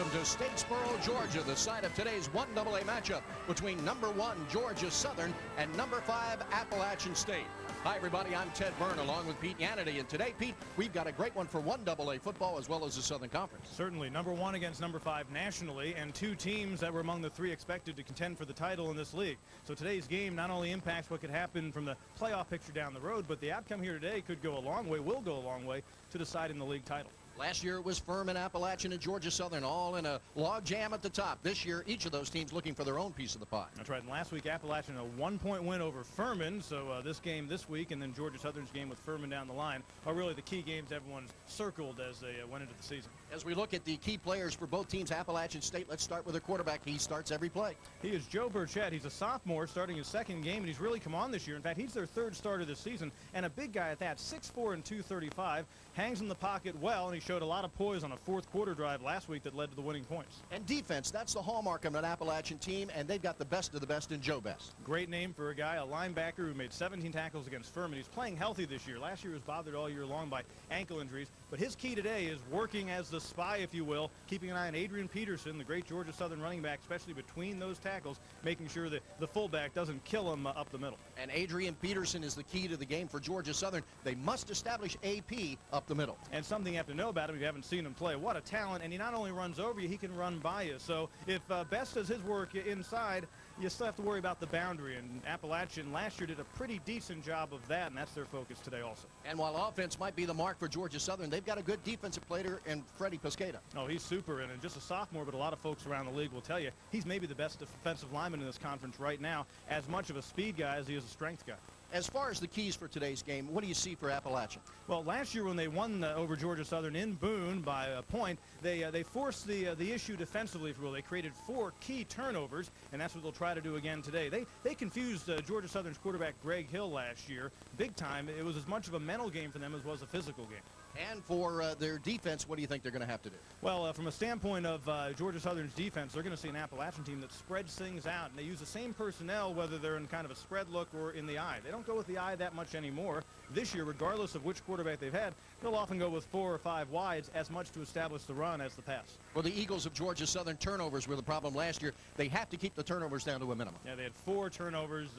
Welcome to Statesboro, Georgia, the site of today's 1AA matchup between #1 Georgia Southern and #5 Appalachian State. Hi, everybody. I'm Ted Byrne along with Pete Yannity. And today, Pete, we've got a great one for 1AA football as well as the Southern Conference. Certainly. #1 against #5 nationally, and two teams that were among the three expected to contend for the title in this league. So today's game not only impacts what could happen from the playoff picture down the road, but the outcome here today could go a long way, will go a long way to deciding the league title. Last year it was Furman, Appalachian, and Georgia Southern all in a log jam at the top. This year, each of those teams looking for their own piece of the pie. That's right. And last week, Appalachian a 1-point win over Furman. So this game this week and then Georgia Southern's game with Furman down the line are really the key games everyone's circled as they went into the season. As we look at the key players for both teams, Appalachian State, let's start with their quarterback. He starts every play. He is Joe Burchett. He's a sophomore starting his second game, and he's really come on this year. In fact, he's their third starter this season, and a big guy at that, 6'4" and 235, hangs in the pocket well, and he showed a lot of poise on a fourth-quarter drive last week that led to the winning points. And defense, that's the hallmark of an Appalachian team, and they've got the best of the best in Joe Best. Great name for a guy, a linebacker who made 17 tackles against Furman. He's playing healthy this year. Last year he was bothered all year long by ankle injuries, but his key today is working as the spy, if you will, keeping an eye on Adrian Peterson, the great Georgia Southern running back, especially between those tackles, making sure that the fullback doesn't kill him up the middle. And Adrian Peterson is the key to the game for Georgia Southern. They must establish AP up the middle. And something you have to know about him if you haven't seen him play. What a talent, and he not only runs over you, he can run by you. So if Best does his work inside, you still have to worry about the boundary, and Appalachian last year did a pretty decent job of that, and that's their focus today also. And while offense might be the mark for Georgia Southern, they've got a good defensive player in Freddie Pesqueda. Oh, he's super, and just a sophomore, but a lot of folks around the league will tell you he's maybe the best defensive lineman in this conference right now, as much of a speed guy as he is a strength guy. As far as the keys for today's game, what do you see for Appalachian? Well, last year when they won over Georgia Southern in Boone by a point, they forced the issue defensively, if you will. They created 4 key turnovers, and that's what they'll try to do again today. They confused Georgia Southern's quarterback Greg Hill last year big time. It was as much of a mental game for them as was a physical game. And for their defense, what do you think they're going to have to do? Well, from a standpoint of Georgia Southern's defense, they're going to see an Appalachian team that spreads things out, and they use the same personnel whether they're in kind of a spread look or in the eye. They don't go with the eye that much anymore. This year, regardless of which quarterback they've had, they'll often go with 4 or 5 wides as much to establish the run as the pass. Well, the Eagles of Georgia Southern turnovers were the problem last year. They have to keep the turnovers down to a minimum. Yeah, they had 4 turnovers.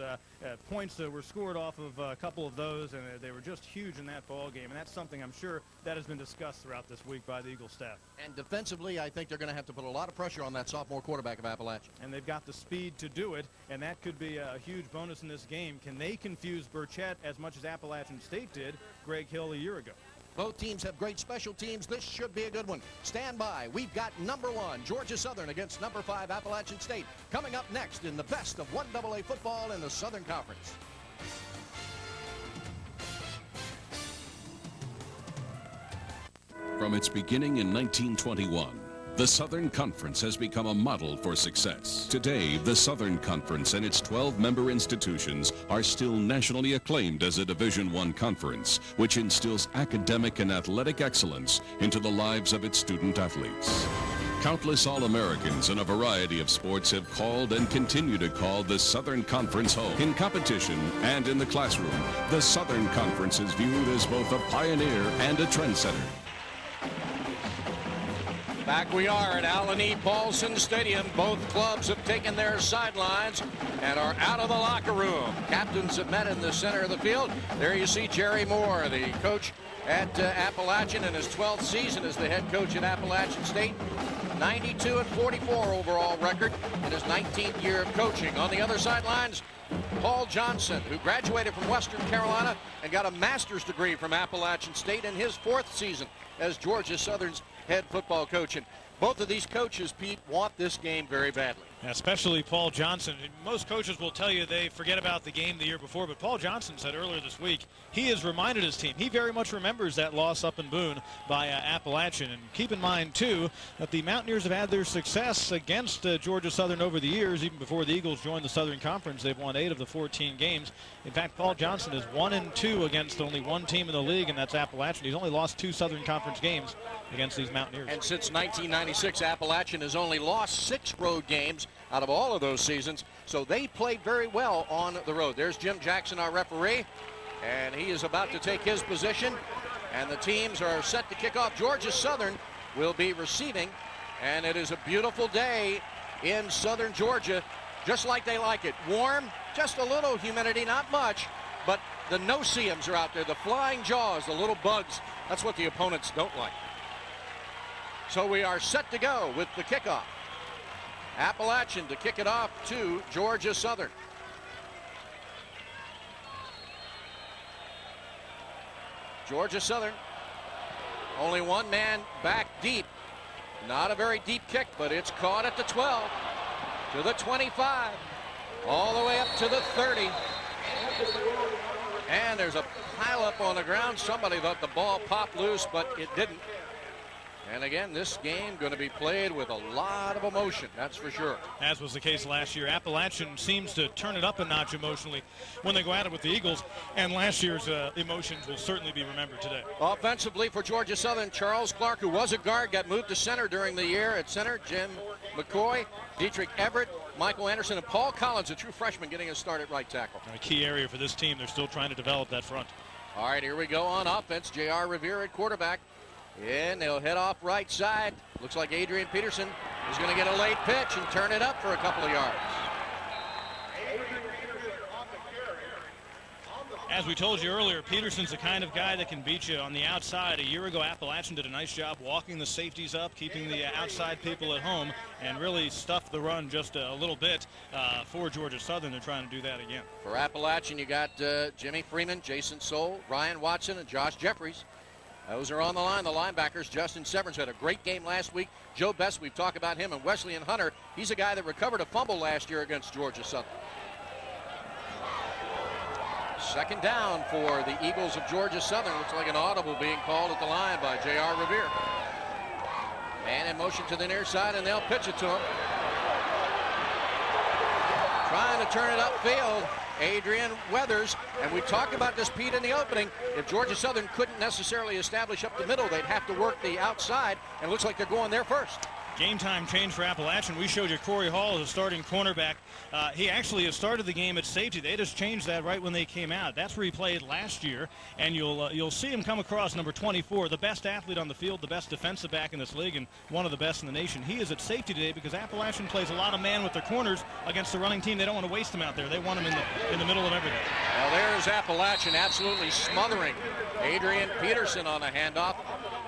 Points were scored off of a couple of those, and they were just huge in that ball game. And that's something I'm sure that has been discussed throughout this week by the Eagles staff. And defensively, I think they're going to have to put a lot of pressure on that sophomore quarterback of Appalachian. And they've got the speed to do it, and that could be a huge bonus in this game. Can they confuse Burchett as much as Appalachian State did Greg Hill a year ago? Both teams have great special teams. This should be a good one. Stand by. We've got #1 Georgia Southern against #5 Appalachian State coming up next in the best of 1AA football in the Southern Conference. From its beginning in 1921, the Southern Conference has become a model for success. Today, the Southern Conference and its 12 member institutions are still nationally acclaimed as a Division I conference, which instills academic and athletic excellence into the lives of its student athletes. Countless All-Americans in a variety of sports have called and continue to call the Southern Conference home. In competition and in the classroom, the Southern Conference is viewed as both a pioneer and a trendsetter. Back we are at Allen E. Paulson Stadium. Both clubs have taken their sidelines and are out of the locker room. Captains have met in the center of the field. There you see Jerry Moore, the coach at Appalachian in his 12th season as the head coach at Appalachian State. 92-44 overall record in his 19th year of coaching. On the other sidelines, Paul Johnson, who graduated from Western Carolina and got a master's degree from Appalachian State in his 4th season as Georgia Southern's head football coach. And both of these coaches, Pete, want this game very badly. Especially Paul Johnson. Most coaches will tell you they forget about the game the year before, but Paul Johnson said earlier this week he has reminded his team. He very much remembers that loss up in Boone by Appalachian. And keep in mind, too, that the Mountaineers have had their success against Georgia Southern over the years. Even before the Eagles joined the Southern Conference, they've won 8 of the 14 games. In fact, Paul Johnson is 1-2 against only one team in the league, and that's Appalachian. He's only lost 2 Southern Conference games against these Mountaineers. And since 1996, Appalachian has only lost 6 road games out of all of those seasons, so they played very well on the road. There's Jim Jackson, our referee, and he is about to take his position, and the teams are set to kick off. Georgia Southern will be receiving, And it is a beautiful day in southern Georgia, just like they like it. Warm, just a little humidity, not much, but the no-see-ums are out there, the flying jaws, the little bugs. That's what the opponents don't like. So we are set to go with the kickoff. Appalachian to kick it off to Georgia Southern. Georgia Southern, only one man back deep. Not a very deep kick, but it's caught at the 12, to the 25, all the way up to the 30. And there's a pile up on the ground. Somebody thought the ball popped loose, but it didn't. And again, this game going to be played with a lot of emotion, that's for sure. As was the case last year. Appalachian seems to turn it up a notch emotionally when they go at it with the Eagles, and last year's emotions will certainly be remembered today. Offensively for Georgia Southern, Charles Clark, who was a guard, got moved to center during the year. At center, Jim McCoy, Dietrich Everett, Michael Anderson, and Paul Collins, a true freshman, getting a start at right tackle. A key area for this team. They're still trying to develop that front. All right, here we go on offense. J.R. Revere at quarterback. And they'll head off right side. Looks like Adrian Peterson is going to get a late pitch and turn it up for a couple of yards. As we told you earlier, Peterson's the kind of guy that can beat you on the outside. A year ago, Appalachian did a nice job walking the safeties up, keeping the outside people at home, and really stuffed the run just a little bit for Georgia Southern. They're trying to do that again. For Appalachian, you got Jimmy Freeman, Jason Soule, Ryan Watson, and Josh Jeffries. Those are on the line. The linebackers, Justin Severance had a great game last week. Joe Best, we've talked about him, and Wesleyan Hunter. He's a guy that recovered a fumble last year against Georgia Southern. Second down for the Eagles of Georgia Southern. Looks like an audible being called at the line by J.R. Revere. Man in motion to the near side, and they'll pitch it to him. Trying to turn it upfield, Adrian Weathers. And we talked about this, Pete, in the opening. If Georgia Southern couldn't necessarily establish up the middle, they'd have to work the outside, and it looks like they're going there first. Game time change for Appalachian. We showed you Corey Hall as a starting cornerback. He actually has started the game at safety. They just changed that right when they came out. That's where he played last year, and you'll see him come across number 24, the best athlete on the field, the best defensive back in this league, and one of the best in the nation. He is at safety today because Appalachian plays a lot of man with their corners against the running team. They don't want to waste them out there. They want them in the middle of everything. Well, there's Appalachian absolutely smothering Adrian Peterson on a handoff.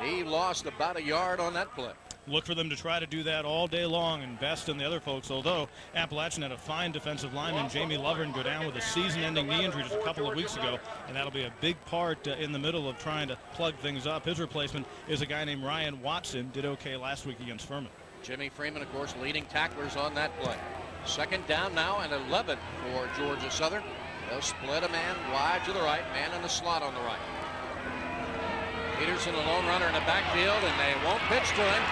He lost about a yard on that play. Look for them to try to do that all day long, and Best and the other folks, although Appalachian had a fine defensive lineman, Jamie Lovern, go down with a season-ending knee injury just a couple of weeks ago, and that'll be a big part in the middle of trying to plug things up. His replacement is a guy named Ryan Watson, did okay last week against Furman. Jimmy Freeman, of course, leading tacklers on that play. Second down now and 11 for Georgia Southern. They'll split a man wide to the right, man in the slot on the right. Peterson, a lone runner in the backfield, and they won't pitch to him.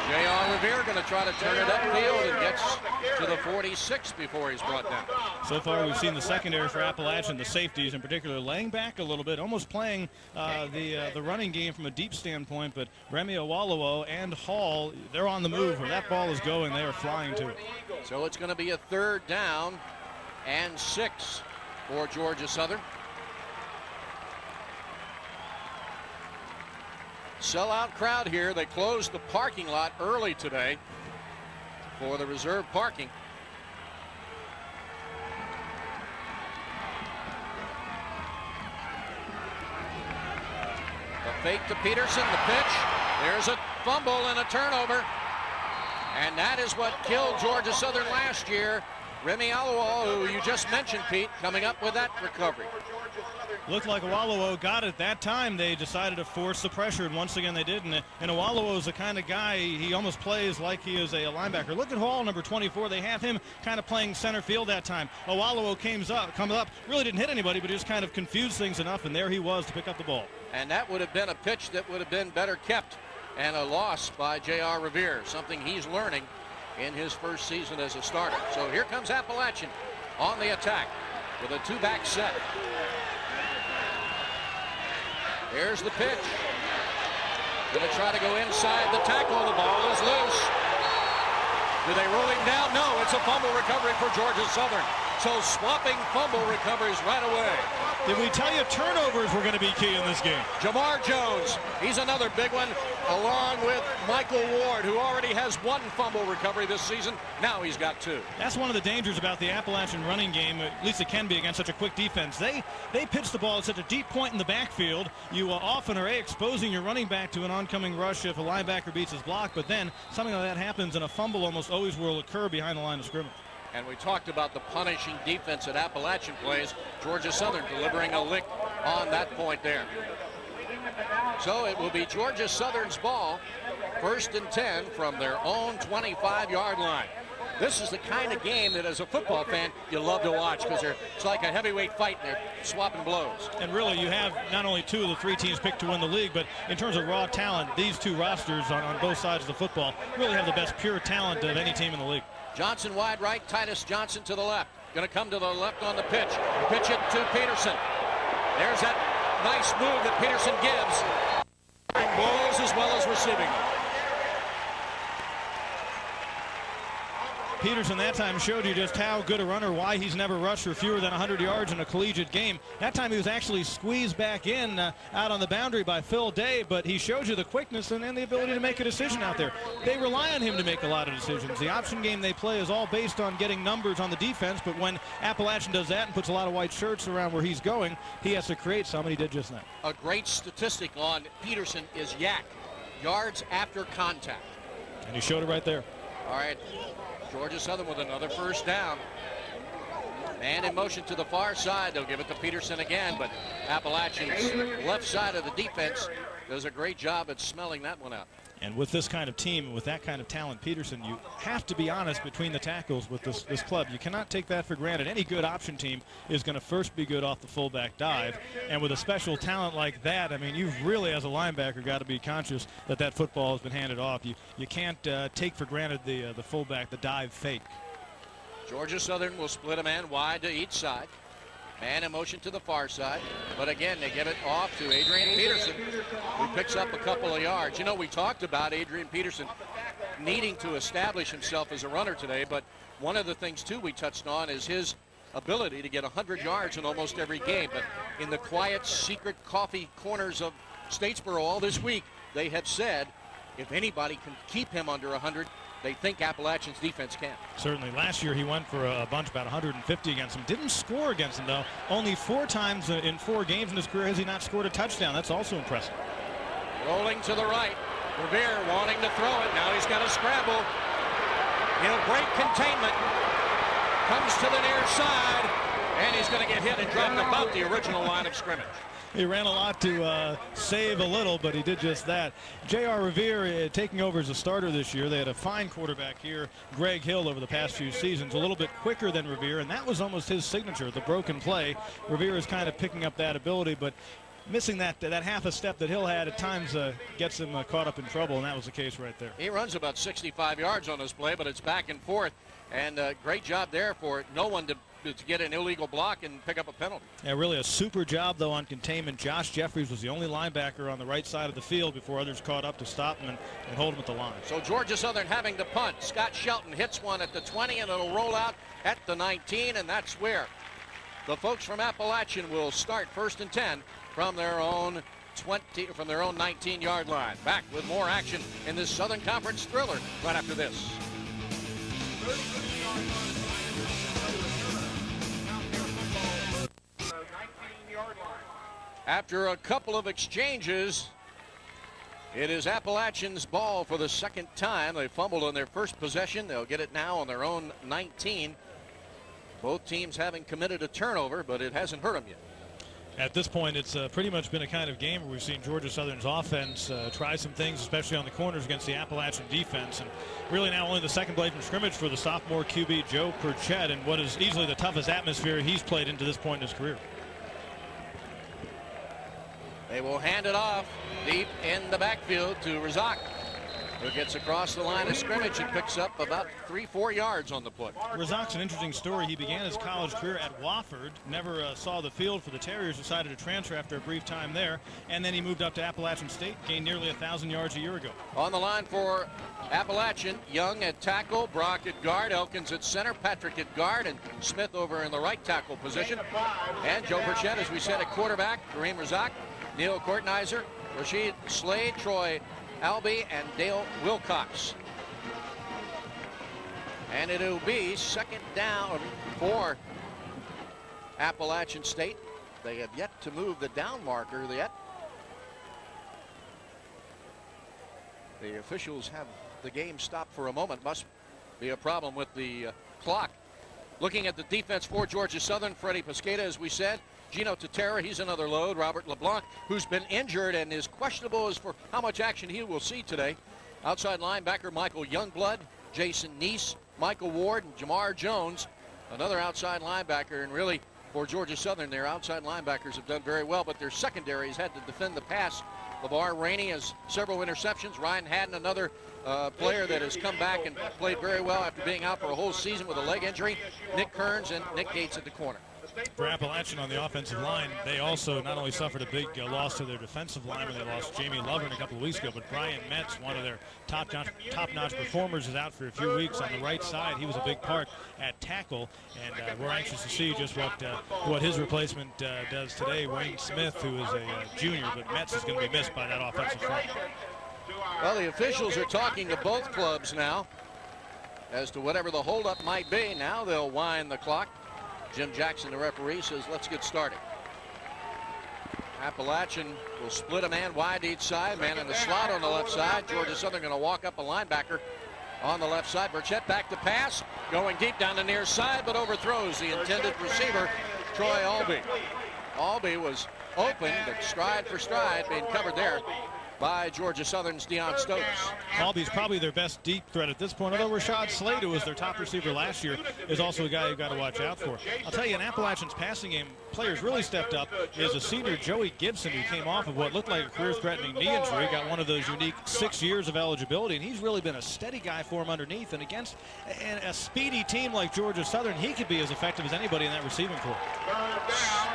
J.R. Revere going to try to turn it upfield and gets to the 46 before he's brought down. So far, we've seen the secondary for Appalachian, the safeties in particular, laying back a little bit, almost playing the running game from a deep standpoint. But Remy Awolowo and Hall, they're on the move. Where that ball is going, they are flying to it. So it's going to be a third down and 6 for Georgia Southern. Sellout crowd here. They closed the parking lot early today for the reserve parking. The fake to Peterson, the pitch. There's a fumble and a turnover. And that is what killed Georgia Southern last year. Remy Awolowo, who you just mentioned, Pete, coming up with that recovery. Looked like Awolowo got it that time. They decided to force the pressure, and once again they did. And Awolowo is the kind of guy, he almost plays like he is a linebacker. Look at Hall, number 24. They have him kind of playing center field that time. Awolowo comes up, really didn't hit anybody, but just kind of confused things enough, and there he was to pick up the ball. And that would have been a pitch that would have been better kept, and a loss by J.R. Revere, something he's learning in his first season as a starter. So here comes Appalachian on the attack with a two-back set. Here's the pitch. Going to try to go inside the tackle. The ball is loose. Do they roll him down? No, it's a fumble recovery for Georgia Southern. So swapping fumble recoveries right away. Did we tell you turnovers were going to be key in this game? Jamar Jones, he's another big one, along with Michael Ward, who already has 1 fumble recovery this season. Now he's got 2. That's one of the dangers about the Appalachian running game, at least it can be against such a quick defense. They pitch the ball at such a deep point in the backfield. You often are exposing your running back to an oncoming rush if a linebacker beats his block, but then something like that happens and a fumble almost always will occur behind the line of scrimmage. And we talked about the punishing defense that Appalachian plays. Georgia Southern delivering a lick on that point there. So it will be Georgia Southern's ball, 1st and 10 from their own 25-yard line. This is the kind of game that, as a football fan, you love to watch because it's like a heavyweight fight and they're swapping blows. And really, you have not only 2 of the 3 teams picked to win the league, but in terms of raw talent, these 2 rosters on both sides of the football really have the best pure talent of any team in the league. Johnson wide right, Titus Johnson to the left. Going to come to the left on the pitch. Pitch it to Peterson. There's that nice move that Peterson gives. Blows as well as receiving. Peterson that time showed you just how good a runner, why he's never rushed for fewer than 100 yards in a collegiate game. That time he was actually squeezed back in out on the boundary by Phil Day, but he showed you the quickness and the ability to make a decision out there. They rely on him to make a lot of decisions. The option game they play is all based on getting numbers on the defense, but when Appalachian does that and puts a lot of white shirts around where he's going, he has to create some, and he did just that. A great statistic on Peterson is YAC, yards after contact. And he showed it right there. All right. Georgia Southern with another 1st down. Man in motion to the far side. They'll give it to Peterson again, but Appalachian's left side of the defense does a great job at smelling that one out. And with this kind of team, with that kind of talent, Peterson, you have to be honest between the tackles with this club. You cannot take that for granted. Any good option team is going to first be good off the fullback dive. And with a special talent like that, I mean, you've really, as a linebacker, got to be conscious that that football has been handed off. You can't take for granted the fullback, the dive fake. Georgia Southern will split a man wide to each side. Man in motion to the far side. But again, they give it off to Adrian Peterson, who picks up a couple of yards. You know, we talked about Adrian Peterson needing to establish himself as a runner today, but one of the things, too, we touched on is his ability to get 100 yards in almost every game. But in the quiet, secret coffee corners of Statesboro all this week, they have said if anybody can keep him under 100, they think Appalachian's defense can. Certainly. Last year he went for a bunch, about 150 against them. Didn't score against them, though. Only 4 times in 4 games in his career has he not scored a touchdown. That's also impressive. Rolling to the right. Revere wanting to throw it. Now he's got to scramble. He'll break containment. Comes to the near side. And he's going to get hit and dropped about the original line of scrimmage. He ran a lot to save a little, but he did just that. J.R. Revere taking over as a starter this year. They had a fine quarterback here, Greg Hill, over the past few seasons. A little bit quicker than Revere, and that was almost his signature, the broken play. Revere is kind of picking up that ability, but missing that half a step that Hill had at times gets him caught up in trouble, and that was the case right there. He runs about 65 yards on this play, but it's back and forth, and great job there for no one to get an illegal block and pick up a penalty. Yeah, really a super job, though, on containment. Josh Jeffries was the only linebacker on the right side of the field before others caught up to stop him and hold him at the line. So Georgia Southern having to punt. Scott Shelton hits one at the 20, and it'll roll out at the 19, and that's where the folks from Appalachian will start 1st and 10 from their own 19-yard line. Back with more action in this Southern Conference thriller right after this. After a couple of exchanges, it is Appalachian's ball for the 2nd time. They fumbled on their first possession. They'll get it now on their own 19. Both teams having committed a turnover, but it hasn't hurt them yet. At this point, it's pretty much been a kind of game where we've seen Georgia Southern's offense try some things, especially on the corners against the Appalachian defense. And really now only the second play from scrimmage for the sophomore QB, Joe Perchette, in what is easily the toughest atmosphere he's played into this point in his career. They will hand it off deep in the backfield to Razak. who gets across the line of scrimmage and picks up about 3-4 yards on the play. Rizak's an interesting story. He began his college career at Wofford, never saw the field for the Terriers, decided to transfer after a brief time there, and then he moved up to Appalachian State, gained nearly 1,000 yards a year ago. On the line for Appalachian, Young at tackle, Brock at guard, Elkins at center, Patrick at guard, and Smith over in the right tackle position. And Joe Burchett, as we said, at quarterback, Kareem Rizak, Neil Kortnizer, Rashid Slade, Troy Albee, and Dale Wilcox. And it'll be second down for Appalachian State. They have yet to move the down marker yet. The officials have the game stopped for a moment. Must be a problem with the clock. Looking at the defense for Georgia Southern, Freddie Pesqueda, as we said. Gino Tatera, he's another load. Robert LeBlanc, who's been injured and is questionable as for how much action he will see today. Outside linebacker Michael Youngblood, Jason Neese, Michael Ward, and Jamar Jones, another outside linebacker. And really, for Georgia Southern, their outside linebackers have done very well, but their secondary has had to defend the pass. LeVar Rainey has several interceptions. Ryan Haddon, another player that has come back and played very well after being out for a whole season with a leg injury. Nick Kearns and Nick Gates at the corner. For Appalachian on the offensive line, they also not only suffered a big loss to their defensive line when they lost Jamie Lovren a couple of weeks ago, but Brian Metz, one of their top-notch performers, is out for a few weeks on the right side. He was a big part at tackle, and we're anxious to see just what his replacement does today. Wayne Smith, who is a junior, but Metz is going to be missed by that offensive front. Well, the officials are talking to both clubs now as to whatever the holdup might be. Now they'll wind the clock. Jim Jackson, the referee, says let's get started. Appalachian will split a man wide each side, man in the slot on the left side. Georgia Southern going to walk up a linebacker on the left side. Burchett back to pass, going deep down the near side, but overthrows the intended receiver, Troy Albee. Albee was open, but stride for stride being covered there by Georgia Southern's Deion Stokes. Albee's probably their best deep threat at this point, although Rashad Slade, who was their top receiver last year, is also a guy you've got to watch out for. I'll tell you, in Appalachian's passing game, players really stepped up. Is a senior, Joey Gibson, who came off of what looked like a career-threatening knee injury, got one of those unique 6 years of eligibility, and he's really been a steady guy for him underneath. And against a speedy team like Georgia Southern, he could be as effective as anybody in that receiving corps.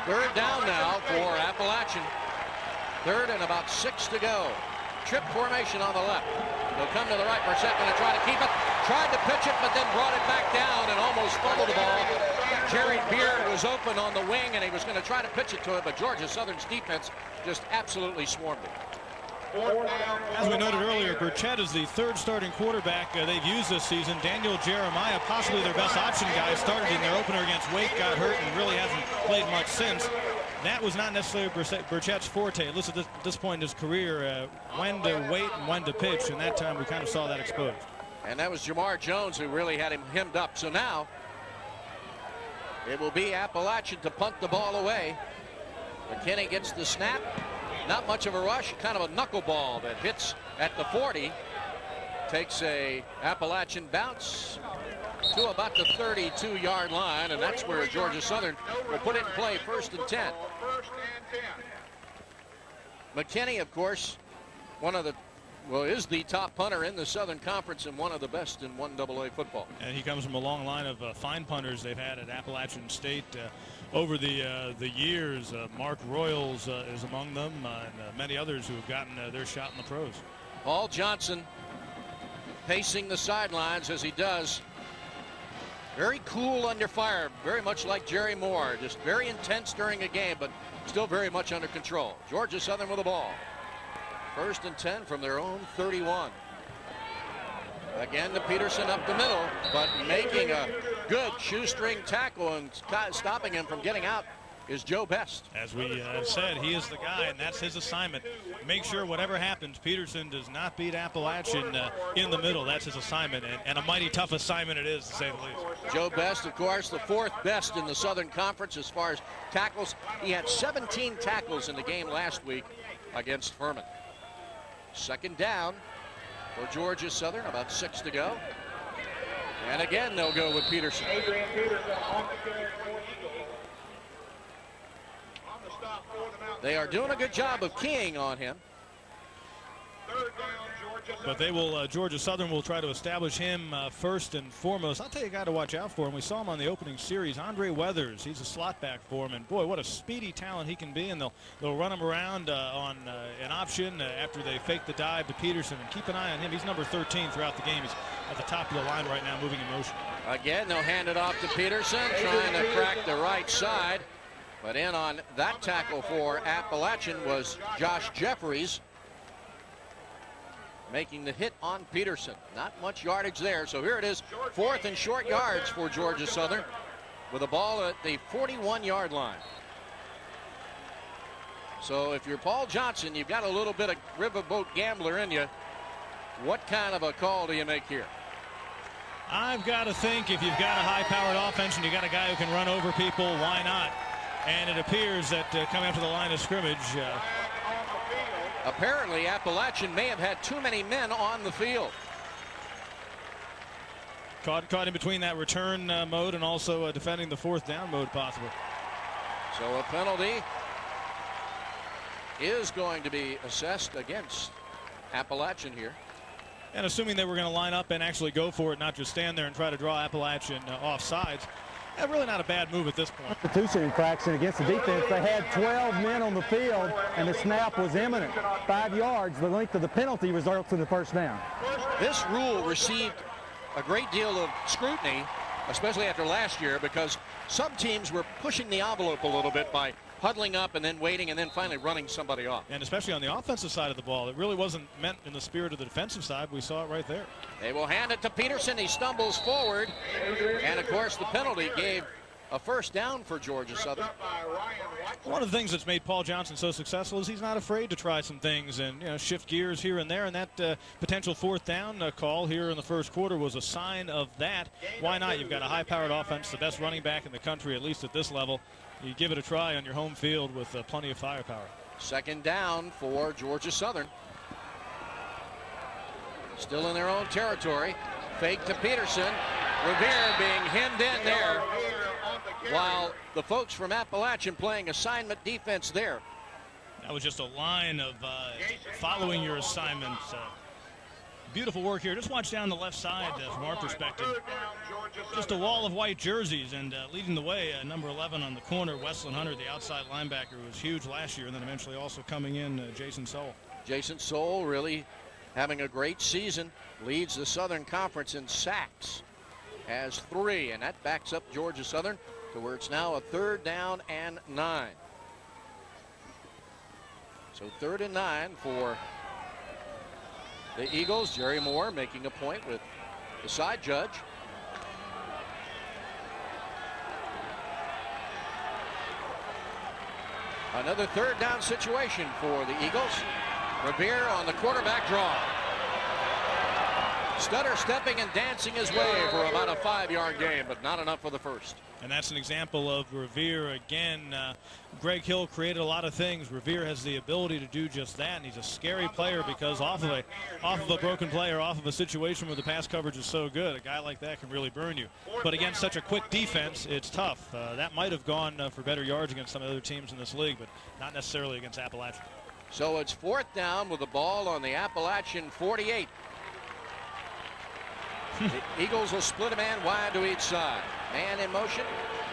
Third down now for Appalachian. Third and about 6 to go. Trip formation on the left. They'll come to the right for a second and try to keep it. Tried to pitch it, but then brought it back down and almost fumbled the ball. Jerry Beard was open on the wing, and he was going to try to pitch it to it, but Georgia Southern's defense just absolutely swarmed it. As we noted earlier, Burchett is the third starting quarterback they've used this season. Daniel Jeremiah, possibly their best option guy, started in their opener against Wake, got hurt, and really hasn't played much since. That was not necessarily Burchett's forte, at least at this point in his career, when to wait and when to pitch, and that time we kind of saw that exposed. And that was Jamar Jones who really had him hemmed up. So now it will be Appalachian to punt the ball away. McKinney gets the snap. Not much of a rush, kind of a knuckleball that hits at the 40. Takes a Appalachian bounce to about the 32-yard line, and that's where Georgia Southern will put it in play, 1st and 10. McKinney, of course, is the top punter in the Southern Conference and one of the best in 1AA football. And he comes from a long line of fine punters they've had at Appalachian State over the years. Mark Royals is among them, and many others who have gotten their shot in the pros. Paul Johnson pacing the sidelines as he does. Very cool under fire, very much like Jerry Moore, just very intense during a game, but still very much under control. Georgia Southern with the ball. 1st and 10 from their own 31. Again to Peterson up the middle, but making a good shoestring tackle and stopping him from getting out is Joe Best. As we said, he is the guy, and that's his assignment. Make sure whatever happens, Peterson does not beat Appalachian in the middle. That's his assignment, and a mighty tough assignment it is, to say the least. Joe Best, of course, the 4th best in the Southern Conference as far as tackles. He had 17 tackles in the game last week against Furman. Second down for Georgia Southern, about 6 to go. And again, they'll go with Peterson. They are doing a good job of keying on him. But they will, Georgia Southern will try to establish him first and foremost. I'll tell you a guy to watch out for, and we saw him on the opening series, Andre Weathers. He's a slot back for him, and boy, what a speedy talent he can be, and they'll run him around on an option after they fake the dive to Peterson, and keep an eye on him. He's number 13 throughout the game. He's at the top of the line right now, moving in motion. Again, they'll hand it off to Peterson, trying to crack the right side. But in on that tackle for Appalachian was Josh Jeffries, making the hit on Peterson. Not much yardage there. So here it is, 4th and short yards for Georgia Southern with a ball at the 41-yard line. So if you're Paul Johnson, you've got a little bit of riverboat gambler in you. What kind of a call do you make here? I've got to think if you've got a high-powered offense and you got a guy who can run over people, why not? And it appears that coming up to the line of scrimmage. Apparently, Appalachian may have had too many men on the field. Caught in between that return mode and also defending the 4th down mode possibly. So a penalty is going to be assessed against Appalachian here. And assuming they were going to line up and actually go for it, not just stand there and try to draw Appalachian off sides. Really not a bad move at this point. Constitution infraction against the defense. They had 12 men on the field, and the snap was imminent. 5 yards. The length of the penalty results in the first down. This rule received a great deal of scrutiny, especially after last year, because some teams were pushing the envelope a little bit by huddling up and then waiting and then finally running somebody off. And especially on the offensive side of the ball, it really wasn't meant in the spirit of the defensive side. We saw it right there. They will hand it to Peterson. He stumbles forward, and of course the penalty gave a first down for Georgia Southern. One of the things that's made Paul Johnson so successful is he's not afraid to try some things and shift gears here and there, and that potential 4th down call here in the first quarter was a sign of that. Why not? You've got a high-powered offense, the best running back in the country, at least at this level. You give it a try on your home field with plenty of firepower. 2nd down for Georgia Southern. Still in their own territory. Fake to Peterson. Revere being hemmed in there, while the folks from Appalachian playing assignment defense there. That was just a line of following your assignments. Beautiful work here. Just watch down the left side from our perspective. Just a wall of white jerseys, and leading the way, number 11 on the corner, Wesleyan Hunter, the outside linebacker, who was huge last year, and then eventually also coming in, Jason Soule. Jason Soule really having a great season, leads the Southern Conference in sacks, has 3, and that backs up Georgia Southern to where it's now a 3rd down and 9. So 3rd and 9 for the Eagles. Jerry Moore making a point with the side judge. Another 3rd down situation for the Eagles. Revere on the quarterback draw. Stutter stepping and dancing his way for about a 5-yard gain, but not enough for the first. And that's an example of Revere again. Greg Hill created a lot of things. Revere has the ability to do just that, and he's a scary player because off of a broken play or off of a situation where the pass coverage is so good, a guy like that can really burn you. But against such a quick defense, it's tough. That might have gone for better yards against some other teams in this league, but not necessarily against Appalachian. So it's 4th down with the ball on the Appalachian 48. The Eagles will split a man wide to each side. Man in motion.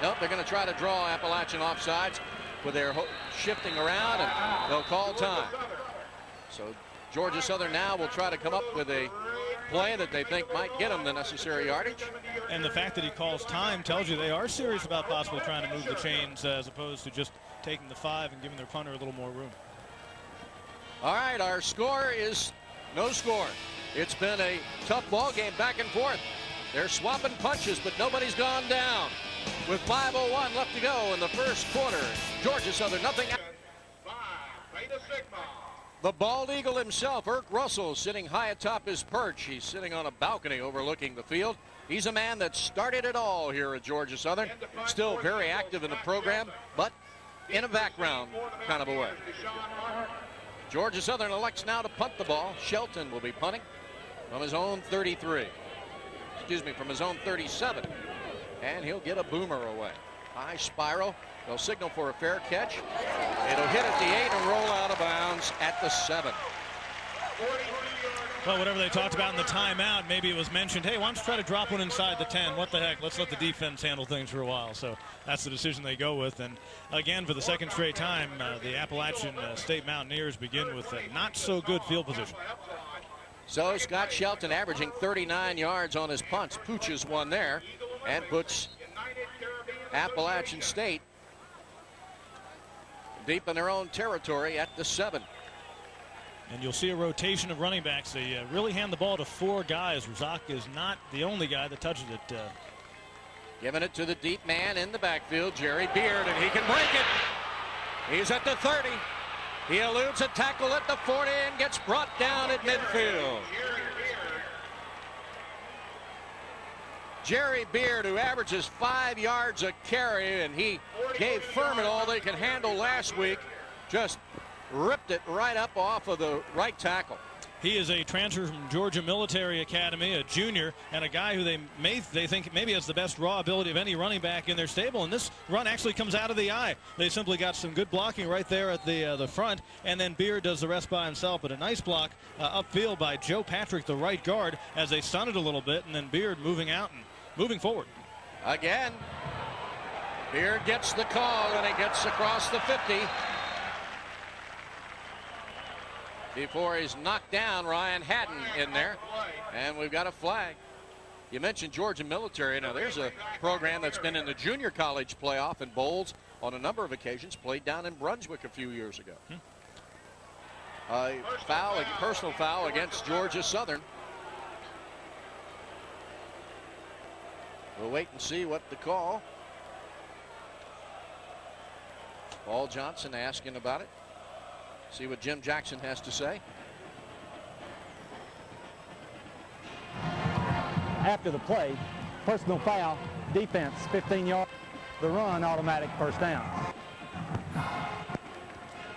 Nope, they're going to try to draw Appalachian offsides with their shifting around, and they'll call time. So Georgia Southern now will try to come up with a play that they think might get them the necessary yardage. And the fact that he calls time tells you they are serious about possibly trying to move the chains as opposed to just taking the 5 and giving their punter a little more room. All right, our score is no score. It's been a tough ball game back and forth. They're swapping punches, but nobody's gone down. With 5:01 left to go in the first quarter, Georgia Southern nothing. The bald eagle himself, Irk Russell, sitting high atop his perch. He's sitting on a balcony overlooking the field. He's a man that started it all here at Georgia Southern. Still very active in the program, but in a background kind of a way. Georgia Southern elects now to punt the ball. Shelton will be punting from his own 33. Excuse me, from his own 37. And he'll get a boomer away. High spiral. They'll signal for a fair catch. It'll hit at the 8 and roll out of bounds at the 7. Well, whatever they talked about in the timeout, maybe it was mentioned, hey, why don't you try to drop one inside the 10? What the heck? Let's let the defense handle things for a while. So that's the decision they go with. And again, for the second straight time, the Appalachian State Mountaineers begin with a not-so-good field position. So Scott Shelton averaging 39 yards on his punts. Pooches one there and puts Appalachian State deep in their own territory at the 7. And you'll see a rotation of running backs. They really hand the ball to 4 guys. Razak is not the only guy that touches it. Giving it to the deep man in the backfield, Jerry Beard, and he can break it. He's at the 30. He eludes a tackle at the 40 and gets brought down at midfield. Jerry Beard, who averages 5 yards a carry, and he gave Furman all they could handle last week, just ripped it right up off of the right tackle. He is a transfer from Georgia Military Academy, a junior, and a guy who they think maybe has the best raw ability of any running back in their stable. And this run actually comes out of the eye. They simply got some good blocking right there at the front, and then Beard does the rest by himself. But a nice block upfield by Joe Patrick, the right guard, as they stunned it a little bit, and then Beard moving out and moving forward. Again, Beard gets the call, and he gets across the 50. Before he's knocked down, Ryan Haddon in there, and we've got a flag. You mentioned Georgia Military. Now there's a program that's been in the junior college playoff and bowls on a number of occasions, played down in Brunswick a few years ago. A foul, a personal foul against Georgia Southern. We'll wait and see what the call. Paul Johnson asking about it. See what Jim Jackson has to say. After the play, personal foul, defense, 15 yards. The run, automatic first down.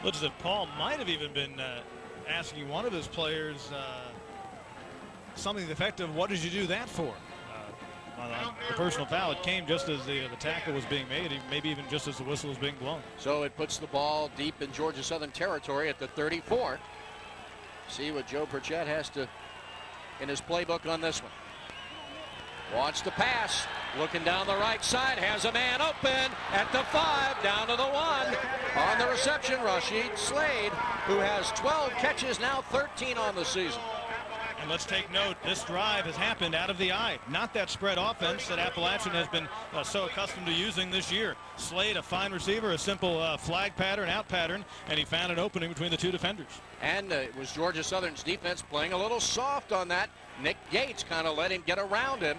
Looks as if Paul might have even been asking one of his players something to the effect of, what did you do that for? The personal foul, it came just as the tackle was being made, maybe even just as the whistle was being blown. So it puts the ball deep in Georgia Southern territory at the 34. See what Joe Burchett has to in his playbook on this one. Wants to pass, looking down the right side, has a man open at the 5, down to the 1. On the reception, Rashid Slade, who has 12 catches, now 13 on the season. And let's take note, this drive has happened out of the eye. Not that spread offense that Appalachian has been so accustomed to using this year. Slade, a fine receiver, a simple flag pattern, out pattern, and he found an opening between the 2 defenders. And it was Georgia Southern's defense playing a little soft on that. Nick Yates kind of let him get around him.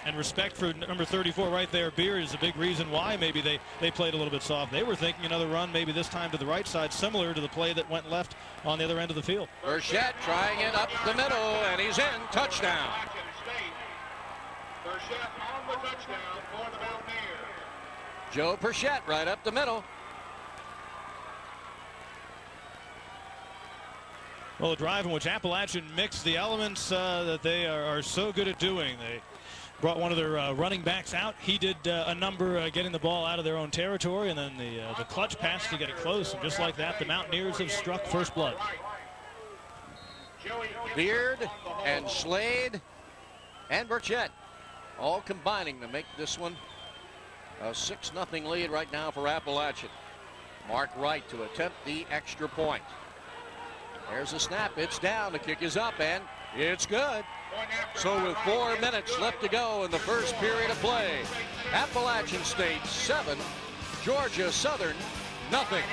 And respect for number 34 right there, Beard, is a big reason why maybe they played a little bit soft. They were thinking another run, maybe this time to the right side, similar to the play that went left on the other end of the field. Burchett trying it up the middle, and he's in. Touchdown. Joe Burchett right up the middle. Well, a drive in which Appalachian mixed the elements that they are so good at doing. They brought one of their running backs out. He did a number getting the ball out of their own territory, and then the clutch pass to get it close. And just like that, the Mountaineers have struck first blood. Beard and Slade and Burchett all combining to make this one a 6-0 lead right now for Appalachian. Mark Wright to attempt the extra point. There's a snap. It's down. The kick is up, and it's good. So with 4 minutes left to go in the first period of play, Appalachian State 7, Georgia Southern nothing.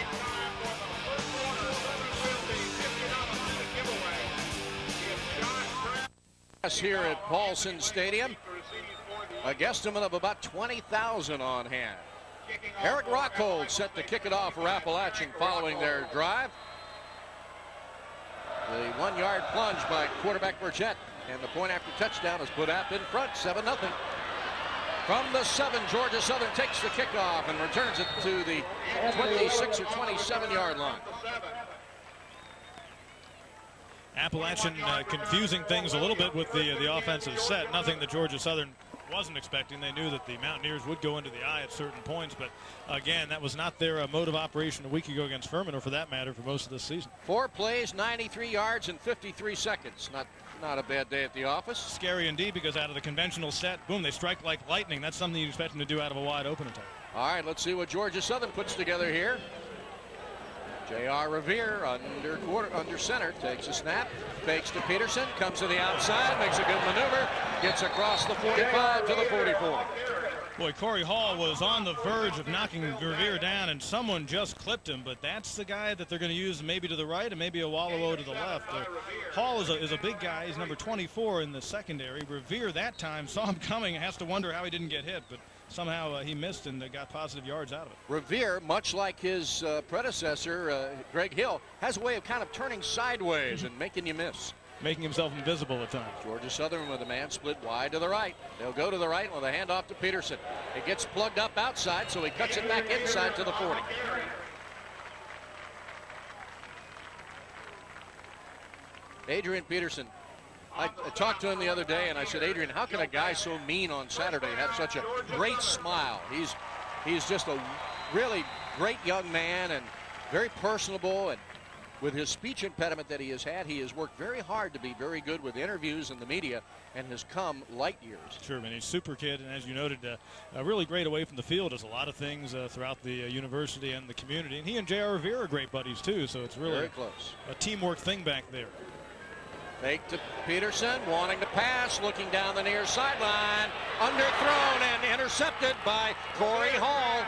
Here at Paulson Stadium, a guesstimate of about 20,000 on hand. Eric Rockhold set to kick it off for Appalachian following their drive. The 1-yard plunge by quarterback Burchett, and the point after touchdown is put App in front, 7-0. From the 7, Georgia Southern takes the kickoff and returns it to the 26 or 27-yard line. Appalachian confusing things a little bit with the offensive set. Nothing that Georgia Southern wasn't expecting. They knew that the Mountaineers would go into the eye at certain points, but again, that was not their mode of operation a week ago against Furman, or for that matter, for most of this season. 4 plays, 93 yards in 53 seconds. Not a bad day at the office. Scary indeed, because out of the conventional set, boom, they strike like lightning. That's something you expect them to do out of a wide open attack. All right, let's see what Georgia Southern puts together here. J.R. Revere under center, takes a snap, fakes to Peterson, comes to the outside, makes a good maneuver, gets across the 45 to the 44. Boy, Corey Hall was on the verge of knocking Revere down, and someone just clipped him, but that's the guy that they're going to use maybe to the right and maybe a Wallowo to the left. Hall is a big guy. He's number 24 in the secondary. Revere that time saw him coming and has to wonder how he didn't get hit, but somehow he missed and got positive yards out of it. Revere, much like his predecessor, Greg Hill, has a way of kind of turning sideways and making you miss. Making himself invisible at times. Georgia Southern with a man split wide to the right. They'll go to the right with a handoff to Peterson. It gets plugged up outside, so he cuts it back inside to the 40. Adrian Peterson. I talked to him the other day, and I said, Adrian, how can a guy so mean on Saturday have such a great smile? He's just a really great young man and very personable, and with his speech impediment that he has worked very hard to be very good with interviews and the media, and has come light years. Sure, man. He's a super kid, and as you noted, really great away from the field. Does a lot of things throughout the university and the community. And he and J.R. Revere are great buddies, too, so it's really very close. A teamwork thing back there. Fake to Peterson, wanting to pass, looking down the near sideline, underthrown and intercepted by Corey Hall.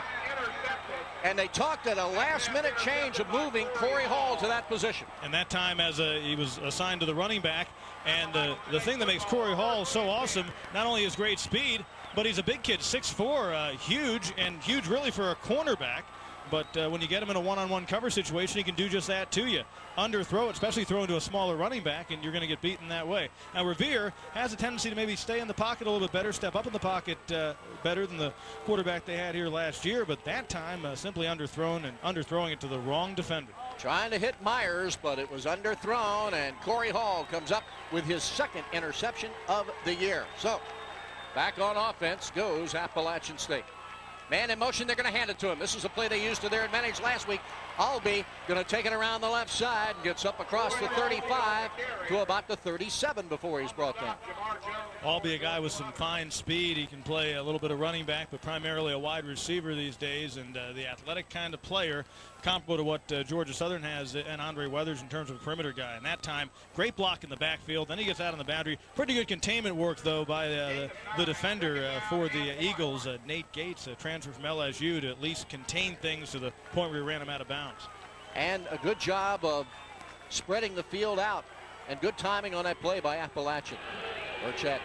And they talked at a last-minute change of moving Corey Hall to that position. And that time, he was assigned to the running back. And the thing that makes Corey Hall so awesome, not only his great speed, but he's a big kid, 6'4", huge really for a cornerback. But when you get him in a one-on-one cover situation, he can do just that to you. Underthrow it, especially throwing to a smaller running back, and you're going to get beaten that way. Now, Revere has a tendency to maybe stay in the pocket a little bit better, step up in the pocket better than the quarterback they had here last year, but that time simply underthrown and underthrowing it to the wrong defender. Trying to hit Myers, but it was underthrown, and Corey Hall comes up with his second interception of the year. So, back on offense goes Appalachian State. Man in motion, they're going to hand it to him. This is a play they used to their advantage last week. Albee going to take it around the left side, gets up across the 35 to about the 37 before he's brought down. Albee, a guy with some fine speed. He can play a little bit of running back, but primarily a wide receiver these days, and the athletic kind of player, comparable to what Georgia Southern has and Andre Weathers in terms of a perimeter guy. And that time, great block in the backfield. Then he gets out on the boundary. Pretty good containment work, though, by the defender for the Eagles, Nate Gates, a transfer from LSU, to at least contain things to the point where he ran him out of bounds. And a good job of spreading the field out, and good timing on that play by Appalachian. Burchett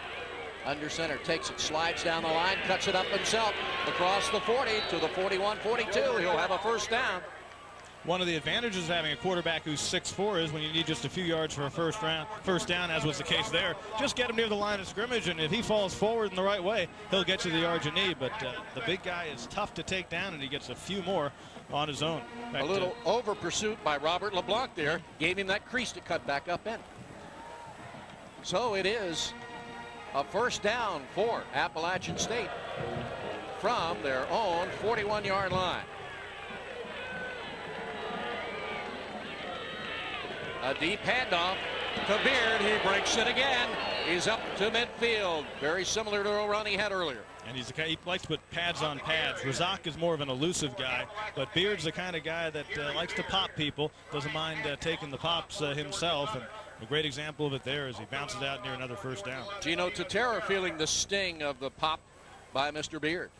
under center, takes it, slides down the line, cuts it up himself across the 40 to the 41-42. He'll have a first down. One of the advantages of having a quarterback who's 6'4" is when you need just a few yards for a first down, as was the case there. Just get him near the line of scrimmage, and if he falls forward in the right way, he'll get you the yards you need. But the big guy is tough to take down, and he gets a few more on his own. A little over pursuit by Robert LeBlanc there gave him that crease to cut back up in. So it is a first down for Appalachian State from their own 41-yard line. A deep handoff to Beard. He breaks it again. He's up to midfield. Very similar to a run he had earlier. And he likes to put pads on pads. Razak is more of an elusive guy, but Beard's the kind of guy that likes to pop people, doesn't mind taking the pops himself. And a great example of it there is he bounces out near another first down. Gino Tatera feeling the sting of the pop by Mr. Beard.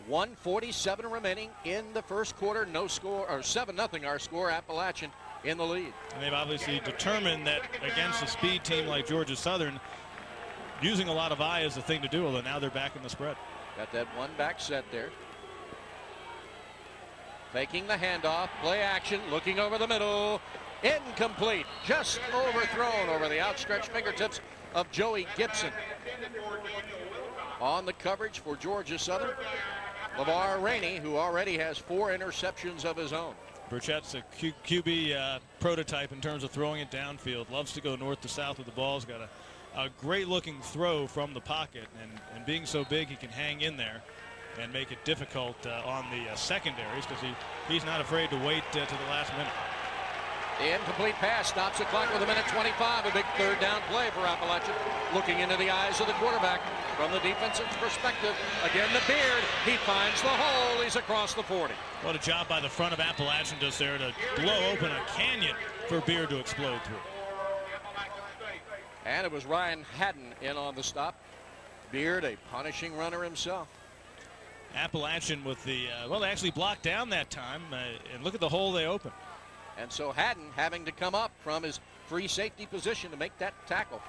1:47 remaining in the first quarter. No score, or 7-0 our score. Appalachian in the lead. And they've obviously determined that against a speed team like Georgia Southern, using a lot of eye is the thing to do, although now they're back in the spread. Got that one back set there. Faking the handoff, play action, looking over the middle. Incomplete, just overthrown over the outstretched fingertips of Joey Gibson. On the coverage for Georgia Southern, LeVar Rainey, who already has 4 interceptions of his own. Burchett's a QB prototype in terms of throwing it downfield. Loves to go north to south with the ball. He's got a a great-looking throw from the pocket, and being so big, he can hang in there and make it difficult on the secondaries, because he's not afraid to wait to the last minute. The incomplete pass stops the clock with 1:25. A big third down play for Appalachian. Looking into the eyes of the quarterback from the defensive perspective. Again, the Beard. He finds the hole. He's across the 40. What a job by the front of Appalachian just there to blow open a canyon for Beard to explode through. And it was Ryan Haddon in on the stop. Beard, a punishing runner himself. Appalachian with the, well, they actually blocked down that time, and look at the hole they opened. And so Haddon having to come up from his free safety position to make that tackle.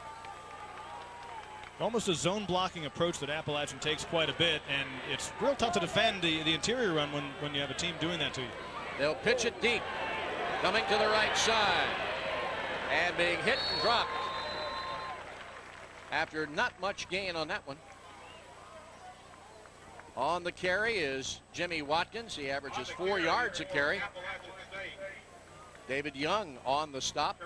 Almost a zone blocking approach that Appalachian takes quite a bit, and it's real tough to defend the interior run when you have a team doing that to you. They'll pitch it deep, coming to the right side, and being hit and dropped after not much gain on that one. On the carry is Jimmy Watkins. He averages 4 yards a carry. David Young on the stop.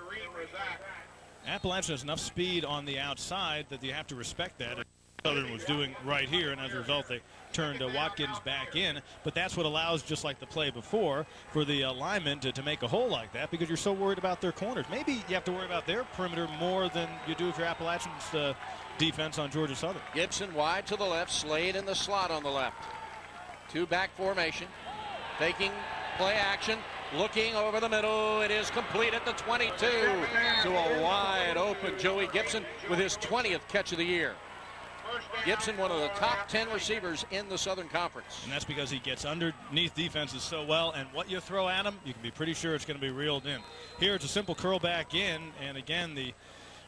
Appalachian has enough speed on the outside that you have to respect that. Southern was doing right here, and as a result, they turned Watkins back in. But that's what allows, just like the play before, for the linemen to make a hole like that, because you're so worried about their corners. Maybe you have to worry about their perimeter more than you do if you're Appalachian's defense on Georgia Southern. Gibson wide to the left, Slade in the slot on the left. 2-back formation, taking play action. Looking over the middle, it is complete at the 22 to a wide open Joey Gibson with his 20th catch of the year. Gibson, one of the top 10 receivers in the Southern Conference. And that's because he gets underneath defenses so well, and what you throw at him, you can be pretty sure it's going to be reeled in. Here it's a simple curl back in, and again,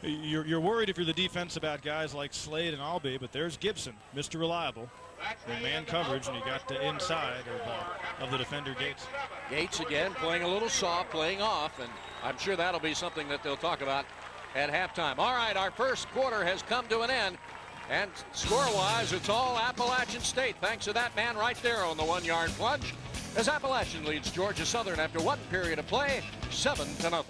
you're worried if you're the defense about guys like Slade and Albee, but there's Gibson, Mr. Reliable. In man coverage, and he got to inside of the defender Gates. Gates again playing a little soft, playing off, and I'm sure that'll be something that they'll talk about at halftime. All right, our first quarter has come to an end, and score-wise, it's all Appalachian State, thanks to that man right there on the 1-yard plunge, as Appalachian leads Georgia Southern after one period of play, 7-0.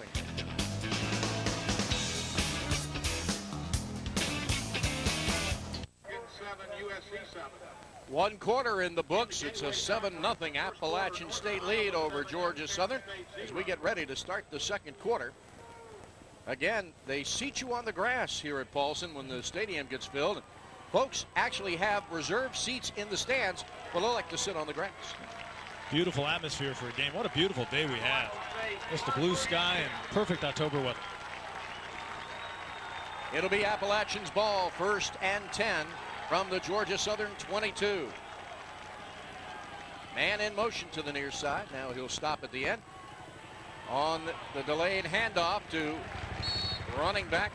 One quarter in the books. It's a 7-0 Appalachian State lead over Georgia Southern as we get ready to start the second quarter. Again, they seat you on the grass here at Paulson when the stadium gets filled. Folks actually have reserved seats in the stands, but they like to sit on the grass. Beautiful atmosphere for a game. What a beautiful day we have. Just the blue sky and perfect October weather. It'll be Appalachian's ball, 1st and 10. From the Georgia Southern 22. Man in motion to the near side. Now he'll stop at the end. On the delayed handoff to running back.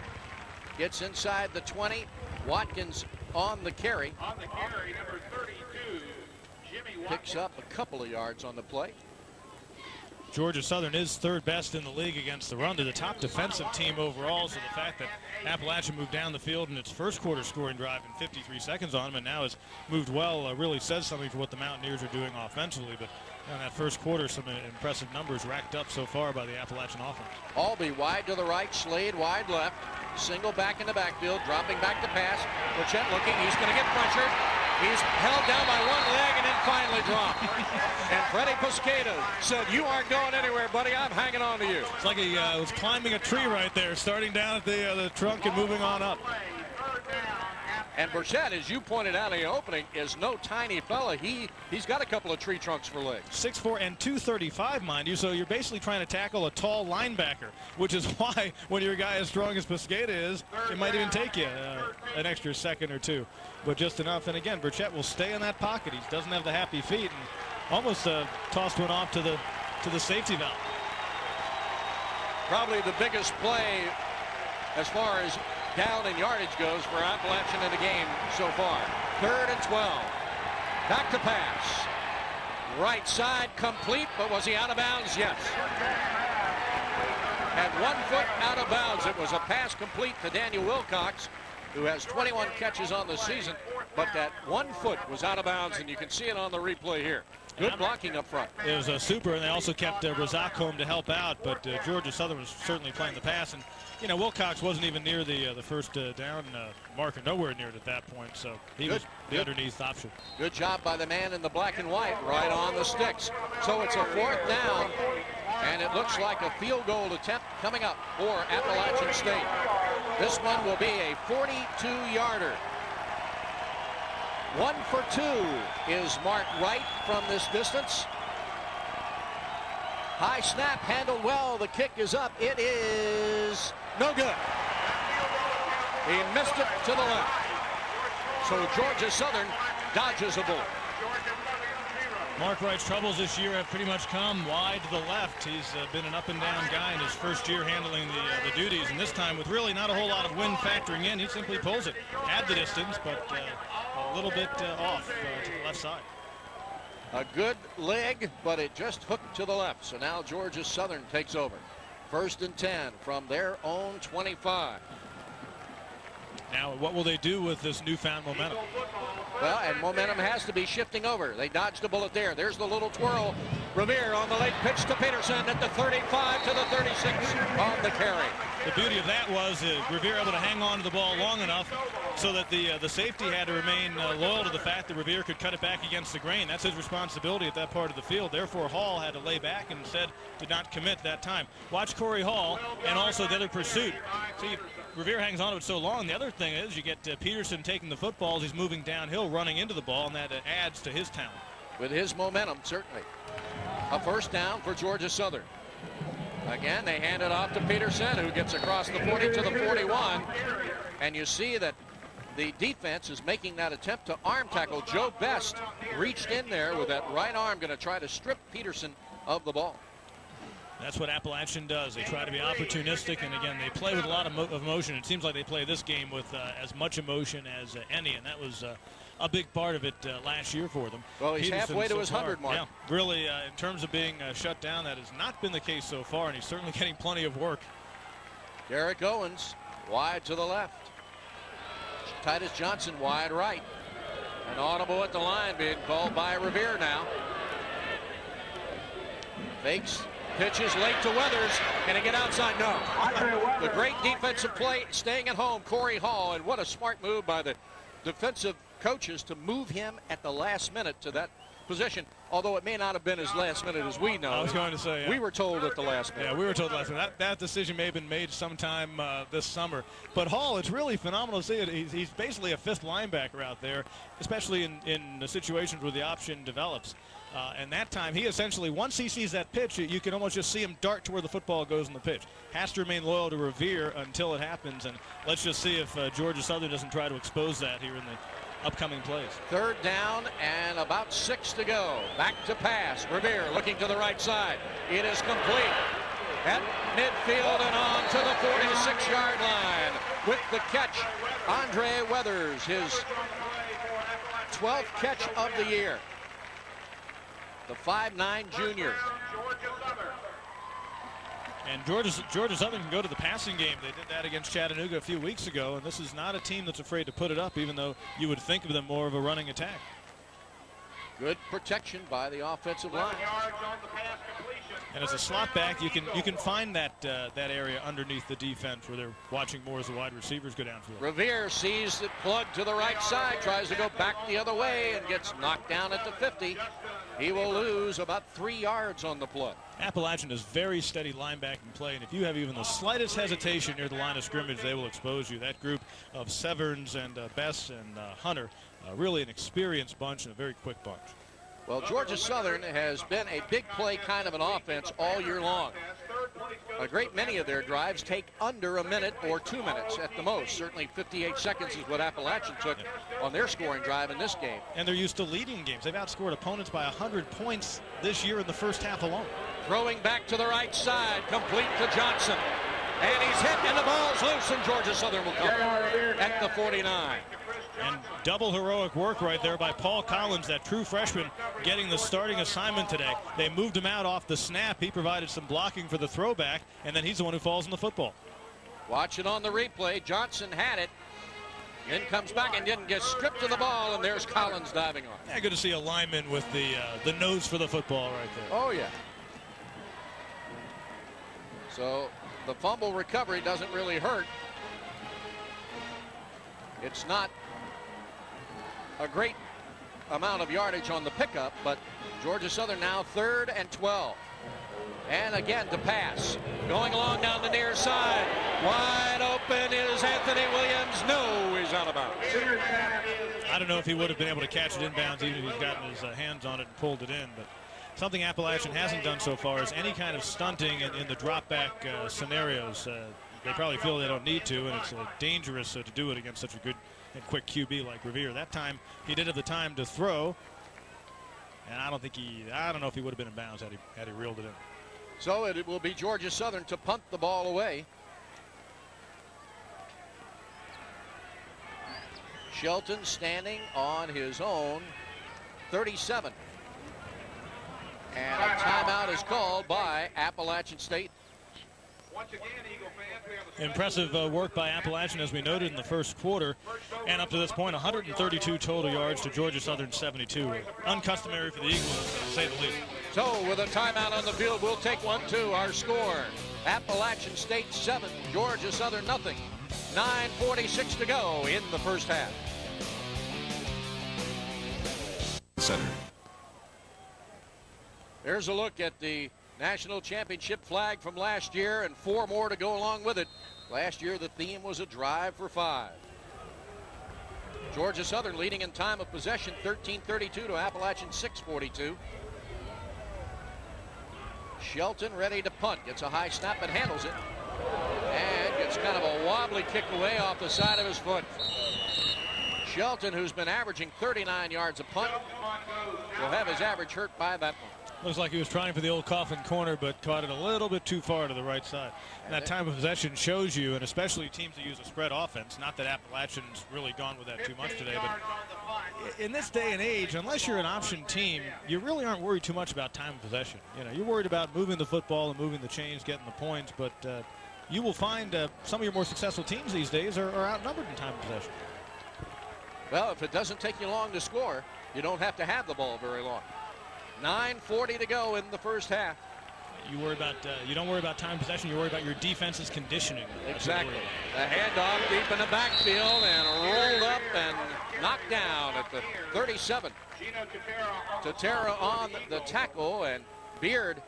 Gets inside the 20. Watkins on the carry. On the carry, number 32, Jimmy Watkins. Picks up a couple of yards on the play. Georgia Southern is 3rd best in the league against the run. They're the top defensive team overall, so the fact that Appalachian moved down the field in its first quarter scoring drive in 53 seconds on them and now has moved well really says something for what the Mountaineers are doing offensively. But in that first quarter, some impressive numbers racked up so far by the Appalachian offense. Albee wide to the right, Slade wide left. Single back in the backfield, dropping back to pass. Burchett looking, he's going to get pressured. He's held down by one leg and then finally dropped. And Freddie Pesqueda said, "You aren't going anywhere, buddy. I'm hanging on to you." It's like he was climbing a tree right there, starting down at the trunk and moving on up. And Burchett, as you pointed out in the opening, is no tiny fella. He's got a couple of tree trunks for legs. 6'4" and 235, mind you, so you're basically trying to tackle a tall linebacker, which is why when you're a guy as strong as Pesqueda is, it might even take you an extra second or two, but just enough. And again, Burchett will stay in that pocket. He doesn't have the happy feet and almost tossed one off to the safety valve. Probably the biggest play as far as down in yardage goes for Appalachian in the game so far. 3rd and 12. Back to pass. Right side complete, but was he out of bounds? Yes. At 1 foot out of bounds. It was a pass complete to Daniel Wilcox, who has 21 catches on the season, but that 1 foot was out of bounds, and you can see it on the replay here. Good blocking up front. It was a super, and they also kept Razak home to help out, but Georgia Southern was certainly playing the pass. And, you know, Wilcox wasn't even near the first down marker, nowhere near it at that point, so he was the underneath option. Good job by the man in the black and white, right on the sticks. So it's a 4th down, and it looks like a field goal attempt coming up for Appalachian State. This one will be a 42-yarder. 1 for 2 is marked right from this distance. High snap, handled well. The kick is up. It is no good. He missed it to the left. So Georgia Southern dodges a bullet. Mark Wright's troubles this year have pretty much come wide to the left. He's been an up-and-down guy in his first year handling the duties, and this time with really not a whole lot of wind factoring in, he simply pulls it. Had the distance, but a little bit off to the left side. A good leg, but it just hooked to the left. So now Georgia Southern takes over. 1st and 10 from their own 25. Now, what will they do with this newfound momentum? Well, and momentum has to be shifting over. They dodged a bullet there. There's the little twirl. Revere on the late pitch to Peterson at the 35 to the 36 on the carry. The beauty of that was Revere able to hang on to the ball long enough so that the safety had to remain loyal to the fact that Revere could cut it back against the grain. That's his responsibility at that part of the field. Therefore, Hall had to lay back and instead did not commit that time. Watch Corey Hall and also the other pursuit. See, Revere hangs on to it so long. The other thing is you get Peterson taking the football as he's moving downhill, running into the ball, and that adds to his talent. With his momentum, certainly. A 1st down for Georgia Southern. Again, they hand it off to Peterson, who gets across the 40 to the 41. And you see that the defense is making that attempt to arm tackle. Joe Best reached in there with that right arm, going to try to strip Peterson of the ball. That's what Appalachian does. They try to be opportunistic, and again, they play with a lot of emotion. It seems like they play this game with as much emotion as any, and that was a big part of it last year for them. Well, he's halfway to his 100 mark. Yeah, really, in terms of being shut down, that has not been the case so far, and he's certainly getting plenty of work. Derek Owens wide to the left. Titus Johnson wide right. An audible at the line being called by Revere now. Fakes. Pitches late to Weathers. Can he get outside? No. The great defensive play staying at home, Corey Hall, and what a smart move by the defensive coaches to move him at the last minute to that position, although it may not have been his last minute as we know. I was going to say, yeah. We were told at the last minute. Yeah, we were told last minute. That decision may have been made sometime this summer. But Hall, it's really phenomenal to see it. He's basically a 5th linebacker out there, especially in the situations where the option develops. And that time, he essentially, once he sees that pitch, you can almost just see him dart to where the football goes in the pitch. Has to remain loyal to Revere until it happens, and let's just see if Georgia Southern doesn't try to expose that here in the upcoming plays. 3rd down and about 6 to go. Back to pass. Revere looking to the right side. It is complete at midfield and on to the 46-yard line. With the catch, Andre Weathers, his 12th catch of the year. The 5'9" junior. And Georgia Southern can go to the passing game. They did that against Chattanooga a few weeks ago, and this is not a team that's afraid to put it up, even though you would think of them more of a running attack. Good protection by the offensive line. And as a slot back, you can find that area underneath the defense where they're watching more as the wide receivers go downfield. Revere sees it plugged to the right side, tries to go back the other way, and gets knocked down at the 50. He will lose about 3 yards on the play. Appalachian is very steady linebacking play, and if you have even the slightest hesitation near the line of scrimmage, they will expose you. That group of Severns and Bess and Hunter, really an experienced bunch and a very quick bunch. Well, Georgia Southern has been a big play kind of an offense all year long. A great many of their drives take under a minute or 2 minutes at the most. Certainly 58 seconds is what Appalachian took on their scoring drive in this game. And they're used to leading games. They've outscored opponents by 100 points this year in the first half alone. Throwing back to the right side, complete to Johnson. And he's hit, and the ball's loose, and Georgia Southern will come at the 49. And double heroic work right there by Paul Collins, that true freshman, getting the starting assignment today. They moved him out off the snap. He provided some blocking for the throwback, and then he's the one who falls in the football. Watch it on the replay. Johnson had it. Then comes back and didn't get stripped to the ball, and there's Collins diving on. Yeah, good to see a lineman with the nose for the football right there. Oh, yeah. So the fumble recovery doesn't really hurt. It's not a great amount of yardage on the pickup, but Georgia Southern now 3rd and 12. And again to pass. Going along down the near side. Wide open is Anthony Williams. No, he's out of bounds. I don't know if he would have been able to catch it inbounds even if he's gotten his hands on it and pulled it in, but something Appalachian hasn't done so far is any kind of stunting in the drop back scenarios. They probably feel they don't need to, and it's dangerous to do it against such a good and quick QB like Revere. That time he did have the time to throw, and I don't know if he would have been in bounds had he reeled it in. So it will be Georgia Southern to punt the ball away. Shelton standing on his own 37. And a timeout is called by Appalachian State. Once again, Eagle fans, we have a Impressive work by Appalachian, as we noted in the first quarter, and up to this point 132 total yards to Georgia Southern 72. Uncustomary for the Eagles, to say the least. So with a timeout on the field, we'll take one too. Our score, Appalachian State 7, Georgia Southern nothing. 9:46 to go in the first half. Center. There's a look at the national championship flag from last year and 4 more to go along with it. Last year the theme was a drive for 5. Georgia Southern leading in time of possession 13:32 to Appalachian 6:42. Shelton ready to punt, gets a high snap and handles it, and gets kind of a wobbly kick away off the side of his foot. Shelton, who's been averaging 39 yards a punt, will have his average hurt by that one. Looks like he was trying for the old coffin corner, but caught it a little bit too far to the right side. And that time of possession shows you, and especially teams that use a spread offense, not that Appalachian's really gone with that too much today, but in this day and age, unless you're an option team, you really aren't worried too much about time of possession. You know, you're worried about moving the football and moving the chains, getting the points, but you will find some of your more successful teams these days are outnumbered in time of possession. Well, if it doesn't take you long to score, you don't have to have the ball very long. 9:40 to go in the first half. You worry about you don't worry about time possession. You worry about your defense's conditioning. Exactly. The handoff deep in the backfield and rolled up and knocked down at the 37. Tatera on the tackle, and Beard,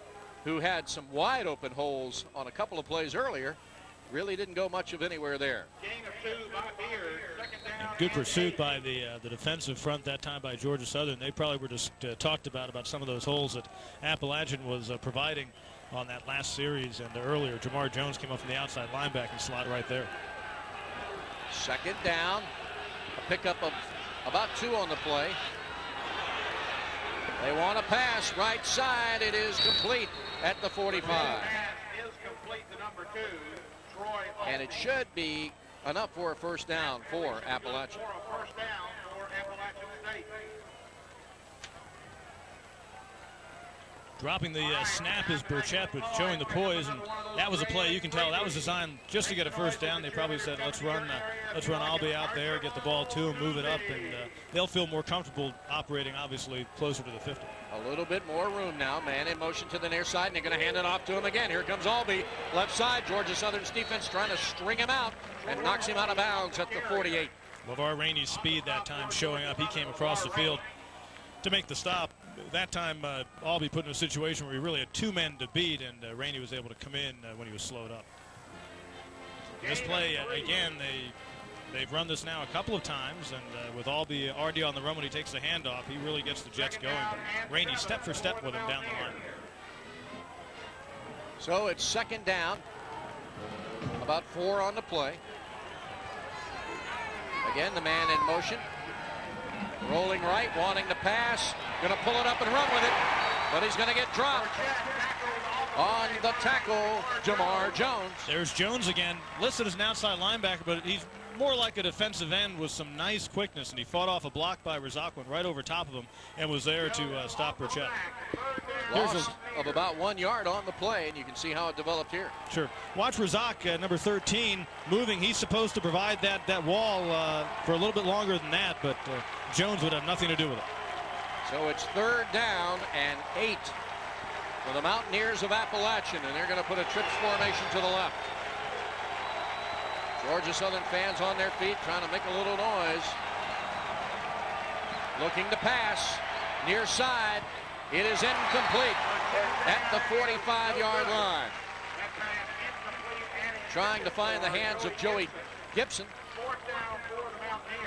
who had some wide open holes on a couple of plays earlier, really didn't go much of anywhere there. gain of 2 by Beard. Second down. Good pursuit by the defensive front that time by Georgia Southern. They probably were just talked about some of those holes that Appalachian was providing on that last series and earlier. Jamar Jones came up from the outside linebacking slot right there. Second down, a pickup of about 2 on the play. They want to pass right side. It is complete at the 45. Pass is complete to number 2, Troy. And it should be enough for a first down for Appalachian. For a first down for Appalachian State. Dropping the snap is Burchett, but showing the poise, and that was a play. You can tell that was designed just to get a first down. They probably said, let's run Albee out there, get the ball to him, move it up, and they'll feel more comfortable operating, obviously, closer to the 50. A little bit more room now. Man in motion to the near side, and they're going to hand it off to him again. Here comes Albee, left side. Georgia Southern's defense trying to string him out and knocks him out of bounds at the 48. LeVar Rainey's speed that time showing up. He came across the field to make the stop. That time, Albee put in a situation where he really had 2 men to beat, and Rainey was able to come in when he was slowed up. This play, again, they've run this now a couple of times, and with Albee already on the run when he takes the handoff, he really gets the Jets going. But Rainey step for step with him down the line. So it's second down, about 4 on the play. Again, the man in motion. Rolling right, wanting to pass, going to pull it up and run with it, but he's going to get dropped. On the tackle, Jamar Jones. There's Jones again, listed as an outside linebacker, but he's more like a defensive end with some nice quickness, and he fought off a block by Rizak, went right over top of him, and was there to stop Burchett. Loss of about 1 yard on the play, and you can see how it developed here. Sure. Watch Razak, number 13, moving. He's supposed to provide that wall for a little bit longer than that, but Jones would have nothing to do with it. So it's 3rd down and 8 for the Mountaineers of Appalachian, and they're going to put a trips formation to the left. Georgia Southern fans on their feet trying to make a little noise. Looking to pass. Near side. It is incomplete at the 45-yard line. Trying to find the hands of Joey Gibson.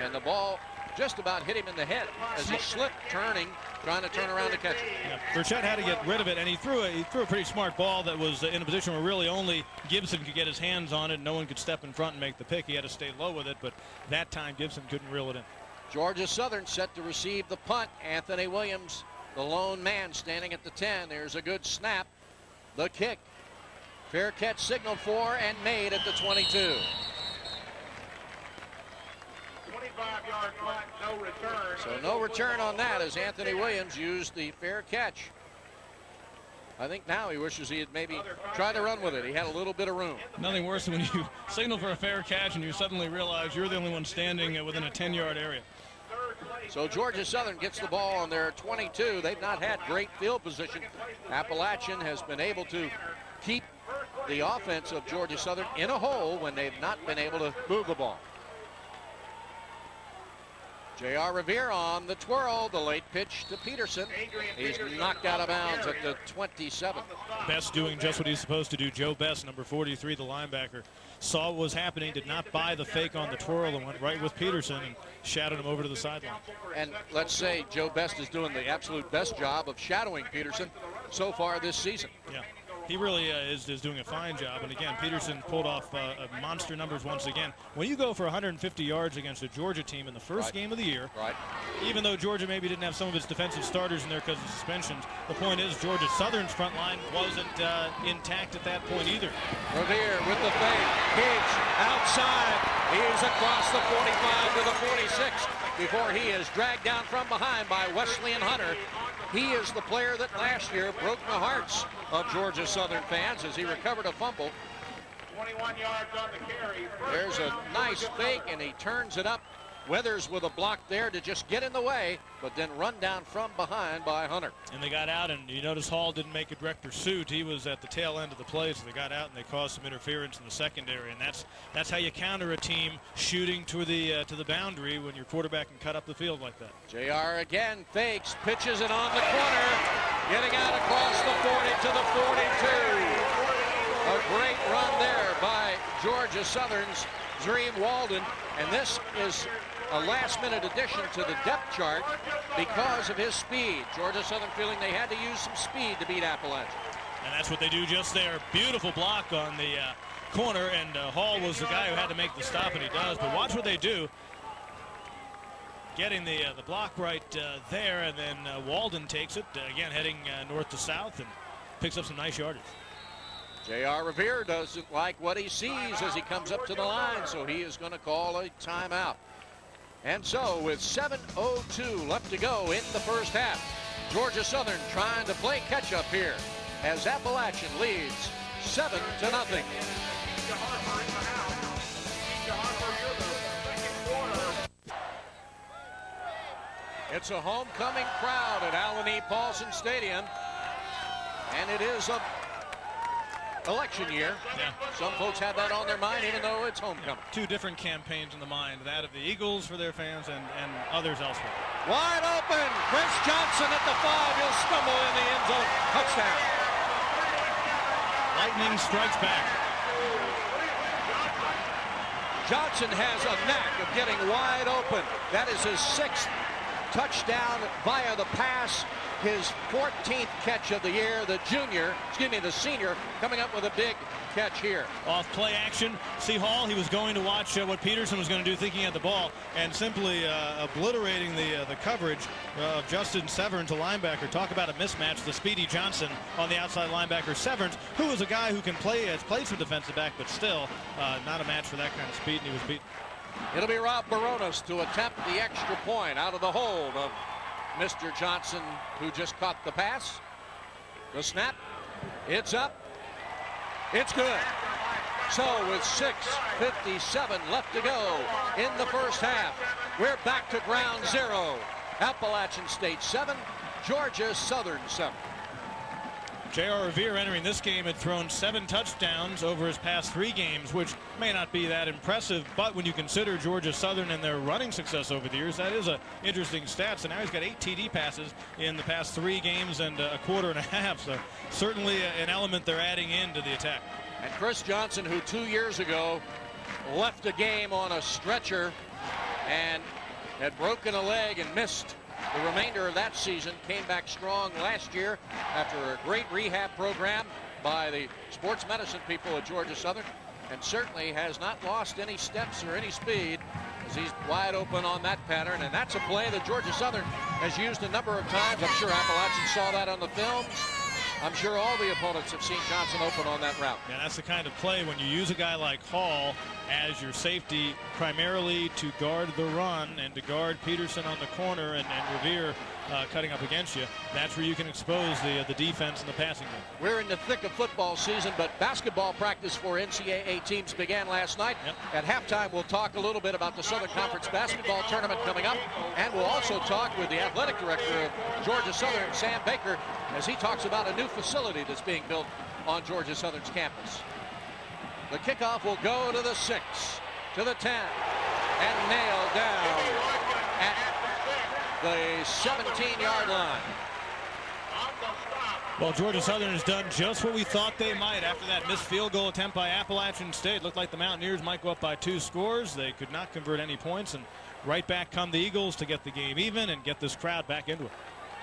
And the ball just about hit him in the head as he slipped, turning, trying to turn around to catch it. Yeah, Burchett had to get rid of it, and he threw a pretty smart ball that was in a position where really only Gibson could get his hands on it. No one could step in front and make the pick. He had to stay low with it, but that time Gibson couldn't reel it in. Georgia Southern set to receive the punt. Anthony Williams, the lone man, standing at the 10. There's a good snap. The kick. Fair catch signaled for and made at the 22. 25-yard punt, no return. So no return on that as Anthony Williams used the fair catch. I think now he wishes he had maybe tried to run with it. He had a little bit of room. Nothing worse than when you signal for a fair catch and you suddenly realize you're the only one standing within a 10-yard area. So Georgia Southern gets the ball on their 22. They've not had great field position. Appalachian has been able to keep the offense of Georgia Southern in a hole when they've not been able to move the ball. J.R. Revere on the twirl, the late pitch to Peterson. He's knocked out of bounds at the 27. Best doing just what he's supposed to do. Joe Best, number 43, the linebacker, saw what was happening, did not buy the fake on the twirl, and went right with Peterson and shadowed him over to the sideline. And let's say Joe Best is doing the absolute best job of shadowing Peterson so far this season. Yeah. He really is doing a fine job. And again, Peterson pulled off monster numbers once again. When you go for 150 yards against a Georgia team in the first game of the year, even though Georgia maybe didn't have some of its defensive starters in there because of suspensions, the point is Georgia Southern's front line wasn't intact at that point either. Revere with the fake. Higgs outside. He's across the 45 to the 46 before he is dragged down from behind by Wesleyan Hunter. He is the player that last year broke the hearts of Georgia Southern fans as he recovered a fumble. 21 yards on the carry. There's a nice fake, and he turns it up. Weathers with a block there to just get in the way, but then run down from behind by Hunter. And they got out, and you notice Hall didn't make a direct pursuit. He was at the tail end of the play, so they got out and they caused some interference in the secondary. And that's how you counter a team shooting to the boundary when your quarterback can cut up the field like that. JR again fakes, pitches it on the corner, getting out across the 40 to the 42. A great run there by Georgia Southern's Dream Walden, and this is a last-minute addition to the depth chart because of his speed. Georgia Southern feeling they had to use some speed to beat Appalachian. And that's what they do just there. Beautiful block on the corner, and Hall was the guy who had to make the stop, and he does. But watch what they do. Getting the block right there, and then Walden takes it, again heading north to south, and picks up some nice yardage. J.R. Revere doesn't like what he sees as he comes up to the line, so he is going to call a timeout. And so with 7:02 left to go in the first half, Georgia Southern trying to play catch-up here as Appalachian leads 7-0. It's a homecoming crowd at Alan E. Paulson Stadium, and it is a election year. Yeah. Some folks have that on their mind, even though it's homecoming. Two different campaigns in the mind, that of the Eagles for their fans and others elsewhere. Wide open, Chris Johnson at the 5. He'll stumble in the end zone. Touchdown. Lightning strikes back. Johnson has a knack of getting wide open. That is his 6th touchdown via the pass. His 14th catch of the year. The senior coming up with a big catch here. Off play action. See Hall, he was going to watch what Peterson was going to do thinking he had the ball, and simply obliterating the coverage of Justin Severns, a linebacker. Talk about a mismatch. The speedy Johnson on the outside linebacker. Severns, who is a guy who can has played some defensive back, but still not a match for that kind of speed, and he was beaten. It'll be Rob Barones to attempt the extra point out of the hold of Mr. Johnson, who just caught the pass. The snap. It's up. It's good. So with 6:57 left to go in the first half, we're back to ground zero. Appalachian State 7, Georgia Southern 7. J.R. Revere entering this game had thrown 7 touchdowns over his past 3 games, which may not be that impressive, but when you consider Georgia Southern and their running success over the years, that is an interesting stat. So now he's got 8 TD passes in the past 3 games and a quarter and a half. So certainly an element they're adding into the attack. And Chris Johnson, who 2 years ago left a game on a stretcher and had broken a leg and missed the remainder of that season, came back strong last year after a great rehab program by the sports medicine people at Georgia Southern, and certainly has not lost any steps or any speed as he's wide open on that pattern. And that's a play that Georgia Southern has used a number of times. I'm sure Appalachian saw that on the films. I'm sure all the opponents have seen Johnson open on that route. Yeah, that's the kind of play when you use a guy like Hall as your safety, primarily to guard the run and to guard Peterson on the corner and Revere cutting up against you. That's where you can expose the defense and the passing game. We're in the thick of football season, but basketball practice for NCAA teams began last night. Yep. At halftime, we'll talk a little bit about the Southern Conference basketball tournament coming up, and we'll also talk with the athletic director of Georgia Southern, Sam Baker, as he talks about a new facility that's being built on Georgia Southern's campus. The kickoff will go to the 6, to the 10, and nailed down at the 17-yard line. Well, Georgia Southern has done just what we thought they might after that missed field goal attempt by Appalachian State. Looked like the Mountaineers might go up by 2 scores. They could not convert any points, and right back come the Eagles to get the game even and get this crowd back into it.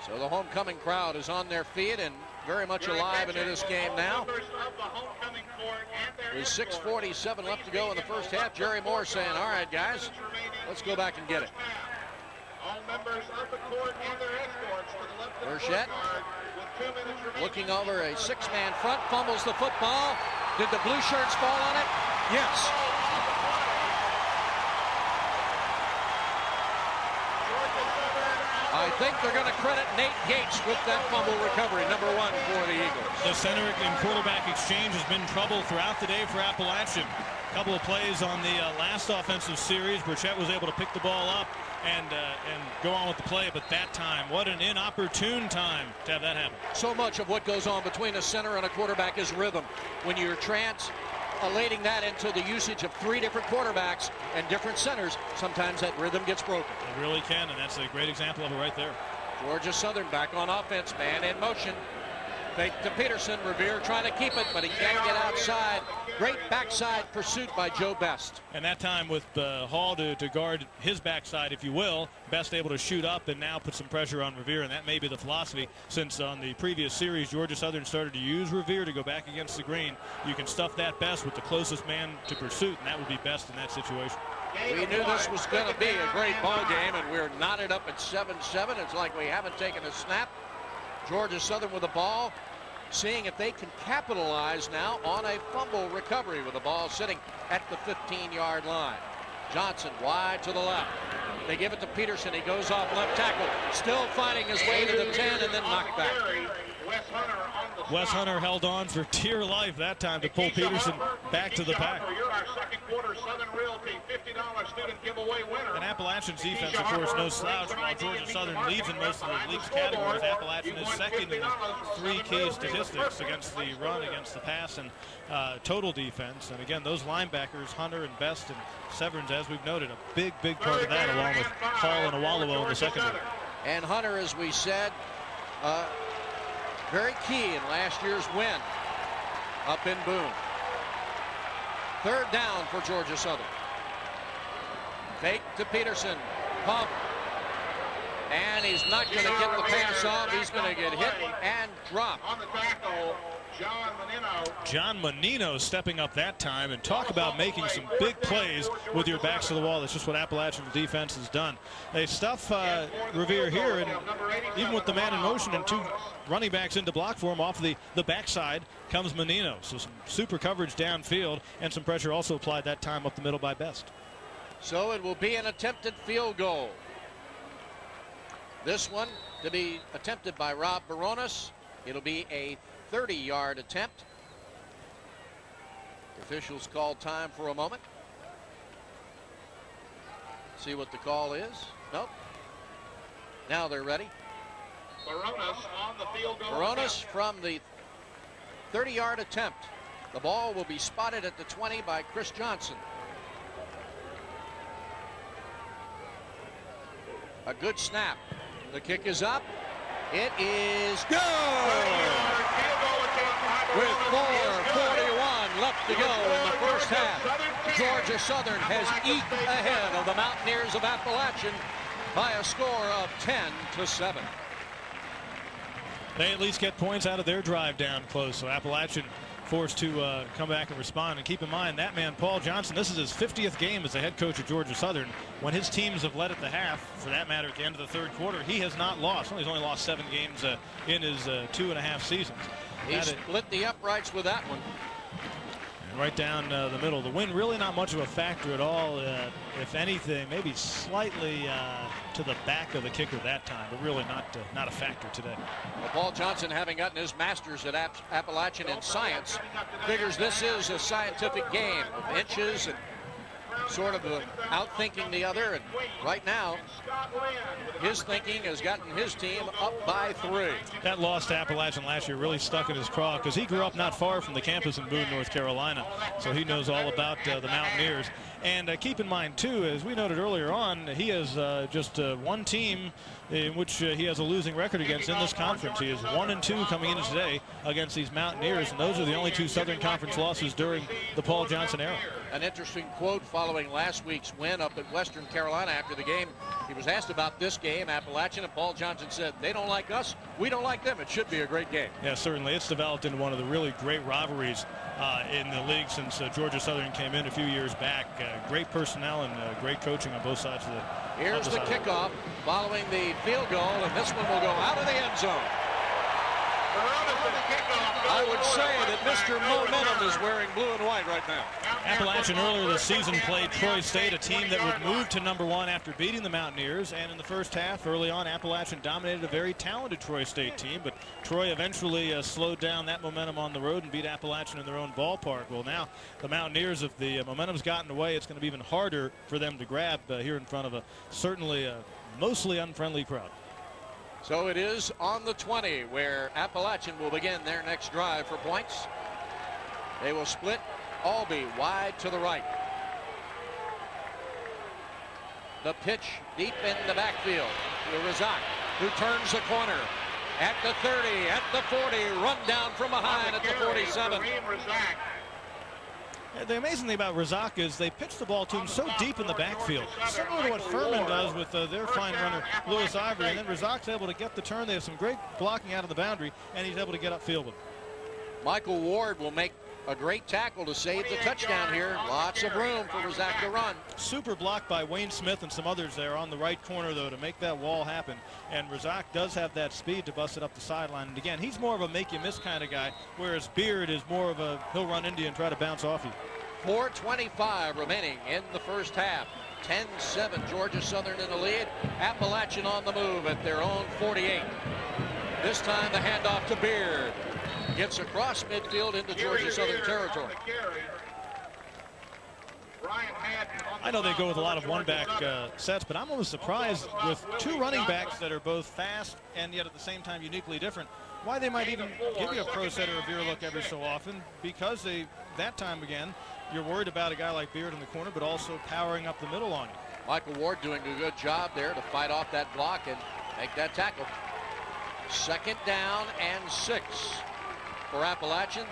So the homecoming crowd is on their feet and very much alive into this game now. With 6:47 left to go in the first half, Jerry Moore saying, all right, guys, let's go back and get it. Burchett looking over a 6-man front, fumbles the football. Did the blue shirts fall on it? Yes. I think they're going to credit Nate Gates with that fumble recovery, number 1 for the Eagles. The center and quarterback exchange has been trouble throughout the day for Appalachian. A couple of plays on the last offensive series. Burchett was able to pick the ball up and go on with the play, but that time, what an inopportune time to have that happen. So much of what goes on between a center and a quarterback is rhythm. When you're translating that into the usage of 3 different quarterbacks and different centers, sometimes that rhythm gets broken. It really can, and that's a great example of it right there. Georgia Southern back on offense, man in motion. Fake to Peterson. Revere trying to keep it, but he can't get outside. Great backside pursuit by Joe Best. And that time with Hall to guard his backside, if you will, Best able to shoot up and now put some pressure on Revere, and that may be the philosophy since on the previous series Georgia Southern started to use Revere to go back against the green. You can stuff that Best with the closest man to pursuit, and that would be Best in that situation. We knew this was going to be a great ball game, and we're knotted up at 7-7. It's like we haven't taken a snap. Georgia Southern with the ball, seeing if they can capitalize now on a fumble recovery with the ball sitting at the 15-yard line. Johnson wide to the left. They give it to Peterson. He goes off left tackle, still fighting his way to the 10 and then knocked back. Wes Hunter held on for dear life that time to pull Peterson back to the pack. And Appalachian's defense, of course, no slouch. While Georgia Southern leads in most of the league's categories, Appalachian is second in the 3 key statistics against the run, against the pass, and total defense. And again, those linebackers, Hunter and Best and Severns, as we've noted, a big part of that, along with Hall and Awolowo in the secondary. And Hunter, as we said, very key in last year's win up in Boone. 3rd down for Georgia Southern. Fake to Peterson. Pump. And he's not going to get the pass off. He's going to get hit and dropped. On the tackle, John Menino stepping up that time, and talk about making some big plays with your backs to the wall. That's just what Appalachian's defense has done. They stuff Revere here, and even with the man in motion and 2 running backs into block for him, off the backside comes Menino. So some super coverage downfield and some pressure also applied that time up the middle by Best. So it will be an attempted field goal. This one to be attempted by Rob Baronis. It'll be a 30-yard attempt. The officials called time for a moment. See what the call is. Nope. Now they're ready. Baronas on the field goal. Baronas from the 30-yard attempt. The ball will be spotted at the 20 by Chris Johnson. A good snap. The kick is up. It is good! With 4:41 left to go in the first half, Georgia Southern has eked ahead of the Mountaineers of Appalachian by a score of 10-7. They at least get points out of their drive down close. So Appalachian forced to come back and respond. And keep in mind, that man, Paul Johnson, this is his 50th game as the head coach of Georgia Southern. When his teams have led at the half, for that matter, at the end of the third quarter, he has not lost. He's only lost 7 games in his 2.5 seasons. He split the uprights with that one. And right down the middle. The wind really not much of a factor at all. If anything, maybe slightly to the back of the kicker that time, but really not a factor today. Well, Paul Johnson, having gotten his master's at Appalachian in science, figures this is a scientific game of inches and sort of outthinking the other. And right now, his thinking has gotten his team up by 3. That loss to Appalachian last year really stuck in his craw because he grew up not far from the campus in Boone, North Carolina. So he knows all about the Mountaineers. And keep in mind, too, as we noted earlier on, he has just one team in which he has a losing record against in this conference. He is 1-2 coming into today against these Mountaineers, and those are the only 2 Southern Conference losses during the Paul Johnson era. An interesting quote following last week's win up at Western Carolina after the game. He was asked about this game, Appalachian, and Paul Johnson said, "They don't like us, we don't like them. It should be a great game." Yeah, certainly. It's developed into one of the really great rivalries in the league since Georgia Southern came in a few years back. Great personnel and great coaching on both sides of the Here's the kickoff following the field goal, and this one will go out of the end zone. I would say that Mr. Momentum is wearing blue and white right now. Appalachian earlier this season played Troy State, a team that would move to #1 after beating the Mountaineers. And in the first half, early on, Appalachian dominated a very talented Troy State team. But Troy eventually slowed down that momentum on the road and beat Appalachian in their own ballpark. Well, now the Mountaineers, if the momentum's gotten away, it's going to be even harder for them to grab here in front of a certainly mostly unfriendly crowd. So it is on the 20 where Appalachian will begin their next drive for points. They will split Albee wide to the right. The pitch deep in the backfield to Razak, who turns the corner at the 30, at the 40, run down from behind at the 47. The amazing thing about Razak is they pitch the ball to him so deep in the backfield, similar to what Furman does with their fine runner Lewis Ivory, and then Razak's able to get the turn. They have some great blocking out of the boundary, and he's able to get upfield with it. Michael Ward will make a great tackle to save the touchdown here. Lots of room for Razak to run. Super block by Wayne Smith and some others there on the right corner, though, to make that wall happen. And Razak does have that speed to bust it up the sideline. And again, he's more of a make-you-miss kind of guy, whereas Beard is more of a he'll run into you and try to bounce off you. 4:25 remaining in the first half. 10-7, Georgia Southern in the lead. Appalachian on the move at their own 48. This time the handoff to Beard. Gets across midfield into Georgia Southern territory. I know they go with a lot of one-back sets, but I'm almost surprised with 2 running backs that are both fast and yet at the same time uniquely different, why they might even give you a pro set or a veer look every so often, because that time again, you're worried about a guy like Beard in the corner, but also powering up the middle on you. Michael Ward doing a good job there to fight off that block and make that tackle. 2nd down and 6 for Appalachian,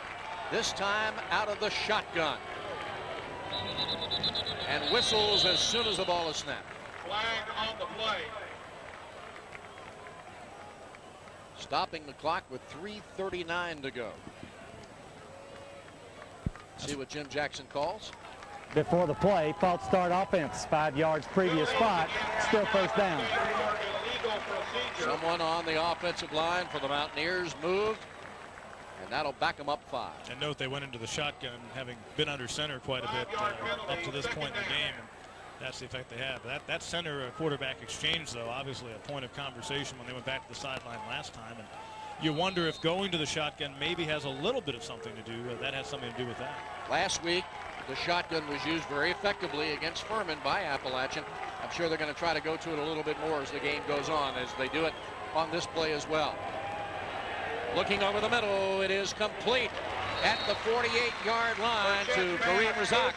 this time out of the shotgun. And whistles as soon as the ball is snapped. Flag on the play. Stopping the clock with 3:39 to go. See what Jim Jackson calls. Before the play, false start offense, 5 yards previous spot, still first down. Someone on the offensive line for the Mountaineers moved, and that'll back them up 5. And note they went into the shotgun, having been under center quite a bit up to this point in the game. And that's the effect they have. That center quarterback exchange, though, obviously a point of conversation when they went back to the sideline last time. And you wonder if going to the shotgun maybe has a little bit of something to do. That has something to do with that. Last week, the shotgun was used very effectively against Furman by Appalachian. I'm sure they're going to try to go to it a little bit more as the game goes on, as they do it on this play as well. Looking over the middle, it is complete at the 48-yard line to Kareem Razak.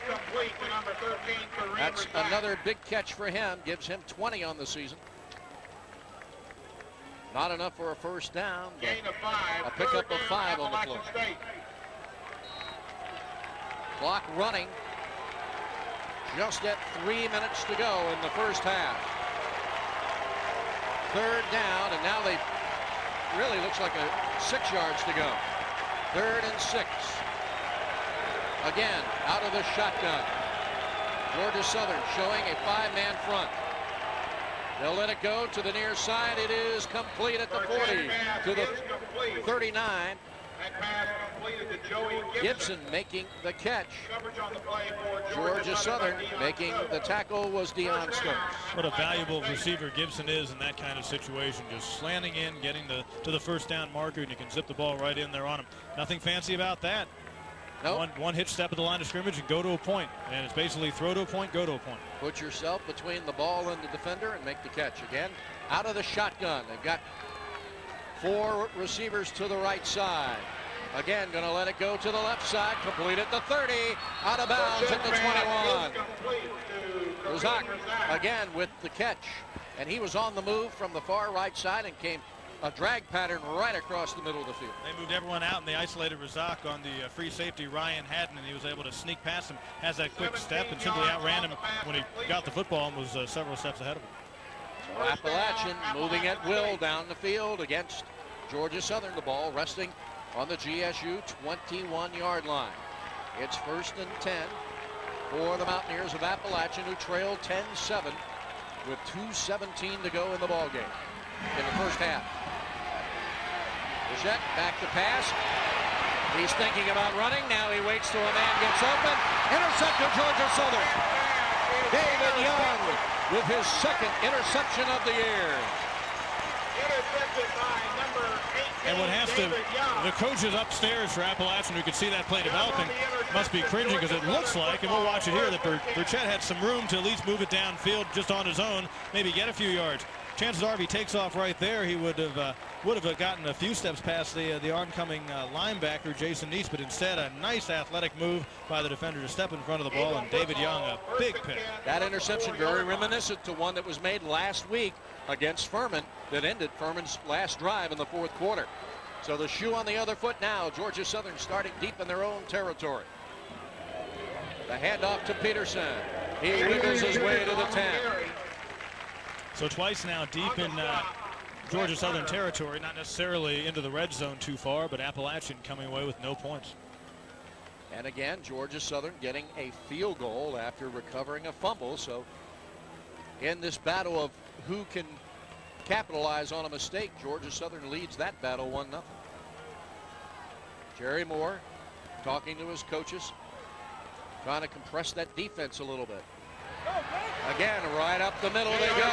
That's another big catch for him, gives him 20 on the season. Not enough for a first down, but a pickup of 5 on the floor. Clock running, just at 3 minutes to go in the first half. Third down, and now they really looks like 6 yards to go. 3rd and 6. Again, out of the shotgun. Georgia Southern showing a 5-man front. They'll let it go to the near side. It is complete at the 40 to the 39. Gibson making the catch. Georgia Southern making the tackle was Deion Stokes. What a valuable receiver Gibson is in that kind of situation. Just slanting in, getting to the first down marker, and you can zip the ball right in there on him. Nothing fancy about that. Nope. One hitch step at the line of scrimmage and go to a point. And it's basically throw to a point, go to a point. Put yourself between the ball and the defender and make the catch. Again, out of the shotgun. They've got 4 receivers to the right side. Again, going to let it go to the left side. Complete at the 30. Out of bounds at the 21. Razak again with the catch. And he was on the move from the far right side and came a drag pattern right across the middle of the field. They moved everyone out and they isolated Razak on the free safety Ryan Haddon, and he was able to sneak past him, has that quick step, and simply outran him when he got the football and was several steps ahead of him. So Appalachian moving at will down the field against Georgia Southern. The ball resting on the GSU 21-yard line. It's 1st and 10 for the Mountaineers of Appalachian, who trail 10-7 with 2:17 to go in the ball game in the first half. Bichette back to pass. He's thinking about running. Now he waits till a man gets open. Intercepted Georgia Southern. David Young with his 2nd interception of the year. Intercepted by number 18. And what has to, the coaches upstairs for Appalachian who could see that play developing must be cringing, because it looks like, and we'll watch it here, that Burchett had some room to at least move it downfield just on his own, maybe get a few yards. Chances are if he takes off right there, he would have gotten a few steps past the oncoming linebacker, Jason Neese, but instead a nice athletic move by the defender to step in front of the ball, and David Young, a big pick. That interception very reminiscent to one that was made last week against Furman that ended Furman's last drive in the 4th quarter. So the shoe on the other foot now. Georgia Southern starting deep in their own territory. The handoff to Peterson. He wiggles his way to the 10. So twice now deep in Georgia Southern territory, not necessarily into the red zone too far, but Appalachian coming away with no points. And again, Georgia Southern getting a field goal after recovering a fumble. So in this battle of who can capitalize on a mistake, Georgia Southern leads that battle 1-0. Jerry Moore talking to his coaches, trying to compress that defense a little bit. Again, right up the middle they go.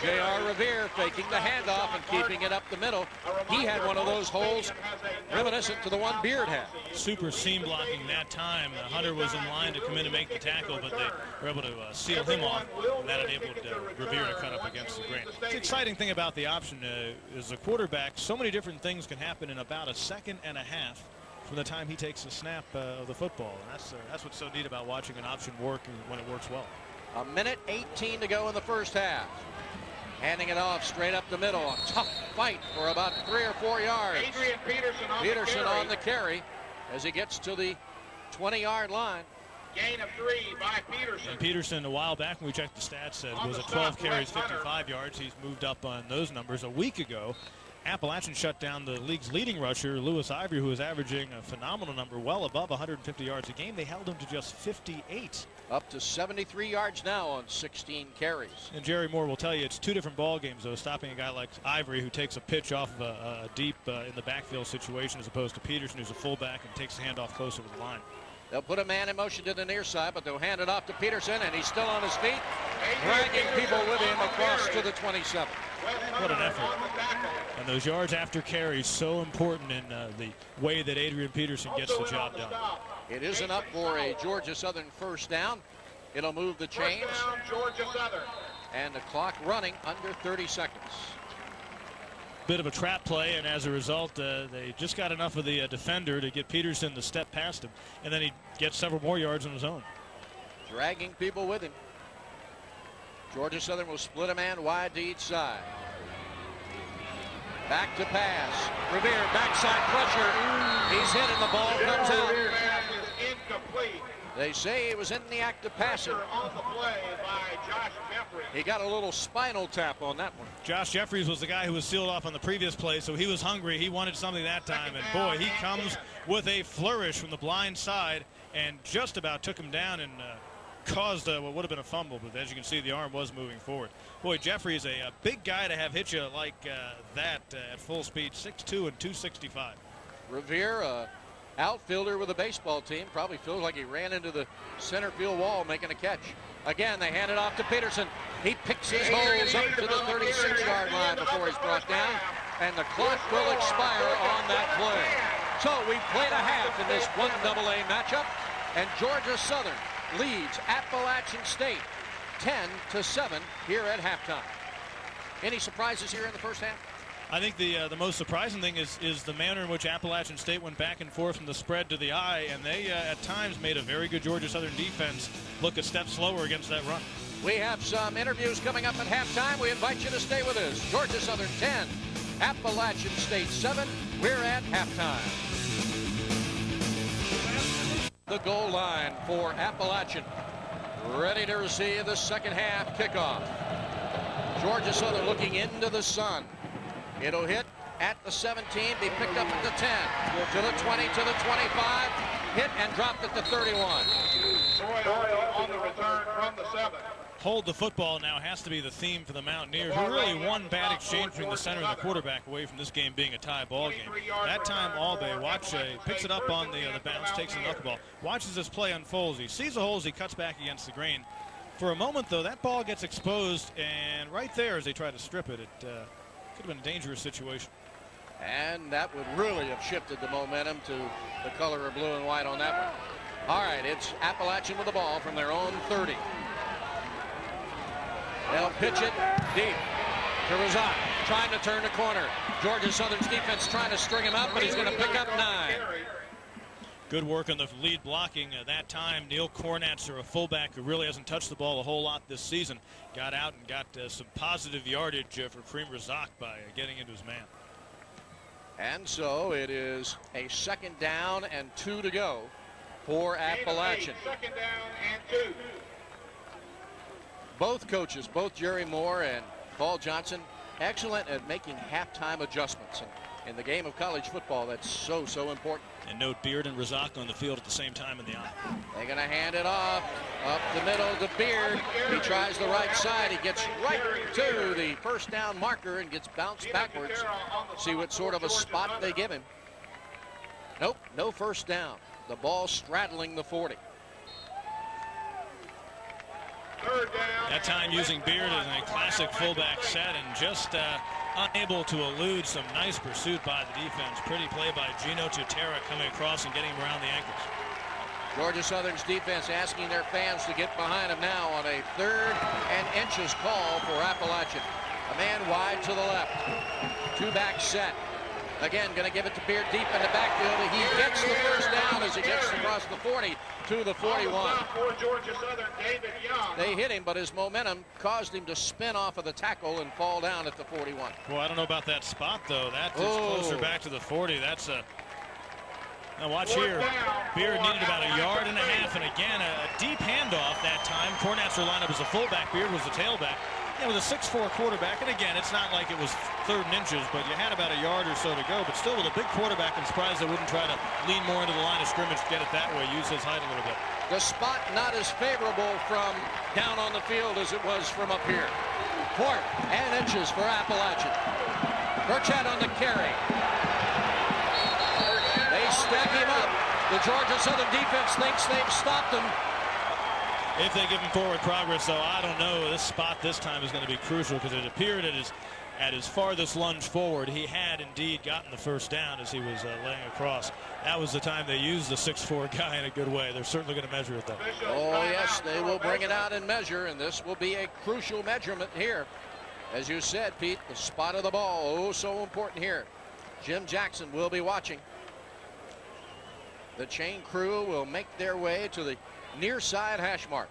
J.R. Revere faking the handoff and keeping it up the middle. He had one of those holes reminiscent to the one Beard had. Super seam blocking that time. Hunter was in line to come in and make the tackle, but they were able to seal him off, and that enabled Revere to cut up against the grain. The exciting thing about the option is the quarterback, so many different things can happen in about a second and a half from the time he takes the snap of the football. And that's what's so neat about watching an option work when it works well. 1:18 to go in the first half. Handing it off straight up the middle. A tough fight for about 3 or 4 yards. Adrian Peterson on the carry as he gets to the 20-yard line. Gain of 3 by Peterson. And Peterson, a while back when we checked the stats, was at 12 carries, 55 yards. He's moved up on those numbers. A week ago, Appalachian shut down the league's leading rusher, Lewis Ivory, who was averaging a phenomenal number, well above 150 yards a game. They held him to just 58. Up to 73 yards now on 16 carries. And Jerry Moore will tell you it's 2 different ball games, though, stopping a guy like Ivory, who takes a pitch off of a deep in the backfield situation, as opposed to Peterson, who's a fullback and takes the handoff closer to the line. They'll put a man in motion to the near side, but they'll hand it off to Peterson, and he's still on his feet, dragging people with him across to the 27. What an effort. A And those yards after carry so important in the way that Adrian Peterson gets the job done. It isn't up for a Georgia Southern first down. It'll move the chains. First down, Georgia Southern. And the clock running under 30 seconds. Bit of a trap play, and as a result, they just got enough of the defender to get Peterson to step past him, and then he gets several more yards on his own. Dragging people with him. Georgia Southern will split a man wide to each side. Back to pass. Revere, backside pressure. He's hit and the ball comes out. Pass is incomplete. They say he was in the act of passing. On the play by Josh Jeffries. He got a little spinal tap on that one. Josh Jeffries was the guy who was sealed off on the previous play, so he was hungry. He wanted something that time, and boy, he comes with a flourish from the blind side and just about took him down and caused what would have been a fumble, but as you can see, the arm was moving forward. Boy, Jeffrey is a big guy to have hit you like that at full speed, 6'2" and 265. Revere, outfielder with a baseball team, probably feels like he ran into the center field wall making a catch. Again, they hand it off to Peterson. He picks his holes up to the 36-yard line before he's brought down, and the clock will expire on that play. So we played a half in this 1AA matchup, and Georgia Southern leads Appalachian State 10-7 here at halftime. Any surprises here in the first half? I think the most surprising thing is the manner in which Appalachian State went back and forth from the spread to the eye, and they at times made a very good Georgia Southern defense look a step slower against that run. We have some interviews coming up at halftime. We invite you to stay with us. Georgia Southern 10, Appalachian State 7. We're at halftime. The goal line for Appalachian. Ready to receive the second half kickoff. Georgia Southern looking into the sun. It'll hit at the 17, be picked up at the 10, to the 20, to the 25, hit and dropped at the 31. On the return from the 7. Hold the football now has to be the theme for the Mountaineers, who really one bad exchange between the center and the quarterback away from this game being a tie ball game. That time, Albay, picks it up on the bounce, takes the knuckleball, watches this play unfolds. He sees the holes, he cuts back against the grain. For a moment, though, that ball gets exposed, and right there as they try to strip it, it could have been a dangerous situation. And that would really have shifted the momentum to the color of blue and white on that one. All right, it's Appalachian with the ball from their own 30. They'll pitch it deep to Razak, trying to turn the corner. Georgia Southern's defense trying to string him up, but he's going to pick up 9. Good work on the lead blocking that time. Neil Kornatzer, a fullback who really hasn't touched the ball a whole lot this season, got out and got some positive yardage for Kareem Razak by getting into his man. And so it is a second down and 2 to go for Appalachian. Second down and 2. Both coaches, both Jerry Moore and Paul Johnson, excellent at making halftime adjustments. And in the game of college football, that's so important. And note Beard and Razak on the field at the same time in the eye. They're going to hand it off up the middle to Beard. He tries the right side. He gets right to the first down marker and gets bounced backwards. See what sort of a spot they give him. Nope, no first down. The ball straddling the 40. That time using Beard as a classic fullback set and just unable to elude some nice pursuit by the defense. Pretty play by Gino Chitera coming across and getting him around the ankles. Georgia Southern's defense asking their fans to get behind them now on a 3rd and inches call for Appalachian. A man wide to the left. 2-back set. Again, going to give it to Beard deep in the backfield. He gets the first down as he gets across the 40 to the 41. They hit him, but his momentum caused him to spin off of the tackle and fall down at the 41. Well, I don't know about that spot, though. That is closer back to the 40. That's a... Now watch here. Beard needed about 1.5 yards, and again, a deep handoff that time. Kornatzer lined up as a fullback. Beard was the tailback. It was a 6'4" quarterback, and again, it's not like it was 3rd and inches, but you had about 1 yard or so to go. But still, with a big quarterback, I'm surprised they wouldn't try to lean more into the line of scrimmage, get it that way, use his height a little bit. The spot not as favorable from down on the field as it was from up here. 4th and inches for Appalachian. Burchett on the carry. They step him up. The Georgia Southern defense thinks they've stopped him. If they give him forward progress, though, I don't know. This spot this time is going to be crucial because it appeared at his at his farthest lunge forward, he had indeed gotten the first down as he was laying across. That was the time they used the 6'4" guy in a good way. They're certainly going to measure it, though. Oh, yes, they will bring it out and measure, and this will be a crucial measurement here. As you said, Pete, the spot of the ball, oh, so important here. Jim Jackson will be watching. The chain crew will make their way to the near side hash mark.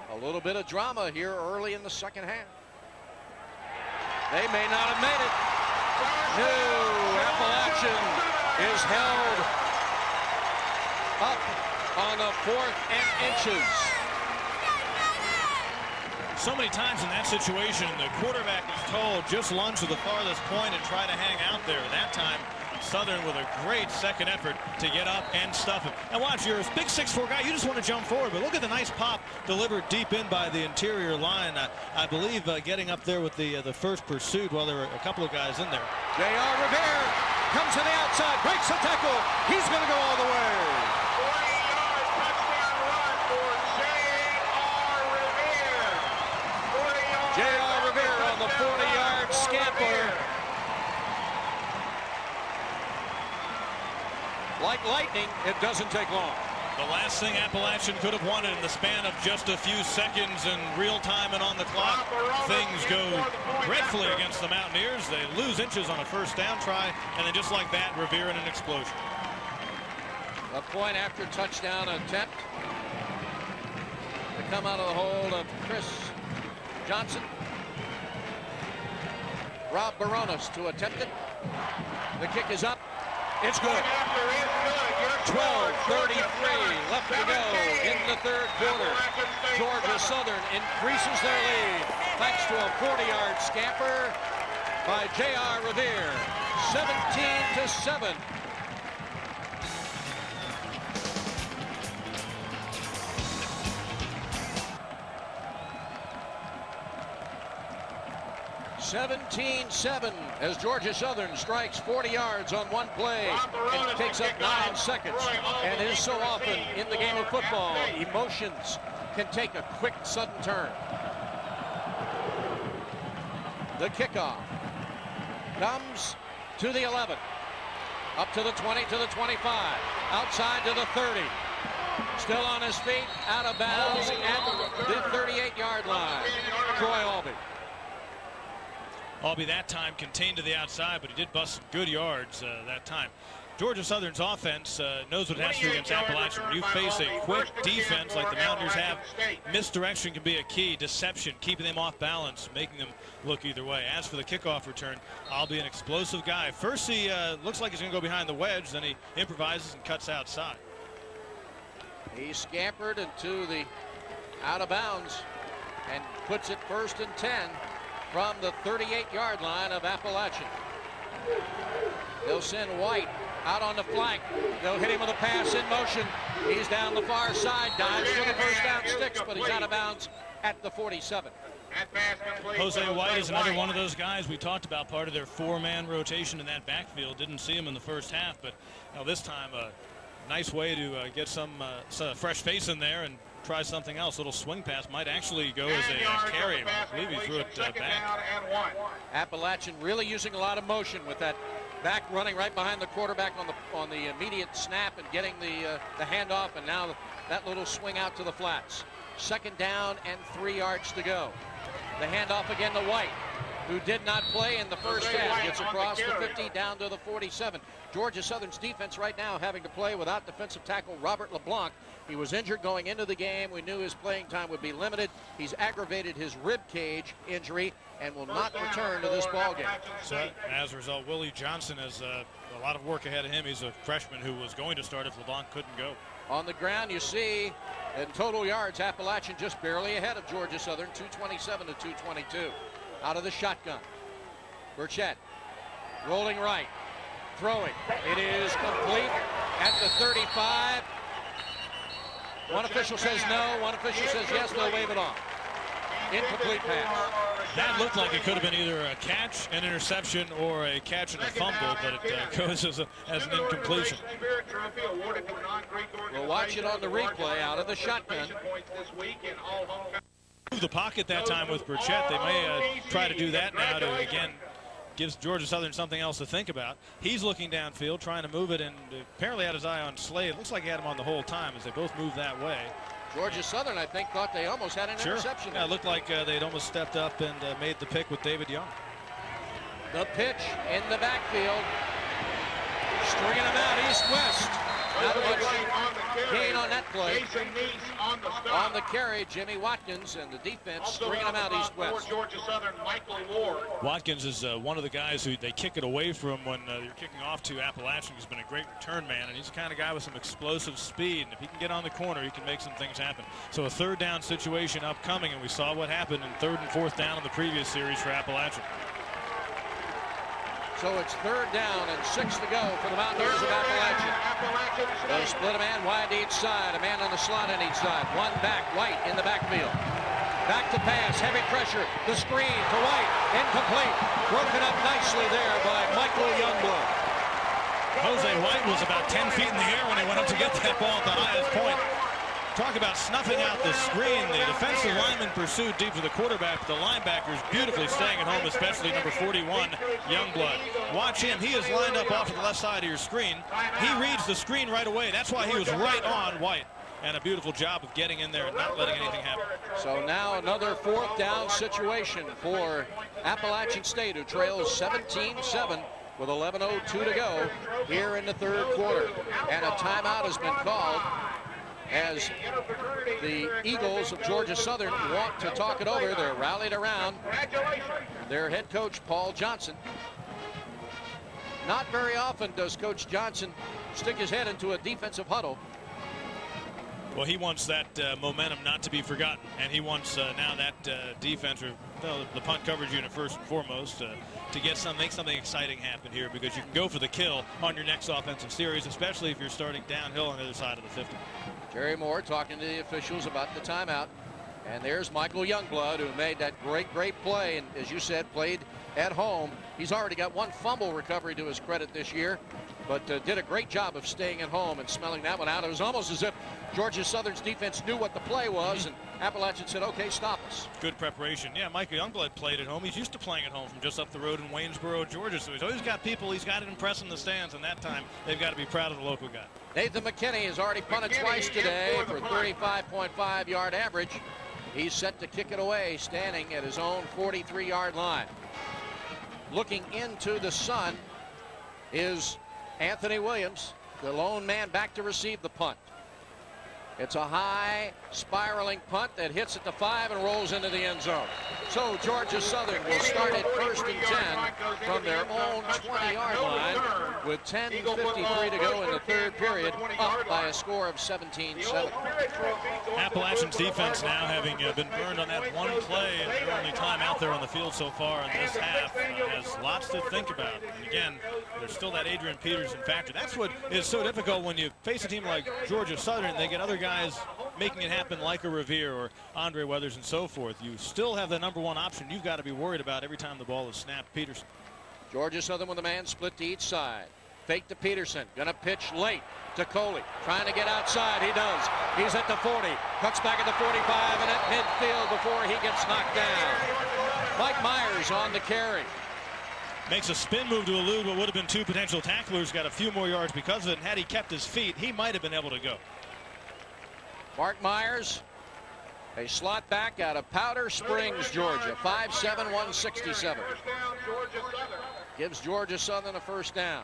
A little bit of drama here early in the second half. They may not have made it. No, Appalachian is held up on the 4th and inches. So many times in that situation, the quarterback is told just lunge to the farthest point and try to hang out there. That time, Southern with a great second effort to get up and stuff him. And watch, you're a big 6'4" guy, you just want to jump forward, but look at the nice pop delivered deep in by the interior line. I believe getting up there with the first pursuit while there were a couple of guys in there. J.R. Revere comes to the outside, breaks the tackle. He's going to go all the way. 40-yard touchdown run for J.R. Revere. 40-yard J.R. Revere on the 40-yard scamper. Like lightning, it doesn't take long. The last thing Appalachian could have wanted in the span of just a few seconds in real time and on the clock. Things go dreadfully against the Mountaineers. They lose inches on a first down try, and then just like that, Revere in an explosion. A point after touchdown attempt to come out of the hold of Chris Johnson. Rob Baronis to attempt it. The kick is up. It's good. 12:33 left to go in the third quarter. Georgia Southern increases their lead thanks to a 40-yard scamper by J.R. Revere. 17-7. As Georgia Southern strikes 40 yards on one play and it takes up 9 seconds. And is so often in the game of football, emotions can take a quick, sudden turn. The kickoff comes to the 11, up to the 20, to the 25, outside to the 30. Still on his feet, out of bounds at the 38-yard line. Troy Albee. Albee that time contained to the outside, but he did bust some good yards that time. Georgia Southern's offense knows what it has to do against Appalachian. When you face a quick defense like the Mountaineers have, misdirection can be a key. Deception, keeping them off balance, making them look either way. As for the kickoff return, Albee an explosive guy. First he looks like he's going to go behind the wedge, then he improvises and cuts outside. He scampered into the out of bounds and puts it 1st and 10 from the 38-yard line of Appalachian. They'll send White out on the flank. They'll hit him with a pass in motion. He's down the far side, dives for the first down sticks, but he's out of bounds at the 47. Jose White is another one of those guys we talked about, part of their 4-man rotation in that backfield. Didn't see him in the first half, but this time a nice way to get some fresh face in there and try something else. A little swing pass might actually go as a carry. I believe he threw it back. Appalachian really using a lot of motion with that back running right behind the quarterback on the immediate snap and getting the handoff, and now that little swing out to the flats. 2nd down and 3 yards to go. The handoff again to White, who did not play in the first half. Gets across the 50 down to the 47. Georgia Southern's defense right now having to play without defensive tackle Robert LeBlanc. He was injured going into the game. We knew his playing time would be limited. He's aggravated his rib cage injury and will not return to this ballgame. So as a result, Willie Johnson has a lot of work ahead of him. He's a freshman who was going to start if LeBlanc couldn't go. On the ground, you see in total yards, Appalachian just barely ahead of Georgia Southern, 227 to 222. Out of the shotgun, Burchett rolling right, throwing. It is complete at the 35. One official says no, one official says yes, they'll wave it off. Incomplete pass. That looked like it could have been either a catch, an interception, or a catch and a fumble, but it goes as an incompletion. We'll watch it on the replay out of the shotgun. move the pocket that time with Burchett. They may try to do that now to, again, gives Georgia Southern something else to think about. He's looking downfield, trying to move it, and apparently had his eye on Slade. It looks like he had him on the whole time as they both moved that way. Georgia Southern, I think, thought they almost had an interception. Yeah, it looked like they'd almost stepped up and made the pick with David Young. The pitch in the backfield. Stringing them out east-west. Not much gain on that play. On the carry, Jimmy Watkins, and the defense stringing them out east-west. Watkins is one of the guys who they kick it away from when you're kicking off to Appalachian. He's been a great return man, and he's the kind of guy with some explosive speed. And if he can get on the corner, he can make some things happen. So a third down situation upcoming, and we saw what happened in third and fourth down in the previous series for Appalachian. So it's third down and 6 to go for the Mountaineers of Appalachian. They split a man wide to each side, a man on the slot on each side. One back, White in the backfield. Back to pass, heavy pressure, the screen to White, incomplete. Broken up nicely there by Michael Youngblood. Jose White was about 10 feet in the air when he went up to get that ball at the highest point. Talk about snuffing out the screen. The defensive lineman pursued deep to the quarterback, but the linebackers beautifully staying at home, especially number 41, Youngblood. Watch him. He is lined up off of the left side of your screen. He reads the screen right away. That's why he was right on White. And a beautiful job of getting in there and not letting anything happen. So now another fourth down situation for Appalachian State, who trails 17-7 with 11:02 to go here in the third quarter. And a timeout has been called as the Eagles of Georgia Southern want to talk it over. They're rallied around their head coach, Paul Johnson. Not very often does Coach Johnson stick his head into a defensive huddle. Well, he wants that momentum not to be forgotten, and he wants now that defense, or the punt coverage unit first and foremost, to make something exciting happen here, because you can go for the kill on your next offensive series, especially if you're starting downhill on the other side of the 50. Jerry Moore talking to the officials about the timeout. And there's Michael Youngblood, who made that great play, and as you said, played at home. He's already got one fumble recovery to his credit this year, but did a great job of staying at home and smelling that one out. It was almost as if Georgia Southern's defense knew what the play was, and Appalachian said, okay, stop us. Good preparation. Yeah, Michael Youngblood played at home. He's used to playing at home from just up the road in Waynesboro, Georgia, so he's always got people he's got to impress in the stands, and that time they've got to be proud of the local guy. Nathan McKinney has already punted twice today for 35.5-yard average. He's set to kick it away, standing at his own 43-yard line. Looking into the sun is Anthony Williams, the lone man back to receive the punt. It's a high spiraling punt that hits at the 5 and rolls into the end zone. So Georgia Southern will start at 1st and 10 from their own 20-yard line with 10:53 to go in the third period, up by a score of 17-7. Appalachian's defense now, having been burned on that one play and their only time out there on the field so far in this half, has lots to think about. And again, there's still that Adrian Peterson factor. That's what is so difficult when you face a team like Georgia Southern. They get other guys making it happen like a Revere or Andre Weathers and so forth. You still have the number one option you've got to be worried about every time the ball is snapped, Peterson. Georgia Southern with a man split to each side. Fake to Peterson. Gonna pitch late to Coley. Trying to get outside. He does. He's at the 40. Cuts back at the 45 and at midfield before he gets knocked down. Mike Myers on the carry. Makes a spin move to elude what would have been two potential tacklers. Got a few more yards because of it. And had he kept his feet, he might have been able to go. Mark Myers, a slot back out of Powder Springs, Georgia. 5'7", 167. Gives Georgia Southern a first down.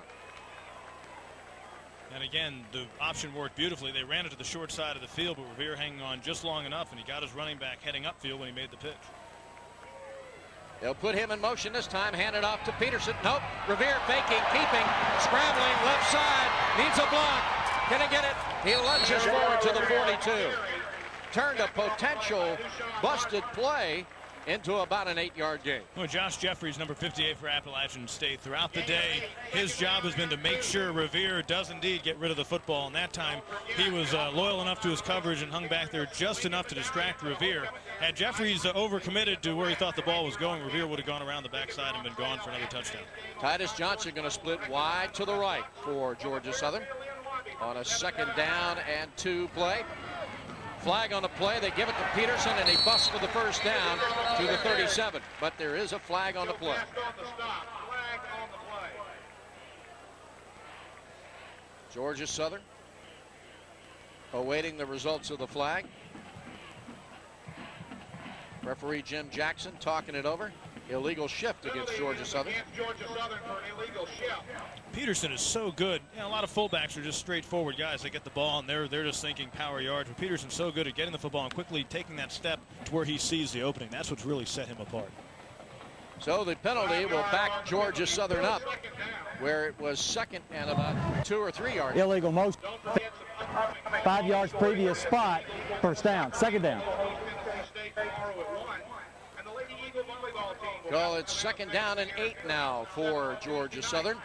And again, the option worked beautifully. They ran it to the short side of the field, but Revere hanging on just long enough, and he got his running back heading upfield when he made the pitch. They'll put him in motion this time, hand it off to Peterson. Nope, Revere faking, keeping, scrambling, left side, needs a block. Can he get it? He lunges forward to the 42. Turned a potential busted play into about an 8-yard gain. Well, Josh Jeffries, number 58 for Appalachian State. Throughout the day, his job has been to make sure Revere does indeed get rid of the football. And that time, he was loyal enough to his coverage and hung back there just enough to distract Revere. Had Jeffries overcommitted to where he thought the ball was going, Revere would have gone around the backside and been gone for another touchdown. Titus Johnson going to split wide to the right for Georgia Southern on a 2nd down and 2 play. Flag on the play. They give it to Peterson, and he busts for the first down to the 37. But there is a flag on the play. Georgia Southern awaiting the results of the flag. Referee Jim Jackson talking it over. Illegal shift against Georgia Southern. Peterson is so good. You know, a lot of fullbacks are just straightforward guys. They get the ball and they're just thinking power yards. But Peterson's so good at getting the football and quickly taking that step to where he sees the opening. That's what's really set him apart. So the penalty will back Georgia Southern up where it was second and about 2 or 3 yards. Illegal most 5 yards previous spot. First down. Second down. Well, it's second down and 8 now for Georgia Southern.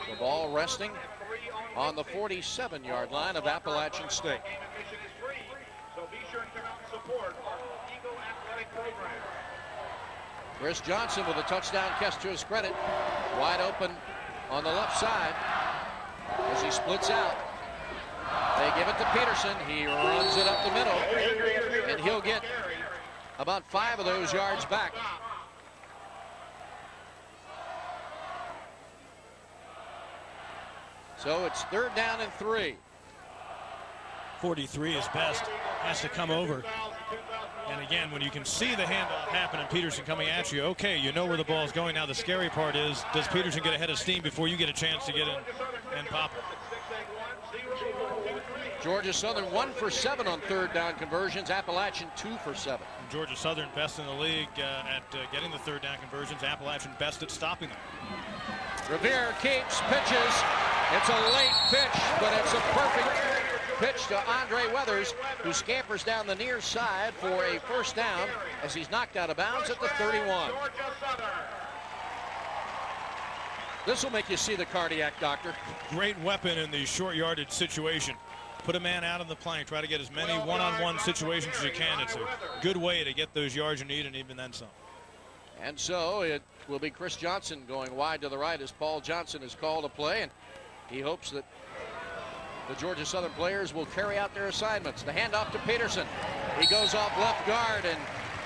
The ball resting on the 47-yard line of Appalachian State. Chris Johnson with a touchdown catch to his credit. Wide open on the left side as he splits out. They give it to Peterson. He runs it up the middle, and he'll get about 5 of those yards back. So it's third down and 3. 43 is best. Has to come over. And again, when you can see the handoff happen and Peterson coming at you, okay, you know where the ball is going. Now the scary part is, does Peterson get ahead of steam before you get a chance to get in and pop it? Georgia Southern 1 for 7 on third down conversions. Appalachian 2 for 7. Georgia Southern best in the league at getting the third down conversions. Appalachian best at stopping them. Revere keeps, pitches. It's a late pitch, but it's a perfect pitch to Andre Weathers, who scampers down the near side for a first down as he's knocked out of bounds at the 31. This will make you see the cardiac doctor. Great weapon in the short yardage situation. Put a man out on the plank, try to get as many one-on-one situations as you can. It's a good way to get those yards you need and even then some. And so it will be Chris Johnson going wide to the right as Paul Johnson is called a play, and he hopes that the Georgia Southern players will carry out their assignments. The handoff to Peterson. He goes off left guard and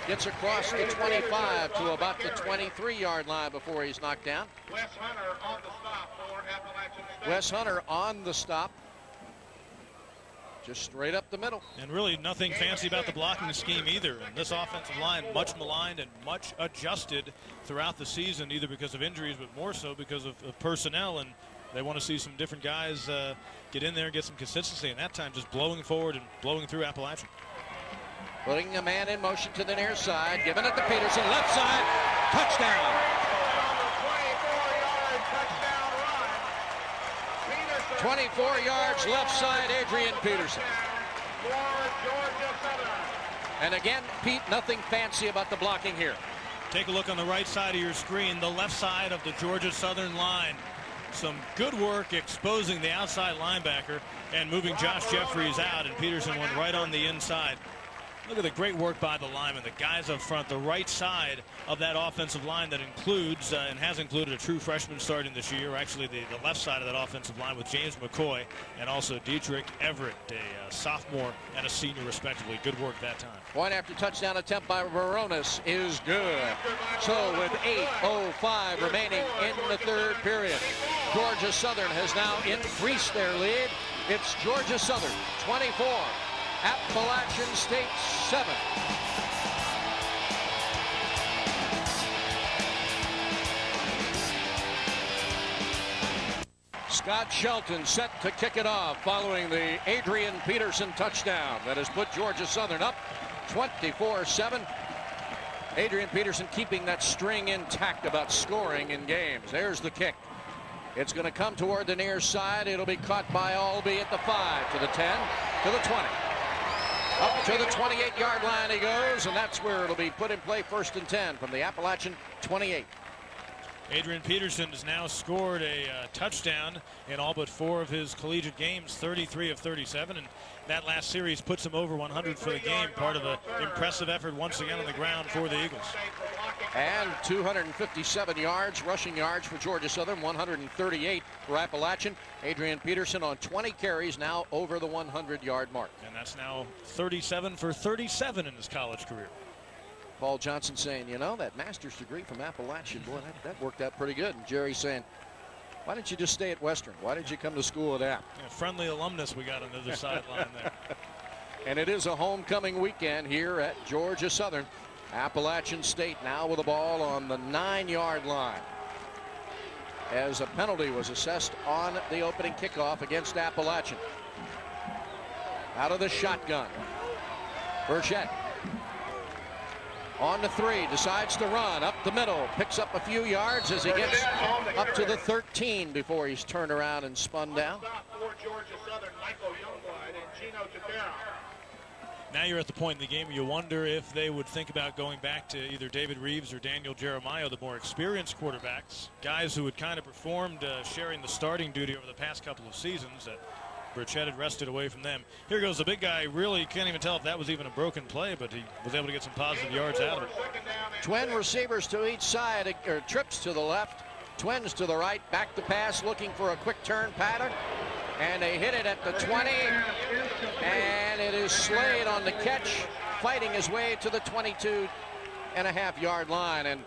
gets across the 25 to about the 23-yard line before he's knocked down. Wes Hunter on the stop for Appalachian State. Wes Hunter on the stop. Just straight up the middle. And really nothing fancy about the blocking scheme either. And this offensive line much maligned and much adjusted throughout the season, either because of injuries, but more so because of personnel. And they want to see some different guys get in there and get some consistency. And that time just blowing forward and blowing through Appalachian. Putting a man in motion to the near side, giving it to Peterson, left side, touchdown. 24 yards left side, Adrian Peterson. And again, Pete, nothing fancy about the blocking here. Take a look on the right side of your screen, the left side of the Georgia Southern line. Some good work exposing the outside linebacker and moving Josh Jeffries out, and Peterson went right on the inside. Look at the great work by the linemen, the guys up front, the right side of that offensive line that includes and has included a true freshman starting this year, actually the left side of that offensive line with James McCoy and also Dietrich Everett, a sophomore and a senior respectively. Good work that time. Point after touchdown attempt by Barones is good. So with 8:05 remaining in the third period, Georgia Southern has now increased their lead. It's Georgia Southern 24. Appalachian State 7. Scott Shelton set to kick it off following the Adrian Peterson touchdown that has put Georgia Southern up 24-7. Adrian Peterson keeping that string intact about scoring in games. There's the kick. It's going to come toward the near side. It'll be caught by Albee at the 5, to the 10, to the 20. Up to the 28-yard line he goes, and that's where it'll be put in play, 1st and 10 from the Appalachian 28. Adrian Peterson has now scored a touchdown in all but 4 of his collegiate games, 33 of 37, and that last series puts him over 100 for the game, part of an impressive effort once again on the ground for the Eagles. And 257 yards, rushing yards for Georgia Southern, 138 for Appalachian. Adrian Peterson on 20 carries, now over the 100-yard mark. And that's now 37 for 37 in his college career. Paul Johnson saying, you know, that master's degree from Appalachian, boy, that worked out pretty good. And Jerry saying, why didn't you just stay at Western? Why did you come to school at App? Yeah, friendly alumnus we got on the other sideline there. And it is a homecoming weekend here at Georgia Southern. Appalachian State now with the ball on the 9-yard line, as a penalty was assessed on the opening kickoff against Appalachian. Out of the shotgun, Burchett on the 3, decides to run up the middle, picks up a few yards as he gets up to the 13 before he's turned around and spun down. Now you're at the point in the game where you wonder if they would think about going back to either David Reeves or Daniel Jeremiah, the more experienced quarterbacks, guys who had kind of performed sharing the starting duty over the past couple of seasons. Burchett had rested away from them. Here goes the big guy. Really can't even tell if that was even a broken play, but he was able to get some positive yards out of it. Twin receivers to each side, or trips to the left, twins to the right, back to pass, looking for a quick turn pattern. And they hit it at the 20, and it is Slade on the catch, fighting his way to the 22.5-yard line. And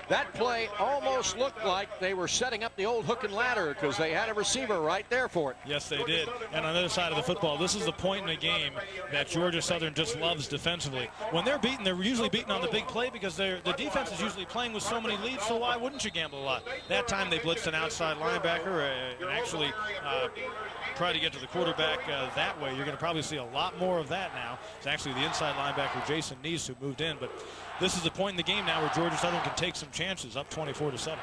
that play almost looked like they were setting up the old hook and ladder, because they had a receiver right there for it. Yes, they did. And on the other side of the football, this is the point in the game that Georgia Southern just loves defensively. When they're beaten, they're usually beaten on the big play because the defense is usually playing with so many leads, so why wouldn't you gamble a lot? That time they blitzed an outside linebacker and actually try to get to the quarterback that way. You're going to probably see a lot more of that now. It's actually the inside linebacker, Jason Neese, who moved in. But this is the point in the game now where Georgia Southern can take some chances, up 24-7.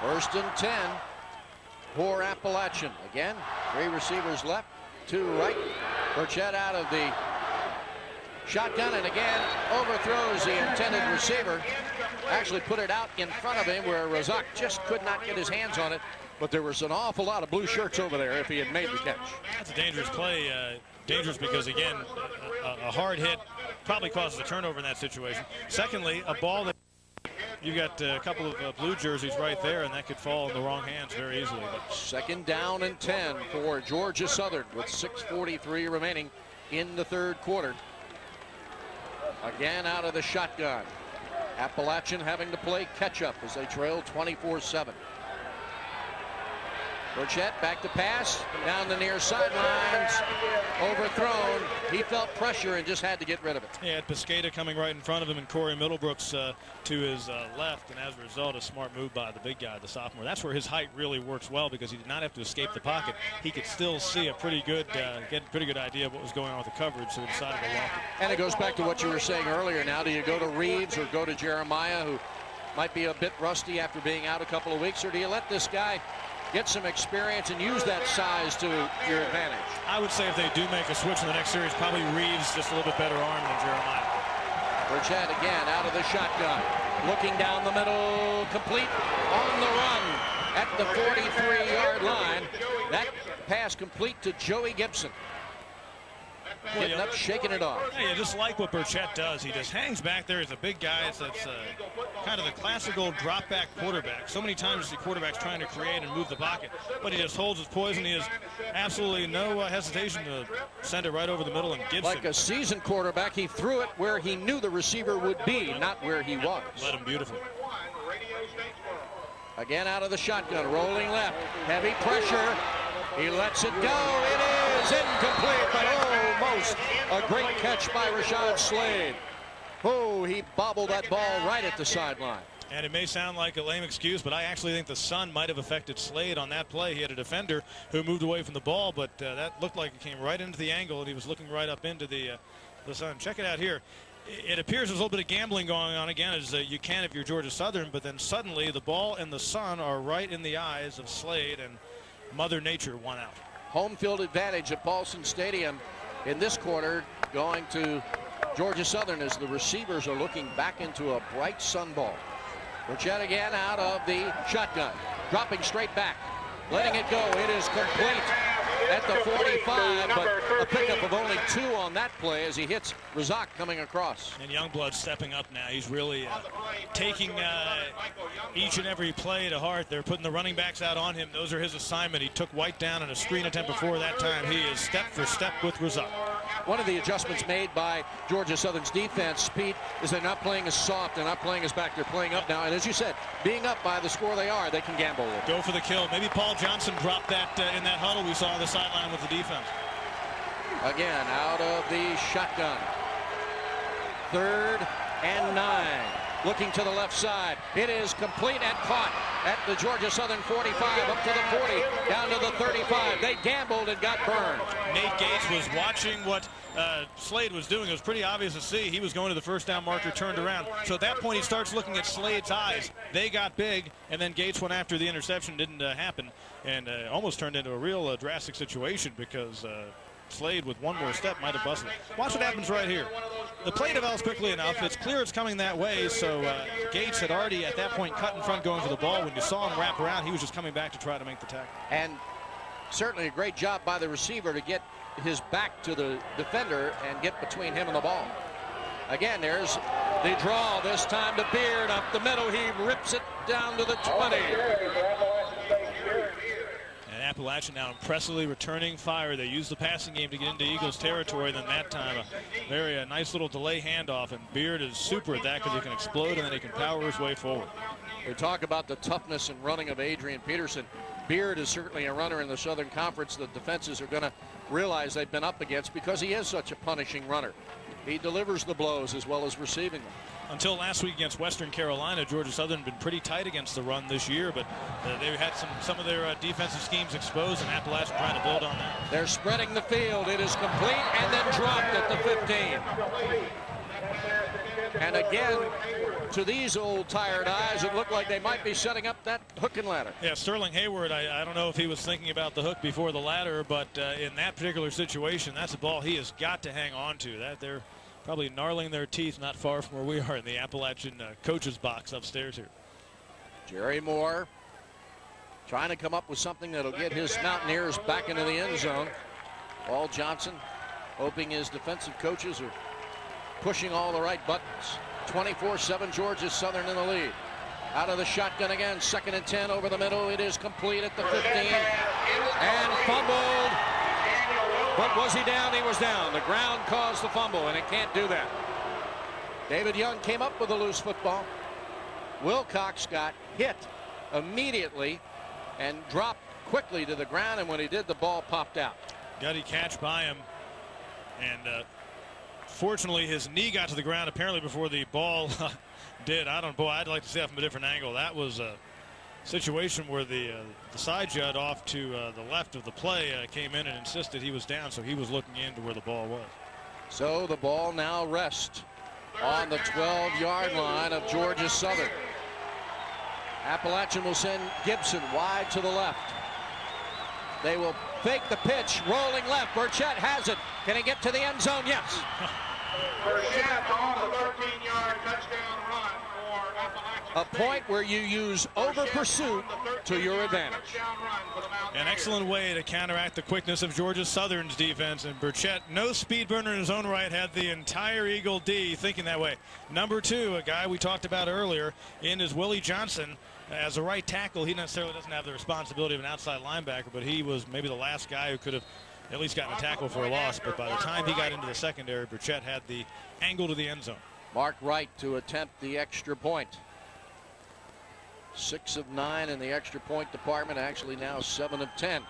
1st and 10 for Appalachian. Again, 3 receivers left, 2 right. Burchett out of the shotgun, and again overthrows the intended receiver. Actually put it out in front of him where Razak just could not get his hands on it. But there was an awful lot of blue shirts over there if he had made the catch. That's a dangerous play. Dangerous because, again, a hard hit probably causes a turnover in that situation. Secondly, a ball that you got a couple of blue jerseys right there, and that could fall in the wrong hands very easily. But 2nd down and 10 for Georgia Southern with 6:43 remaining in the 3rd quarter. Again out of the shotgun. Appalachian having to play catch-up as they trail 24-7. Burchett back to pass, down the near sidelines, overthrown. He felt pressure and just had to get rid of it. He had Piscata coming right in front of him and Corey Middlebrooks to his left, and as a result, a smart move by the big guy, the sophomore. That's where his height really works well, because he did not have to escape the pocket. He could still see a pretty good, get a pretty good idea of what was going on with the coverage, so he decided to walk it. And it goes back to what you were saying earlier. Now, do you go to Reeves or go to Jeremiah, who might be a bit rusty after being out a couple of weeks, or do you let this guy get some experience and use that size to your advantage? I would say if they do make a switch in the next series, probably Reeves just a little bit better arm than Jeremiah. Burchett again out of the shotgun, looking down the middle, complete on the run at the 43-yard line. That pass complete to Joey Gibson. Getting up, shaking it off. Yeah, you just like what Burchett does. He just hangs back there. He's a big guy. That's kind of the classical drop-back quarterback. So many times you see quarterbacks trying to create and move the pocket, but he just holds his poison. He has absolutely no hesitation to send it right over the middle, and Gibson, like a seasoned quarterback, he threw it where he knew the receiver would be, not where he was. Led him beautifully. Again out of the shotgun, rolling left, heavy pressure. He lets it go. It is incomplete, but almost a great catch by Rashad Slade. Oh, he bobbled that ball right at the sideline. And it may sound like a lame excuse, but I actually think the sun might have affected Slade on that play. He had a defender who moved away from the ball, but that looked like it came right into the angle, and he was looking right up into the sun. Check it out here. It appears there's a little bit of gambling going on again, as you can if you're Georgia Southern, but then suddenly the ball and the sun are right in the eyes of Slade, and Mother Nature won out. Home field advantage at Paulson Stadium in this quarter going to Georgia Southern as the receivers are looking back into a bright sun ball. Burchett again out of the shotgun, dropping straight back, letting it go. It is complete at the 45, but a pickup of only 2 on that play as he hits Razak coming across. And Youngblood's stepping up now. He's really taking each and every play to heart. They're putting the running backs out on him. Those are his assignment. He took White down in a screen attempt before that time. He is step for step with Razak. One of the adjustments made by Georgia Southern's defense, Pete, is they're not playing as soft. They're not playing as back. They're playing up now. And as you said, being up by the score they are, they can gamble. Go for the kill. Maybe Paul Johnson dropped that in that huddle we saw on the sideline with the defense. Again, out of the shotgun. 3rd and 9. Looking to the left side. It is complete and caught at the Georgia Southern 45, up to the 40, down to the 35. They gambled and got burned. Nate Gates was watching what Slade was doing. It was pretty obvious to see. He was going to the first down marker, turned around. So at that point, he starts looking at Slade's eyes. They got big, and then Gates went after the interception. Didn't happen, and almost turned into a real drastic situation because Slade, with one more step, might have busted. Watch what happens right here. The play develops quickly enough. It's clear it's coming that way, so Gates had already, at that point, cut in front going for the ball. When you saw him wrap around, he was just coming back to try to make the tackle. And certainly a great job by the receiver to get his back to the defender and get between him and the ball. Again, there's the draw, this time to Beard up the middle. He rips it down to the 20. And Appalachian now impressively returning fire. They use the passing game to get into Eagles territory. Then that time, a nice little delay handoff. And Beard is super at that because he can explode and then he can power his way forward. We talk about the toughness and running of Adrian Peterson. Beard is certainly a runner in the Southern Conference the defenses are going to realize they've been up against because he is such a punishing runner. He delivers the blows as well as receiving them. Until last week against Western Carolina, Georgia Southern been pretty tight against the run this year, but they had some of their defensive schemes exposed, and Appalachian trying to build on that. They're spreading the field. It is complete and then dropped at the 15. And again, to these old tired eyes, it looked like they might be setting up that hook and ladder. Yeah, Sterling Hayward, I don't know if he was thinking about the hook before the ladder, but in that particular situation, that's a ball he has got to hang on to. That they're probably gnarling their teeth not far from where we are in the Appalachian coach's box upstairs here. Jerry Moore trying to come up with something that'll get his Mountaineers back into the end zone. Paul Johnson hoping his defensive coaches are pushing all the right buttons. 24-7 Georgia Southern in the lead. Out of the shotgun again, 2nd and 10 over the middle. It is complete at the 15 and fumbled. But was he down? He was down. The ground caused the fumble, and it can't do that. David Young came up with a loose football. Wilcox got hit immediately and dropped quickly to the ground, and when he did, the ball popped out. Gutty catch by him, and fortunately his knee got to the ground apparently before the ball did. I'd like to see that from a different angle. That was a situation where the side judge off to the left of the play came in and insisted he was down, so he was looking into where the ball was. So the ball now rests on the 12-yard line of Georgia Southern. Appalachian will send Gibson wide to the left. They will fake the pitch, rolling left. Burchett has it. Can he get to the end zone? Yes. Burchett on the 13-yard touchdown run for Appalachian. A point where you use over pursuit to your advantage. An excellent way to counteract the quickness of Georgia Southern's defense. And Burchett, no speed burner in his own right, had the entire Eagle D thinking that way. Number 2, a guy we talked about earlier, in is Willie Johnson. As a right tackle, he necessarily doesn't have the responsibility of an outside linebacker, but he was maybe the last guy who could have at least gotten a tackle for a loss. But by the time he got into the secondary, Burchett had the angle to the end zone. Mark Wright to attempt the extra point. 6 of 9 in the extra point department, actually now 7 of 10.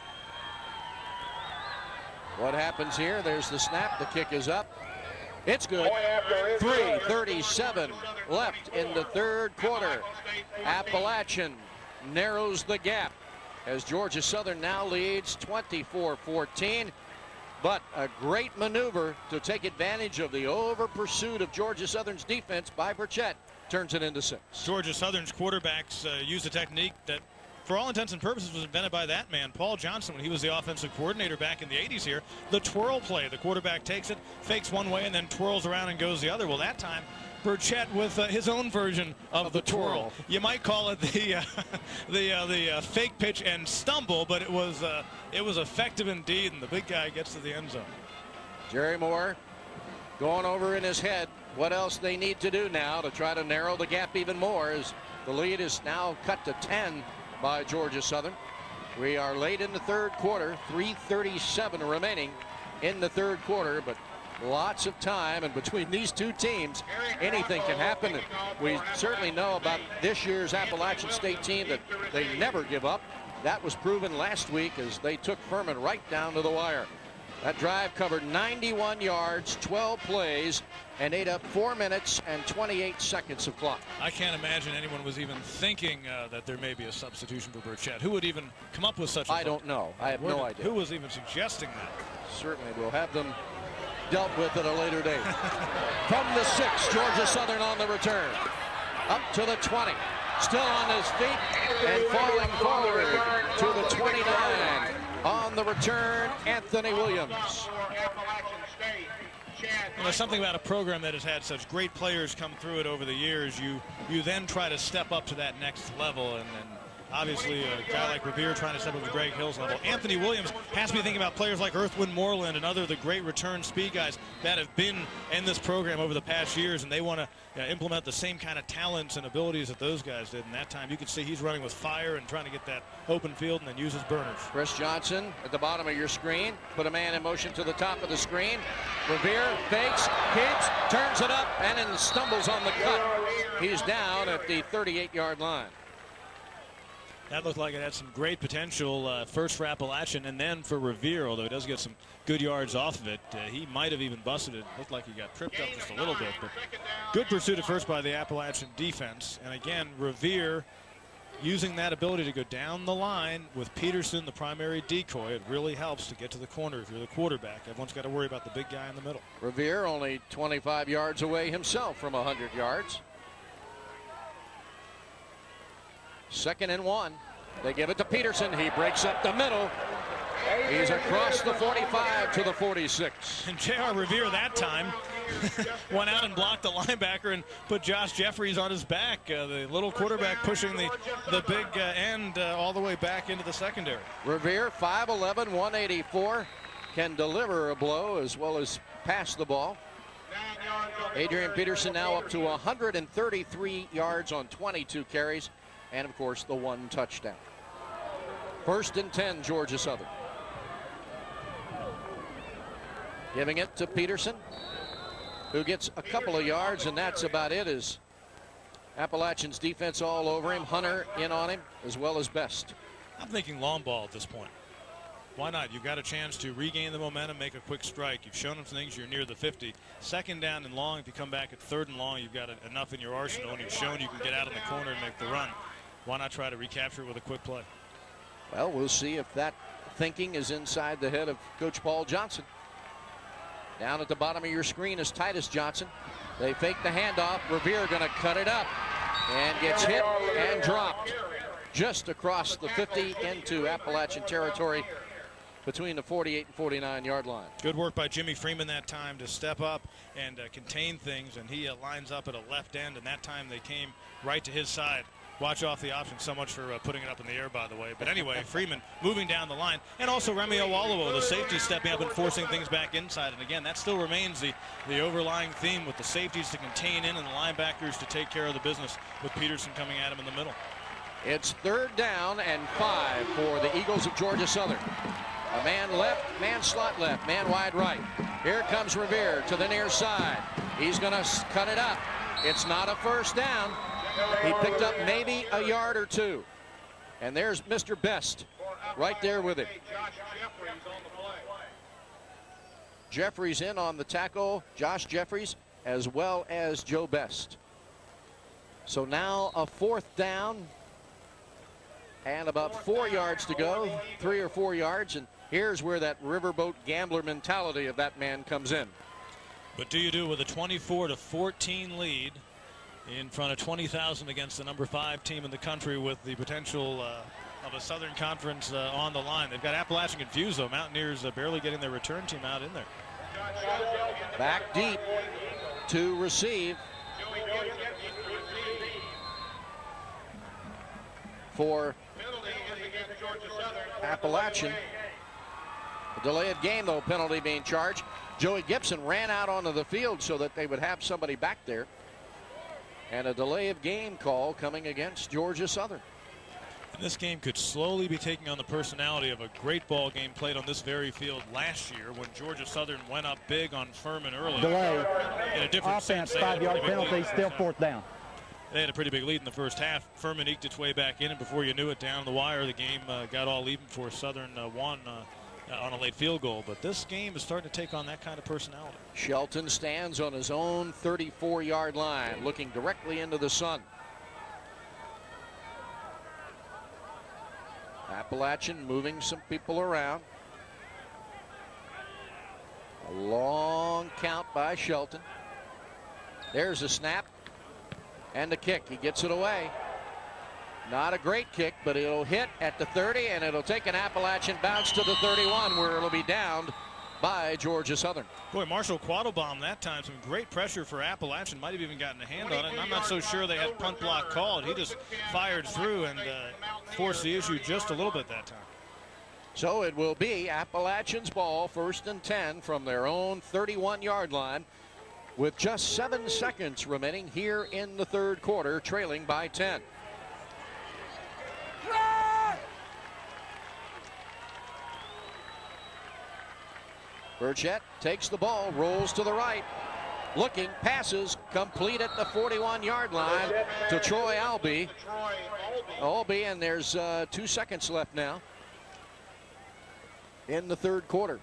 What happens here? There's the snap. The kick is up. It's good. 3:37 left in the third quarter. Appalachian narrows the gap as Georgia Southern now leads 24-14. But a great maneuver to take advantage of the over pursuit of Georgia Southern's defense by Burchett turns it into 6. Georgia Southern's quarterbacks use a technique that, for all intents and purposes, was invented by that man, Paul Johnson, when he was the offensive coordinator back in the 80s here. The twirl play. The quarterback takes it, fakes one way, and then twirls around and goes the other. Well, that time, Burchett with his own version of the twirl. You might call it the fake pitch and stumble, but it was effective indeed, and the big guy gets to the end zone. Jerry Moore going over in his head what else they need to do now to try to narrow the gap even more, as the lead is now cut to 10 by Georgia Southern. We are late in the third quarter, 3:37 remaining in the third quarter, but lots of time, and between these two teams, anything can happen. And we certainly know about this year's Appalachian State team that they never give up. That was proven last week as they took Furman right down to the wire. That drive covered 91 yards, 12 plays, and ate up 4 minutes and 28 seconds of clock. I can't imagine anyone was even thinking that there may be a substitution for Burchett. Who would even come up with such a thought? I don't know. I have no idea. Who was even suggesting that? Certainly we'll have them dealt with at a later date. From the 6, Georgia Southern on the return. Up to the 20. Still on his feet and falling forward to the 29. On the return, Anthony Williams. You know, something about a program that has had such great players come through it over the years, you then try to step up to that next level, and obviously a guy like Revere trying to step up to Greg Hill's level. Anthony Williams has to be thinking about players like Earthwind Moreland and other the great return speed guys that have been in this program over the past years, and they want to implement the same kind of talents and abilities that those guys did. And that time you could see he's running with fire and trying to get that open field and then use his burners. Chris Johnson at the bottom of your screen. Put a man in motion to the top of the screen. Revere fakes, keeps, turns it up, and then stumbles on the cut. He's down at the 38-yard line. That looked like it had some great potential, first for Appalachian and then for Revere, although he does get some good yards off of it. He might have even busted it. Looked like he got tripped up just a little bit, but good pursuit at first by the Appalachian defense. And again, Revere using that ability to go down the line with Peterson, the primary decoy. It really helps to get to the corner if you're the quarterback. Everyone's got to worry about the big guy in the middle. Revere only 25 yards away himself from 100 yards. 2nd and 1. They give it to Peterson. He breaks up the middle. He's across the 45 to the 46. And J.R. Revere that time went out and blocked the linebacker and put Josh Jeffries on his back. The little quarterback pushing the big end all the way back into the secondary. Revere, 5'11", 184, can deliver a blow as well as pass the ball. Adrian Peterson now up to 133 yards on 22 carries. And, of course, the 1 touchdown. 1st and 10, Georgia Southern. Giving it to Peterson, who gets a couple of yards, and that's about it, as Appalachian's defense all over him. Hunter in on him, as well as Best. I'm thinking long ball at this point. Why not? You've got a chance to regain the momentum, make a quick strike. You've shown them some things. You're near the 50. 2nd down and long. If you come back at 3rd and long, you've got enough in your arsenal, and you've shown you can get out in the corner and make the run. Why not try to recapture it with a quick play? Well, we'll see if that thinking is inside the head of Coach Paul Johnson. Down at the bottom of your screen is Titus Johnson. They fake the handoff. Revere going to cut it up and gets hit and dropped just across the 50 into Appalachian territory between the 48 and 49-yard line. Good work by Jimmy Freeman that time to step up and contain things, and he lines up at a left end, and that time they came right to his side. Watch off the option. So much for putting it up in the air, by the way. But anyway, Freeman moving down the line. And also Remy Owolowo, the safety, stepping up and forcing things back inside. And again, that still remains the overlying theme, with the safeties to contain in and the linebackers to take care of the business, with Peterson coming at him in the middle. It's 3rd down and 5 for the Eagles of Georgia Southern. A man left, man slot left, man wide right. Here comes Revere to the near side. He's going to cut it up. It's not a 1st down. He picked up maybe a yard or 2. And there's Mr. Best right there with him. Jeffries in on the tackle. Josh Jeffries, as well as Joe Best. So now a 4th down and about 4 yards to go, 3 or 4 yards. And here's where that riverboat gambler mentality of that man comes in. But do you do with a 24-14 lead in front of 20,000 against the number 5 team in the country, with the potential of a Southern Conference on the line? They've got Appalachian confused, though. Mountaineers barely getting their return team out in there. Back deep to receive for Appalachian. A delay of game, though, penalty being charged. Joey Gibson ran out onto the field so that they would have somebody back there. And a delay of game call coming against Georgia Southern. And this game could slowly be taking on the personality of a great ball game played on this very field last year when Georgia Southern went up big on Furman early. Delay. In a different Offense, sense, 5-yard penalty, still fourth down. They had a pretty big lead in the first half. Furman eked its way back in, and before you knew it, down the wire, the game got all even for Southern won on a late field goal. But this game is starting to take on that kind of personality. Shelton stands on his own 34-yard line, looking directly into the sun. Appalachian moving some people around. A long count by Shelton. There's a snap and a kick. He gets it away. Not a great kick, but it'll hit at the 30, and it'll take an Appalachian bounce to the 31, where it'll be downed by Georgia Southern. Boy, Marshall Quattlebaum that time, some great pressure for Appalachian. Might have even gotten a hand on it, and I'm not so sure they had punt block called. He just fired through and forced the issue just a little bit that time. So it will be Appalachian's ball, 1st and 10 from their own 31-yard line, with just 7 seconds remaining here in the third quarter, trailing by 10. Burchett takes the ball, rolls to the right, looking, passes, complete at the 41-yard line to Troy Albee. Albee, and there's 2 seconds left now in the third quarter.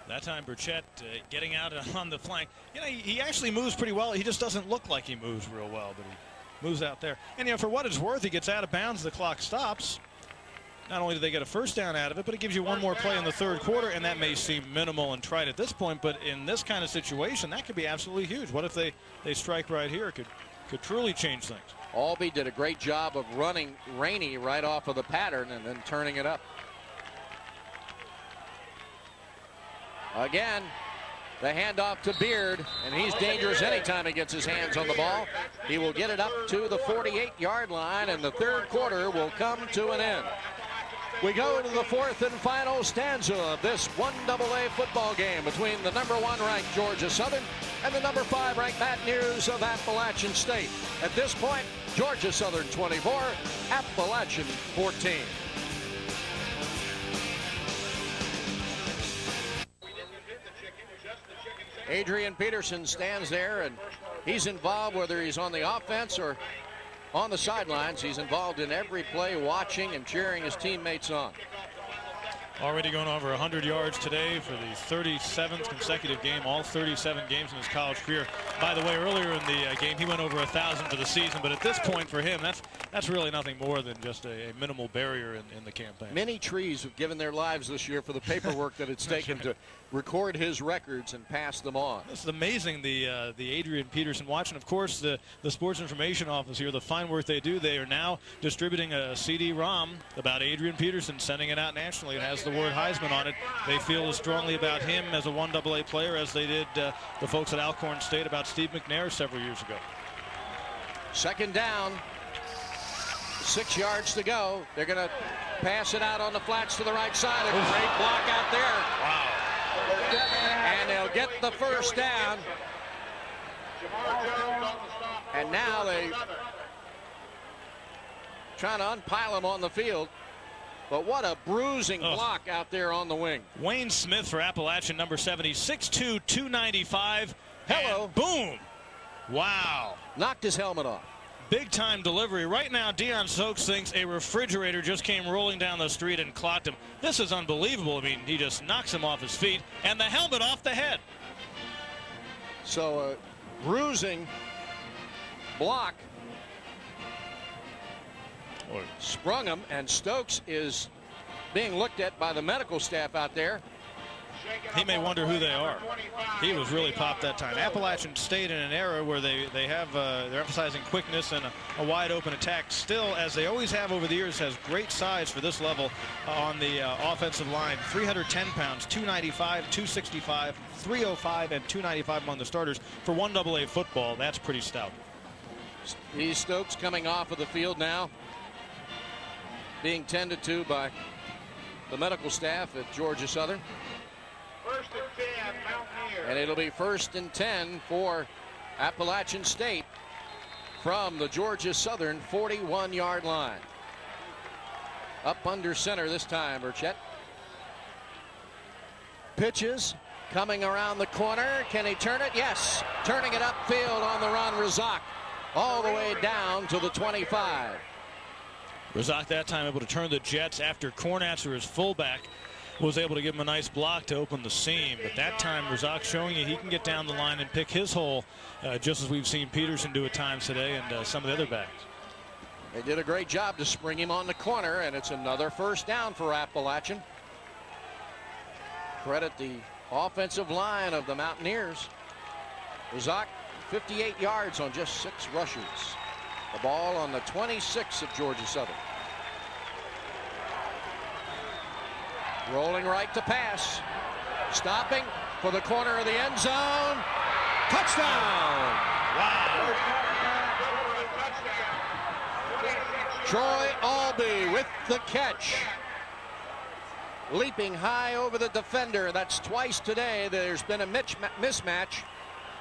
That time Burchett getting out on the flank. You know, he actually moves pretty well. He just doesn't look like he moves real well, but he moves out there. And, you know, for what it's worth, he gets out of bounds, the clock stops. Not only do they get a first down out of it, but it gives you one more play in the third quarter, and that may seem minimal and trite at this point, but in this kind of situation, that could be absolutely huge. What if they strike right here? It could truly change things. Albee did a great job of running Rainey right off of the pattern and then turning it up. Again, the handoff to Beard, and he's dangerous anytime he gets his hands on the ball. He will get it up to the 48-yard line, and the third quarter will come to an end. We go to the fourth and final stanza of this 1AA football game between the #1 ranked Georgia Southern and the #5 ranked Baton Rouge of Appalachian State. At this point, Georgia Southern 24, Appalachian 14. Adrian Peterson stands there, and he's involved whether he's on the offense or on the sidelines. He's involved in every play, watching and cheering his teammates on. Already going over 100 yards today for the 37th consecutive game, all 37 games in his college career. By the way, earlier in the game, he went over 1,000 for the season, but at this point for him, that's really nothing more than just a minimal barrier in the campaign. Many trees have given their lives this year for the paperwork that it's taken to record his records and pass them on. This is amazing, the Adrian Peterson watch, and of course the Sports Information Office here, the fine work they do. They are now distributing a CD-ROM about Adrian Peterson, sending it out nationally. It has the word Heisman on it. They feel as strongly about him as a 1AA player as they did the folks at Alcorn State about Steve McNair several years ago. Second down, 6 yards to go. They're going to pass it out on the flats to the right side. A great block out there. Wow. And they'll get the first down. And now they trying to unpile him on the field. But what a bruising block out there on the wing. Wayne Smith for Appalachian, number 70, 6'2", 295. Hello. Boom. Wow. Knocked his helmet off. Big time delivery. Right now, Deion Stokes thinks a refrigerator just came rolling down the street and clocked him. This is unbelievable. I mean, he just knocks him off his feet and the helmet off the head. So bruising block sprung him, and Stokes is being looked at by the medical staff out there. He may wonder who they are. He was really popped that time. Appalachian State in an era where they're emphasizing quickness and a wide open attack. Still, as they always have over the years, has great size for this level on the offensive line. 310 pounds, 295, 265, 305, and 295 among the starters. For 1AA football, that's pretty stout. These Stokes coming off of the field now, being tended to by the medical staff at Georgia Southern. First and 10, Mountaineers. And it'll be 1st and 10 for Appalachian State from the Georgia Southern 41-yard line. Up under center this time, Burchett. Pitches coming around the corner. Can he turn it? Yes. Turning it upfield on the run, Razak. All the way down to the 25. Razak that time able to turn the Jets after Kornatzer, his fullback, was able to give him a nice block to open the seam. But that time, Razak showing you he can get down the line and pick his hole, just as we've seen Peterson do at times today and some of the other backs. They did a great job to spring him on the corner, and it's another first down for Appalachian. Credit the offensive line of the Mountaineers. Razak, 58 yards on just 6 rushes. The ball on the 26 of Georgia Southern. Rolling right to pass. Stopping for the corner of the end zone. Touchdown! Wow. Troy Albee with the catch. Leaping high over the defender. That's twice today. There's been a mismatch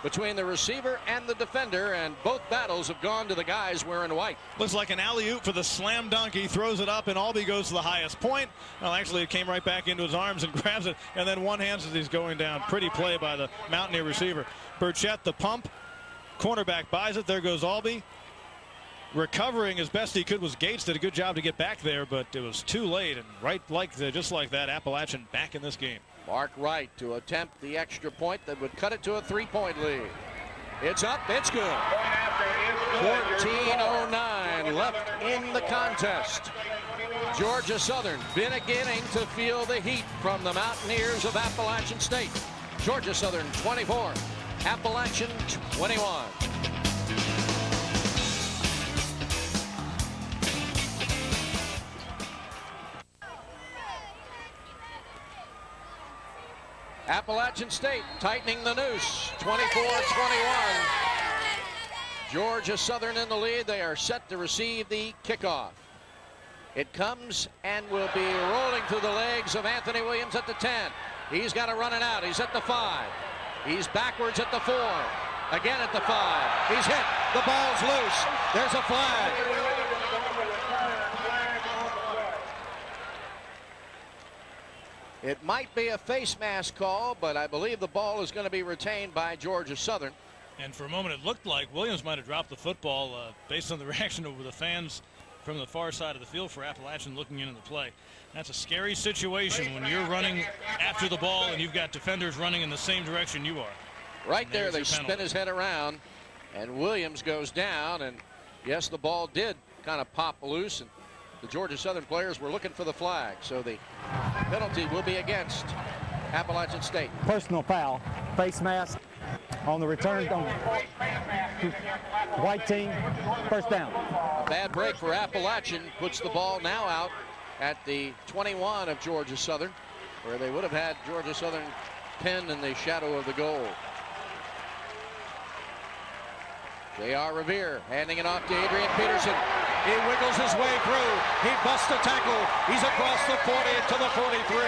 between the receiver and the defender, and both battles have gone to the guys wearing white. Looks like an alley-oop for the slam dunk. He throws it up, and Albee goes to the highest point. Well, actually, it came right back into his arms and grabs it, and then one-hands as he's going down. Pretty play by the Mountaineer receiver. Burchett, the pump. Cornerback buys it. There goes Albee. Recovering as best he could was Gates. Did a good job to get back there, but it was too late. And just like that, Appalachian back in this game. Mark Wright to attempt the extra point that would cut it to a 3-point lead. It's up, it's good. 14:09 left in the contest. Georgia Southern beginning to feel the heat from the Mountaineers of Appalachian State. Georgia Southern 24, Appalachian 21. Appalachian State tightening the noose, 24-21. Georgia Southern in the lead. They are set to receive the kickoff. It comes and will be rolling through the legs of Anthony Williams at the 10. He's got to run it out. He's at the 5. He's backwards at the 4. Again at the 5. He's hit. The ball's loose. There's a flag. It might be a face mask call, but I believe the ball is going to be retained by Georgia Southern. And for a moment, it looked like Williams might have dropped the football based on the reaction of the fans from the far side of the field for Appalachian looking into the play. That's a scary situation when you're running after the ball and you've got defenders running in the same direction you are. Right there, they spin his head around, and Williams goes down. And yes, the ball did kind of pop loose, and the Georgia Southern players were looking for the flag. So the penalty will be against Appalachian State. Personal foul, face mask on the return on white team, first down. A bad break for Appalachian puts the ball now out at the 21 of Georgia Southern, where they would have had Georgia Southern pinned in the shadow of the goal. J.R. Revere handing it off to Adrian Peterson. He wiggles his way through. He busts the tackle. He's across the 40 to the 43.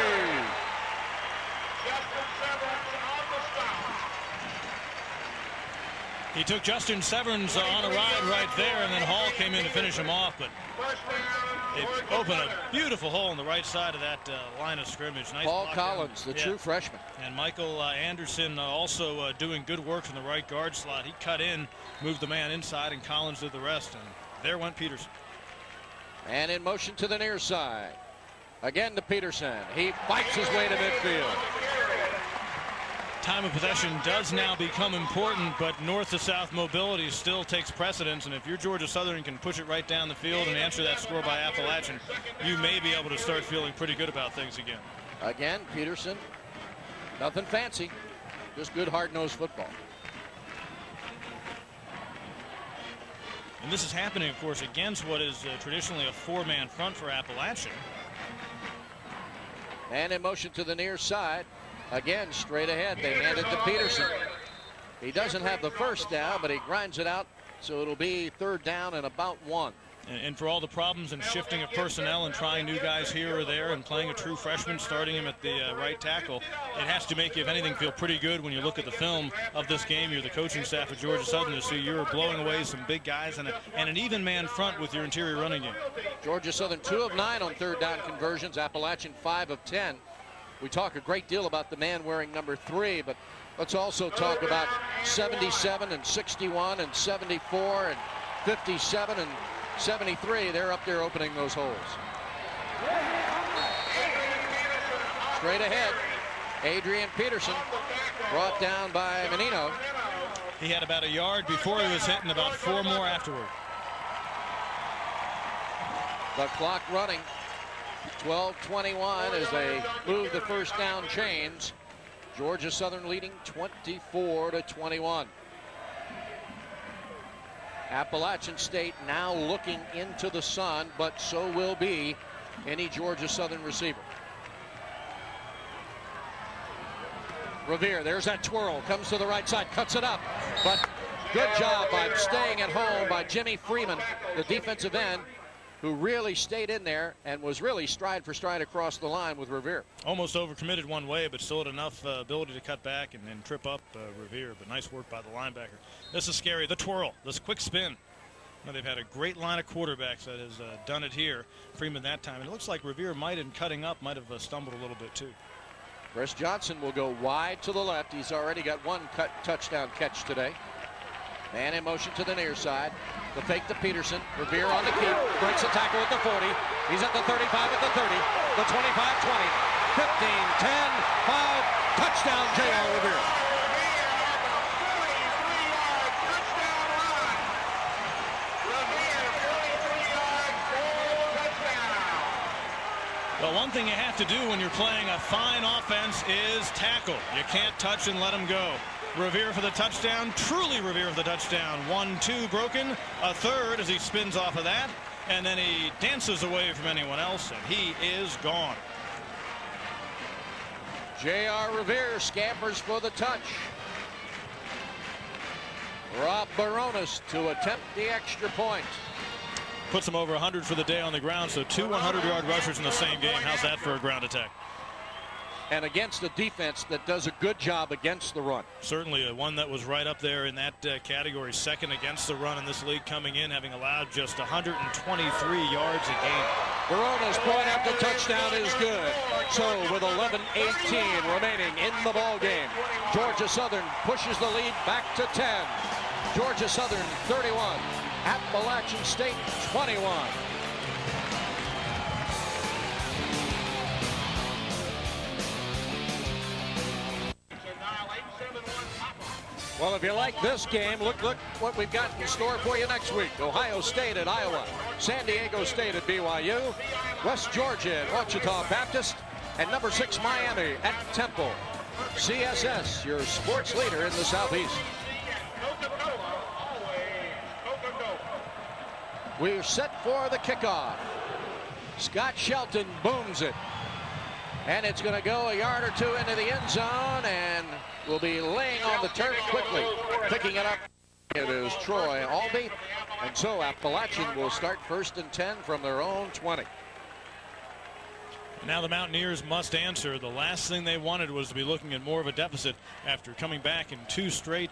He took Justin Severns on a ride right there, and then Hall came in to finish him off. But it opened a beautiful hole on the right side of that line of scrimmage. Nice Paul block Collins, down. the true freshman. And Michael Anderson also doing good work from the right guard slot. He cut in, moved the man inside, and Collins did the rest. And there went Peterson. And in motion to the near side. Again to Peterson. He fights his way to midfield. Time of possession does now become important, but north to south mobility still takes precedence. And if you're Georgia Southern and can push it right down the field and answer that score by Appalachian, you may be able to start feeling pretty good about things again. Again, Peterson, nothing fancy, just good hard-nosed football. And this is happening, of course, against what is traditionally a four-man front for Appalachian. And in motion to the near side. Again, straight ahead, they hand it to Peterson. He doesn't have the first down, but he grinds it out so it'll be 3rd down and about 1. And for all the problems and shifting of personnel and trying new guys here or there and playing a true freshman, starting him at the right tackle, it has to make you, if anything, feel pretty good when you look at the film of this game. You're the coaching staff at Georgia Southern to see you're blowing away some big guys and an even man front with your interior running game. Georgia Southern 2 of 9 on 3rd down conversions. Appalachian 5 of 10. We talk a great deal about the man wearing number 3, but let's also talk about 77 and 61 and 74 and 57 and 73. They're up there opening those holes. Straight ahead, Adrian Peterson, brought down by Menino. He had about a yard before he was hit and about 4 more afterward. The clock running. 12:21 as they move the first down chains. Georgia Southern leading 24-21. Appalachian State now looking into the sun, but so will be any Georgia Southern receiver. Revere, there's that twirl, comes to the right side, cuts it up, but good job by staying at home by Jimmy Freeman, the defensive end, who really stayed in there and was really stride for stride across the line with Revere. Almost overcommitted one way, but still had enough ability to cut back and trip up Revere. But nice work by the linebacker. This is scary. The twirl, this quick spin. Now, they've had a great line of quarterbacks that has done it here. Freeman that time. And it looks like Revere might, in cutting up, might have stumbled a little bit too. Chris Johnson will go wide to the left. He's already got one touchdown catch today. Man in motion to the near side. The fake to Peterson. Revere on the keep. Breaks a tackle at the 40. He's at the 35, at the 30, the 25, 20, 15, 10, 5. Touchdown, J.R. Revere. Well, one thing you have to do when you're playing a fine offense is tackle. You can't touch and let them go. Revere for the touchdown, truly Revere for the touchdown. 1-2 broken, a third as he spins off of that, and then he dances away from anyone else, and he is gone. J.R. Revere scampers for the touch. Rob Baronis to attempt the extra point. Puts him over 100 for the day on the ground, so 2 100-yard rushers in the same game. How's that for a ground attack? And against a defense that does a good job against the run. Certainly one that was right up there in that category, second against the run in this league, coming in having allowed just 123 yards a game. Barona's point after touchdown is good. So with 11:18 remaining in the ball game, Georgia Southern pushes the lead back to 10. Georgia Southern 31, Appalachian State 21. Well, if you like this game, look what we've got in store for you next week. Ohio State at Iowa, San Diego State at BYU, West Georgia at Ouachita Baptist, and number 6 Miami at Temple. CSS, your sports leader in the Southeast. We're set for the kickoff. Scott Shelton booms it. And it's going to go a yard or two into the end zone, and will be laying on the turf quickly. Picking it up, it is Troy Albee. And so Appalachian will start 1st and 10 from their own 20. Now the Mountaineers must answer. The last thing they wanted was to be looking at more of a deficit after coming back in 2 straight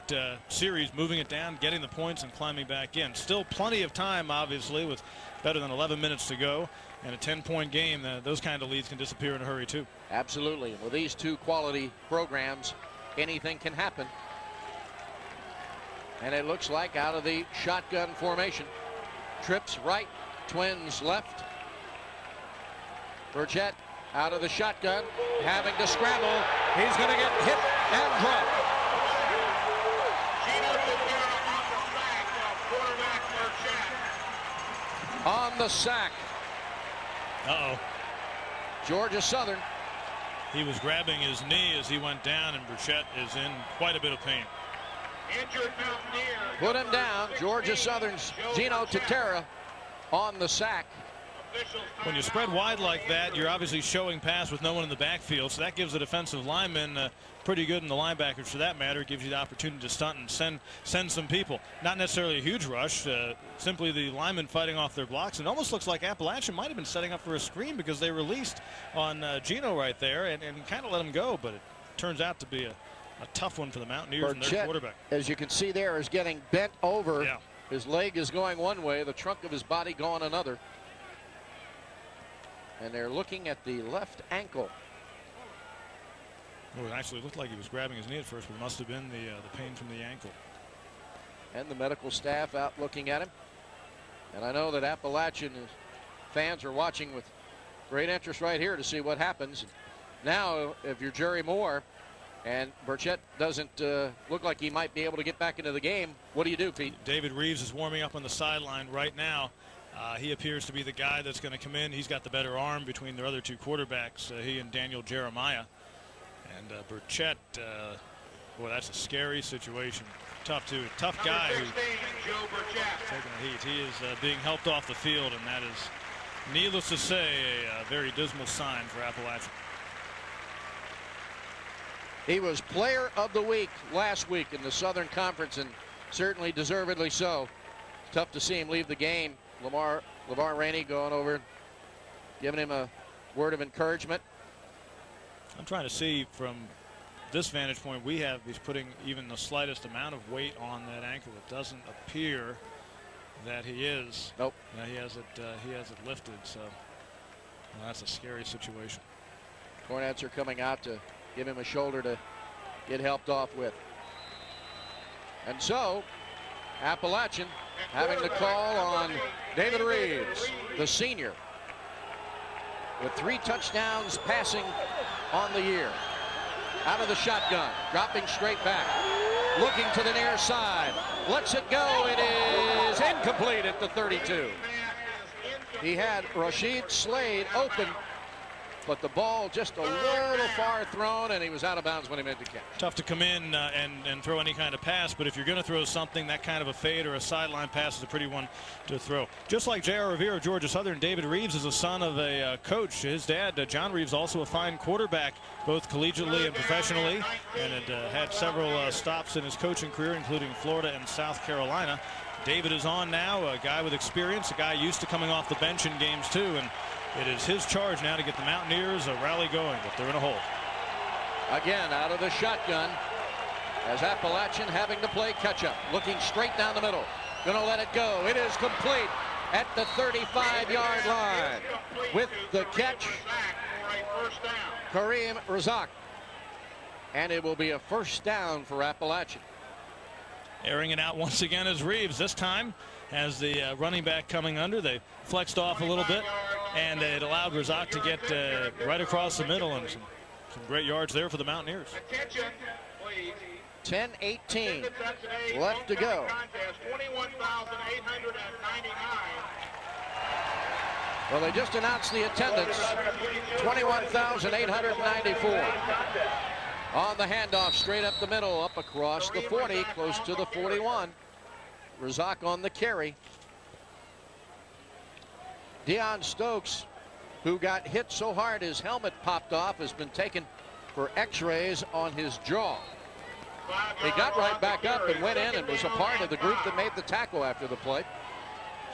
series, moving it down, getting the points, and climbing back in. Still plenty of time, obviously, with better than 11 minutes to go. And a 10-point game, those kind of leads can disappear in a hurry, too. Absolutely. With these two quality programs, anything can happen. And it looks like out of the shotgun formation. Trips right, Twins left. Burchett out of the shotgun, having to scramble. He's going to get hit and dropped. On the sack. Uh-oh. Georgia Southern. He was grabbing his knee as he went down, and Burchett is in quite a bit of pain. Put him down. Georgia Southern's Gino Tatera on the sack. When you spread wide like that, you're obviously showing pass with no one in the backfield, so that gives the defensive lineman pretty good, and the linebackers for that matter. It gives you the opportunity to stunt and send some people. Not necessarily a huge rush, simply the linemen fighting off their blocks. It almost looks like Appalachian might have been setting up for a screen because they released on Gino right there and kind of let him go, but it turns out to be a tough one for the Mountaineers and their quarterback. As you can see there, is getting bent over. Yeah. His leg is going one way, the trunk of his body going another. And they're looking at the left ankle. Oh, it actually looked like he was grabbing his knee at first, but it must have been the pain from the ankle. And the medical staff out looking at him. And I know that Appalachian fans are watching with great interest right here to see what happens. Now, if you're Jerry Moore and Burchett doesn't look like he might be able to get back into the game, what do you do, Pete? David Reeves is warming up on the sideline right now. He appears to be the guy that's going to come in. He's got the better arm between their other two quarterbacks, he and Daniel Jeremiah. And Burchett, boy, that's a scary situation. Tough guy who's taking the heat. He is being helped off the field, and that is, needless to say, a very dismal sign for Appalachian. He was player of the week last week in the Southern Conference, and certainly deservedly so. Tough to see him leave the game. LeVar Rainey going over, giving him a word of encouragement. I'm trying to see from this vantage point he's putting even the slightest amount of weight on that ankle. It doesn't appear that he is. Nope. Yeah, he has it lifted, so well, that's a scary situation. Cornets are coming out to give him a shoulder to get helped off with. And so Appalachian having the call on David Reeves, the senior, with 3 touchdowns passing on the year. Out of the shotgun, dropping straight back, looking to the near side, lets it go. It is incomplete at the 32. He had Rashid Slade open, but the ball just a little far thrown, and he was out of bounds when he made the catch. Tough to come in and throw any kind of pass, but if you're going to throw something, that kind of a fade or a sideline pass is a pretty one to throw. Just like J.R. Revere of Georgia Southern, David Reeves is a son of a coach. His dad, John Reeves, also a fine quarterback, both collegiately and professionally, and had several stops in his coaching career, including Florida and South Carolina. David is on now, a guy with experience, a guy used to coming off the bench in games too, and it is his charge now to get the Mountaineers a rally going, but they're in a hole. Again, out of the shotgun, as Appalachian having to play catch-up, looking straight down the middle. Gonna let it go. It is complete at the 35-yard line. With the catch, Kareem Razak. And it will be a first down for Appalachian. Airing it out once again is Reeves. This time has the running back coming under. They flexed off a little bit, and it allowed Razak to get right across the middle, and some great yards there for the Mountaineers. 10:18 left to go. Well, they just announced the attendance, 21,894. On the handoff, straight up the middle, up across the 40, close to the 41. Razak on the carry. Deion Stokes, who got hit so hard his helmet popped off, has been taken for x-rays on his jaw. He got right back up and went in and was a part of the group that made the tackle after the play.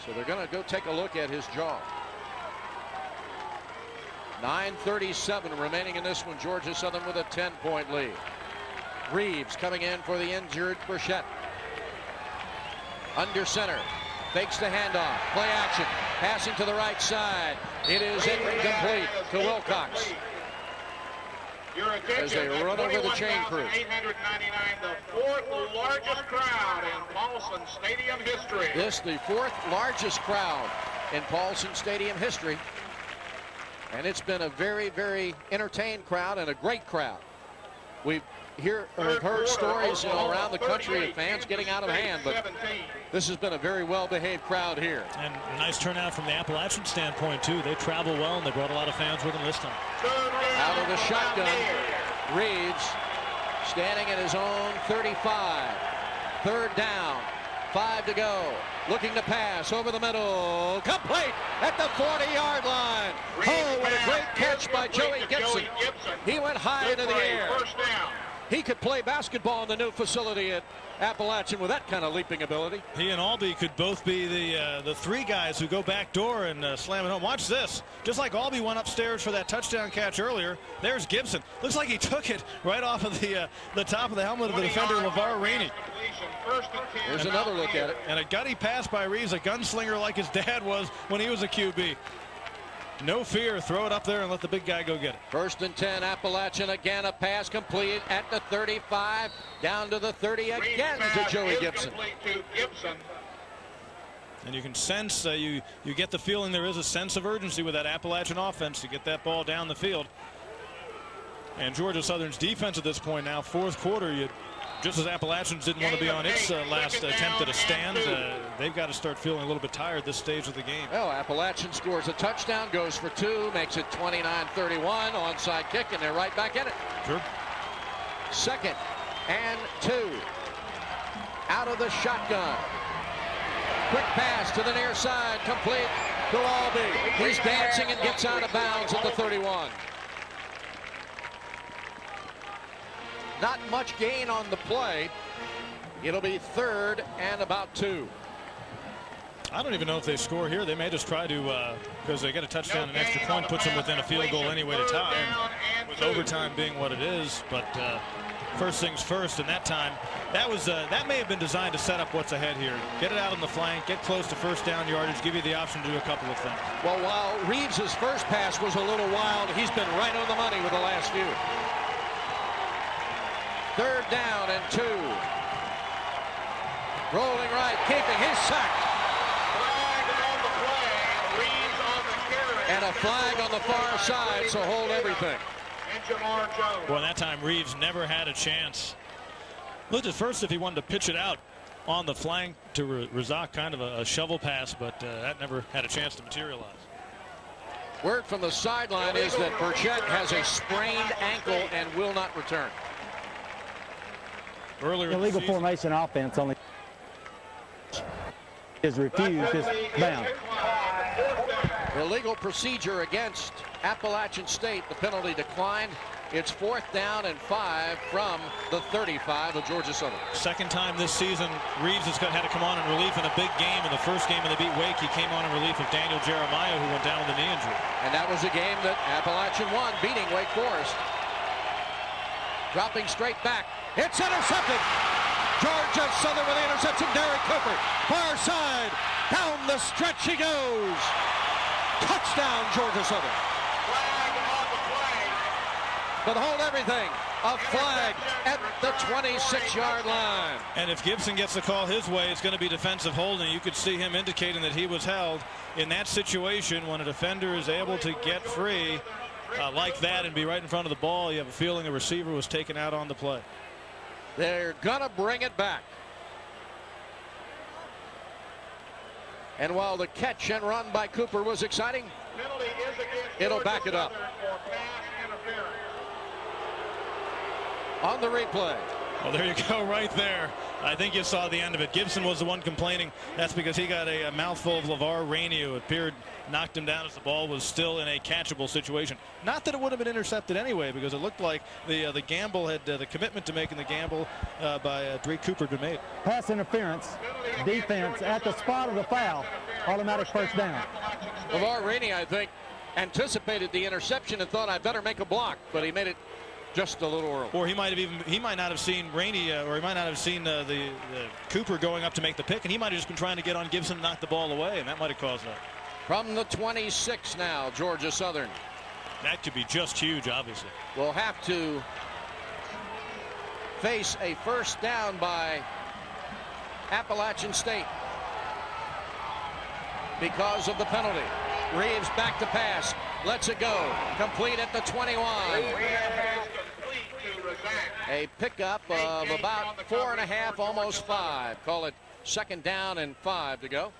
So they're going to go take a look at his jaw. 9:37 remaining in this one. Georgia Southern with a 10-point lead. Reeves coming in for the injured Burchett. Under center, fakes the handoff, play action, passing to the right side. It is incomplete to Wilcox. As they run over the chain crew. 899, the 4th largest crowd in Paulson Stadium history. This the 4th largest crowd in Paulson Stadium history. And it's been a very, very entertained crowd and a great crowd. We've heard stories around the country of fans getting out of hand, but this has been a very well-behaved crowd here. And a nice turnout from the Appalachian standpoint, too. They travel well, and they brought a lot of fans with them this time. Out of the shotgun, Reeves standing at his own 35. 3rd down, 5 to go. Looking to pass over the middle. Complete at the 40-yard line. Oh, what a great catch by Joey Gibson. He went high into the air. First down. He could play basketball in the new facility at Appalachian with that kind of leaping ability. He and Albee could both be the three guys who go back door and slam it home. Watch this. Just like Albee went upstairs for that touchdown catch earlier, there's Gibson. Looks like he took it right off of the top of the helmet of the defender, LeVar Rainey. Here's another look at it. And a gutty pass by Reeves, a gunslinger like his dad was when he was a QB. No fear, throw it up there and let the big guy go get it. 1st and 10, Appalachian. Again, a pass complete at the 35, down to the 30 again to Joey Gibson. And you can sense, you get the feeling there is a sense of urgency with that Appalachian offense to get that ball down the field. And Georgia Southern's defense at this point now, 4th quarter, just as Appalachians didn't want to be on its last attempt at a stand, they've got to start feeling a little bit tired this stage of the game. Well, Appalachian scores a touchdown, goes for 2, makes it 29-31, onside kick, and they're right back in it. Sure. 2nd and 2. Out of the shotgun. Quick pass to the near side, complete to Albee. He's dancing and gets out of bounds at the 31. Not much gain on the play. It'll be 3rd and about 2. I don't even know if they score here. They may just try to, because they get a touchdown, an extra point puts them within a field goal anyway to tie, with overtime being what it is. But first things first, and that time, that may have been designed to set up what's ahead here. Get it out on the flank, get close to first down yardage, give you the option to do a couple of things. Well, while Reeves' first pass was a little wild, he's been right on the money with the last few. 3rd down and 2. Rolling right, keeping his sack. Flag on the play. Reeves on the carry. And a flag on the far side, so hold everything. And Jamar Jones. Well, that time Reeves never had a chance. Looked at first if he wanted to pitch it out on the flank to Razak, kind of a shovel pass, but that never had a chance to materialize. Word from the sideline is that Burchett has a sprained ankle and will not return. Earlier Illegal formation offense only is refused, is bound. Illegal procedure against Appalachian State. The penalty declined. It's 4th down and 5 from the 35 of Georgia Southern. Second time this season, Reeves has had to come on in relief in a big game. In the first game of the beat Wake, he came on in relief of Daniel Jeremiah, who went down with a knee injury. And that was a game that Appalachian won, beating Wake Forest. Dropping straight back. It's intercepted. Georgia Southern with the interception. Derek Cooper. Far side. Down the stretch he goes. Touchdown, Georgia Southern. Flag on the play. But hold everything. A flag at the 26-yard line. And if Gibson gets the call his way, it's going to be defensive holding. You could see him indicating that he was held in that situation. When a defender is able to get free like that and be right in front of the ball, you have a feeling a receiver was taken out on the play. They're gonna bring it back. And while the catch and run by Cooper was exciting, it'll back it up. On the replay. Well, there you go right there. I think you saw the end of it. Gibson was the one complaining. That's because he got a mouthful of LeVar Rainey, who appeared knocked him down as the ball was still in a catchable situation. Not that it would have been intercepted anyway, because it looked like the gamble had the commitment to making the gamble by Drake Cooper had been made. Pass interference, defense at the spot of the foul, automatic first down. LeVar Rainey, I think, anticipated the interception and thought, I better make a block, but he made it just a little early. Or he might not have seen Rainey, or he might not have seen the Cooper going up to make the pick, and he might have just been trying to get on Gibson and knock the ball away, and that might have caused that. From the 26 now, Georgia Southern. That could be just huge, obviously. Will have to face a first down by Appalachian State because of the penalty. Reeves back to pass, lets it go, complete at the 21. A pickup of about 4.5, almost 5. Call it 2nd down and 5 to go.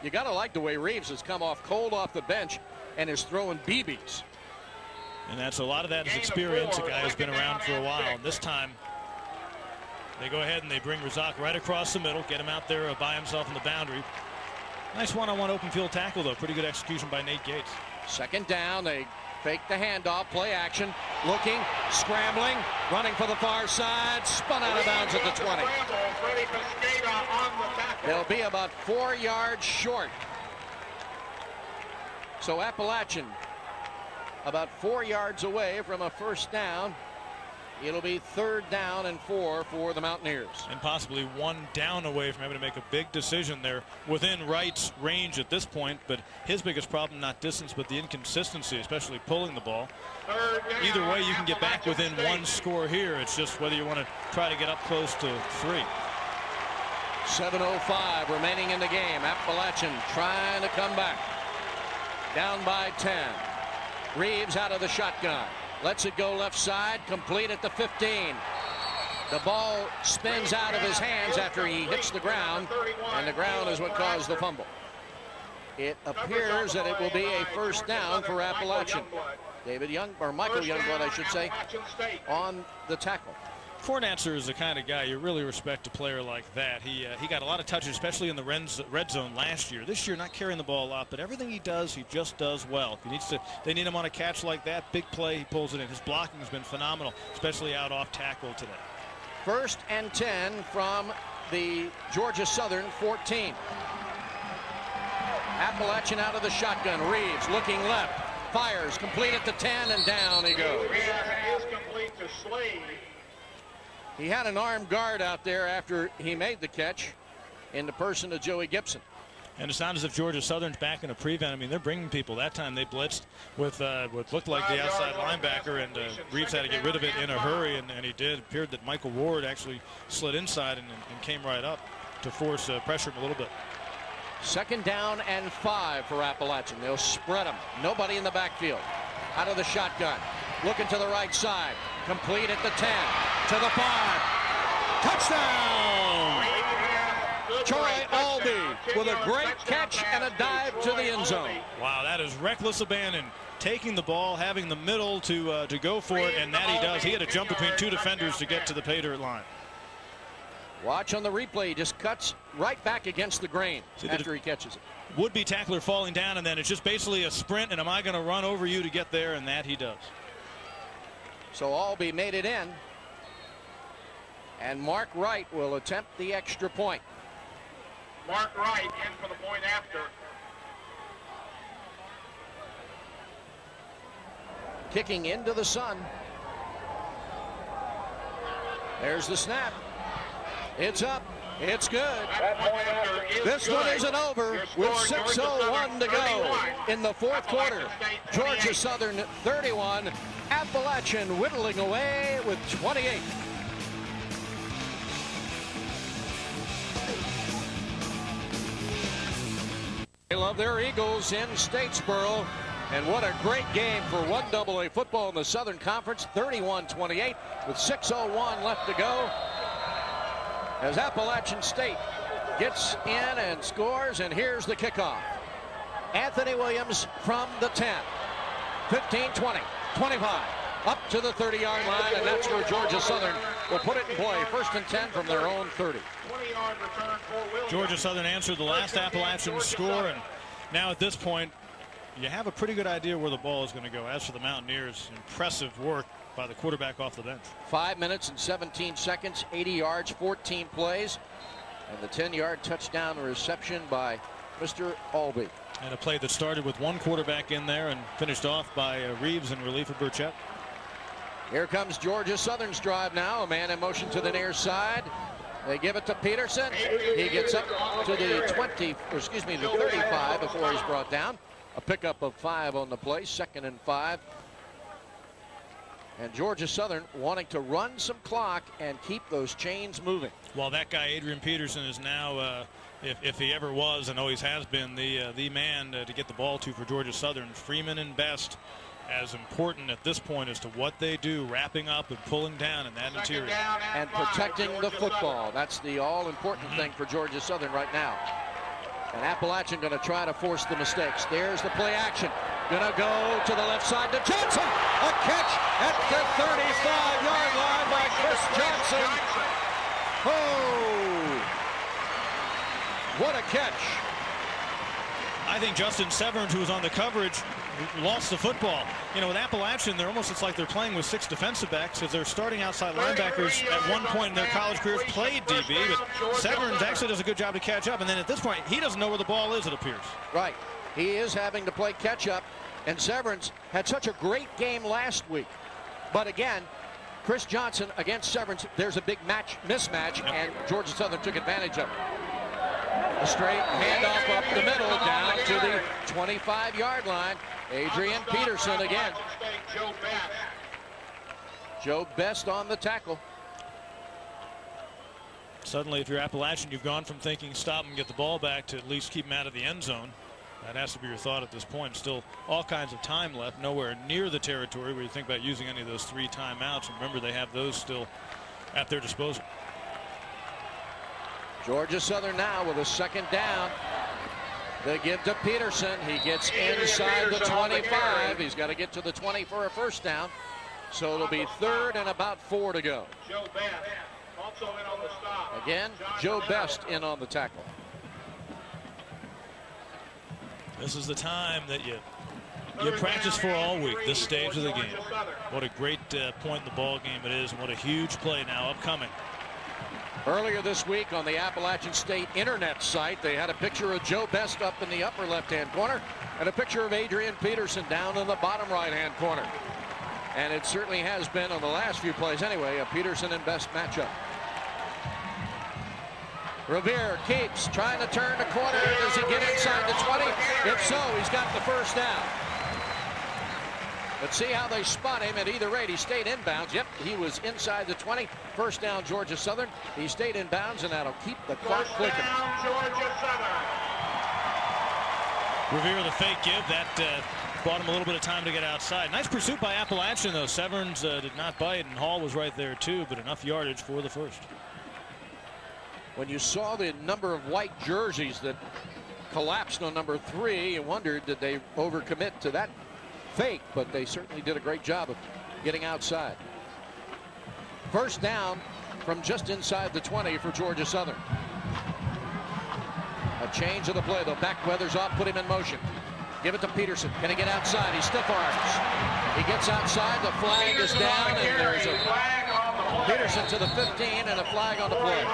You got to like the way Reeves has come off cold off the bench and is throwing BBs. And that's a lot of that is experience. A guy who's been around for a while. This time, They go ahead and they bring Razak right across the middle, get him out there by himself in the boundary. Nice one-on-one open field tackle, though. Pretty good execution by Nate Gates. Second down, they fake the handoff, play action, looking, scrambling, running for the far side, spun out of bounds at the 20. They'll be about 4 yards short. So Appalachian about 4 yards away from a first down. It'll be 3rd down and 4 for the Mountaineers. And possibly 1 down away from having to make a big decision there within Wright's range at this point. But his biggest problem, not distance, but the inconsistency, especially pulling the ball. Either way, you can get back within 1 score here. It's just whether you want to try to get up close to 3. 7:05 remaining in the game. Appalachian trying to come back. Down by 10. Reeves out of the shotgun. Lets it go left side, complete at the 15. The ball spins out of his hands after he hits the ground, and the ground is what caused the fumble. It appears that it will be a first down for Appalachian. Michael Youngblood, I should say, on the tackle. Fornatzer is the kind of guy you really respect a player like that. He got a lot of touches, especially in the red zone last year. This year, not carrying the ball a lot, but everything he does, he just does well. They need him on a catch like that, big play, he pulls it in. His blocking has been phenomenal, especially out off tackle today. 1st and 10 from the Georgia Southern 14. Appalachian out of the shotgun. Reeves looking left, fires, complete at the 10, and down he goes. Is complete to Slade. He had an armed guard out there after he made the catch in the person of Joey Gibson. And it's not as if Georgia Southern's back in a prevent. I mean, they're bringing people. That time they blitzed with what looked like the outside linebacker, and Reeves had to get rid of it in a hurry, and he did. It appeared that Michael Ward actually slid inside and came right up to force pressure him a little bit. 2nd down and 5 for Appalachian. They'll spread them. Nobody in the backfield. Out of the shotgun. Looking to the right side. Complete at the 10. To the 5. Touchdown! Troy Albee with a great catch and a dive to the end zone. Wow, that is reckless abandon. Taking the ball, having the middle to go for it, and that he does. He had to jump between 2 defenders to get to the pay dirt line. Watch on the replay. He just cuts right back against the grain after he catches it. Would-be tackler falling down, and then it's just basically a sprint, and am I going to run over you to get there? And that he does. So Albee made it in. And Mark Wright will attempt the extra point. Mark Wright in for the point after. Kicking into the sun. There's the snap. It's up. It's good. This one isn't over with 6:01 to go in the 4th quarter. Georgia Southern 31, Appalachian whittling away with 28. They love their Eagles in Statesboro. And what a great game for 1AA football in the Southern Conference. 31-28 with 6:01 left to go. As Appalachian State gets in and scores, and here's the kickoff. Anthony Williams from the 10. 15, 20, 25, up to the 30-yard line, and that's where Georgia Southern will put it in play. 1st and 10 from their own 30. 20-yard return for Williams. Georgia Southern answered the last Appalachian score, and now at this point, you have a pretty good idea where the ball is going to go. As for the Mountaineers, impressive work by the quarterback off the bench. 5 minutes and 17 seconds, 80 yards, 14 plays, and the 10-yard touchdown reception by Mr. Albee. And a play that started with 1 quarterback in there and finished off by Reeves in relief of Burchett. Here comes Georgia Southern's drive now. A man in motion to the near side. They give it to Peterson. He gets up to the 35 before he's brought down. A pickup of 5 on the play, 2nd and 5. And Georgia Southern wanting to run some clock and keep those chains moving. Well, that guy, Adrian Peterson, is now, if he ever was and always has been, the man to get the ball to for Georgia Southern. Freeman and Best as important at this point as to what they do, wrapping up and pulling down in that interior. And protecting the football. That's the all-important thing for Georgia Southern right now. And Appalachian going to try to force the mistakes. There's the play action. Going to go to the left side to Johnson. A catch at the 35-yard line by Chris Johnson. Oh! What a catch. I think Justin Severns, who was on the coverage, lost the football. You know, with Appalachian, it's like they're playing with 6 defensive backs because they're starting outside linebackers at one point in their college careers played DB, but Severns actually does a good job to catch up, and then at this point, he doesn't know where the ball is, it appears. Right. He is having to play catch up, and Severns had such a great game last week. But again, Chris Johnson against Severns, there's a big mismatch, and Georgia Southern took advantage of it. A straight handoff up the middle down to the 25-yard line. Adrian Peterson again. Joe Best on the tackle. Suddenly, if you're Appalachian, you've gone from thinking stop and get the ball back to at least keep him out of the end zone. That has to be your thought at this point. Still all kinds of time left, nowhere near the territory where you think about using any of those 3 timeouts. Remember, they have those still at their disposal. Georgia Southern now with a second down. They give to Peterson. He gets inside the 25. He's got to get to the 20 for a first down. So it'll be 3rd and about 4 to go. Joe Best also in on the stop. Again, Joe Best in on the tackle. This is the time that you practice for all week, this stage of the game. What a great point in the ball game it is, and what a huge play now upcoming. Earlier this week on the Appalachian State internet site, they had a picture of Joe Best up in the upper left-hand corner and a picture of Adrian Peterson down in the bottom right-hand corner. And it certainly has been on the last few plays anyway, a Peterson and Best matchup. Revere keeps trying to turn the corner. Does he get inside the 20? If so, he's got the first down. Let's see how they spot him. At either rate, he stayed inbounds. Yep, he was inside the 20. First down, Georgia Southern. He stayed inbounds, and that'll keep the clock clicking. First down, Georgia Southern. Revere the fake give. That bought him a little bit of time to get outside. Nice pursuit by Appalachian, though. Severns did not bite, and Hall was right there, too, but enough yardage for the first. When you saw the number of white jerseys that collapsed on number 3, you wondered, did they overcommit to that fake? But they certainly did a great job of getting outside. First down from just inside the 20 for Georgia Southern. A change of the play, though. Back weathers off, put him in motion. Give it to Peterson. Can he get outside? He stiff arms. He gets outside. The flag is down, and there's a Peterson to the 15 and a flag on the play.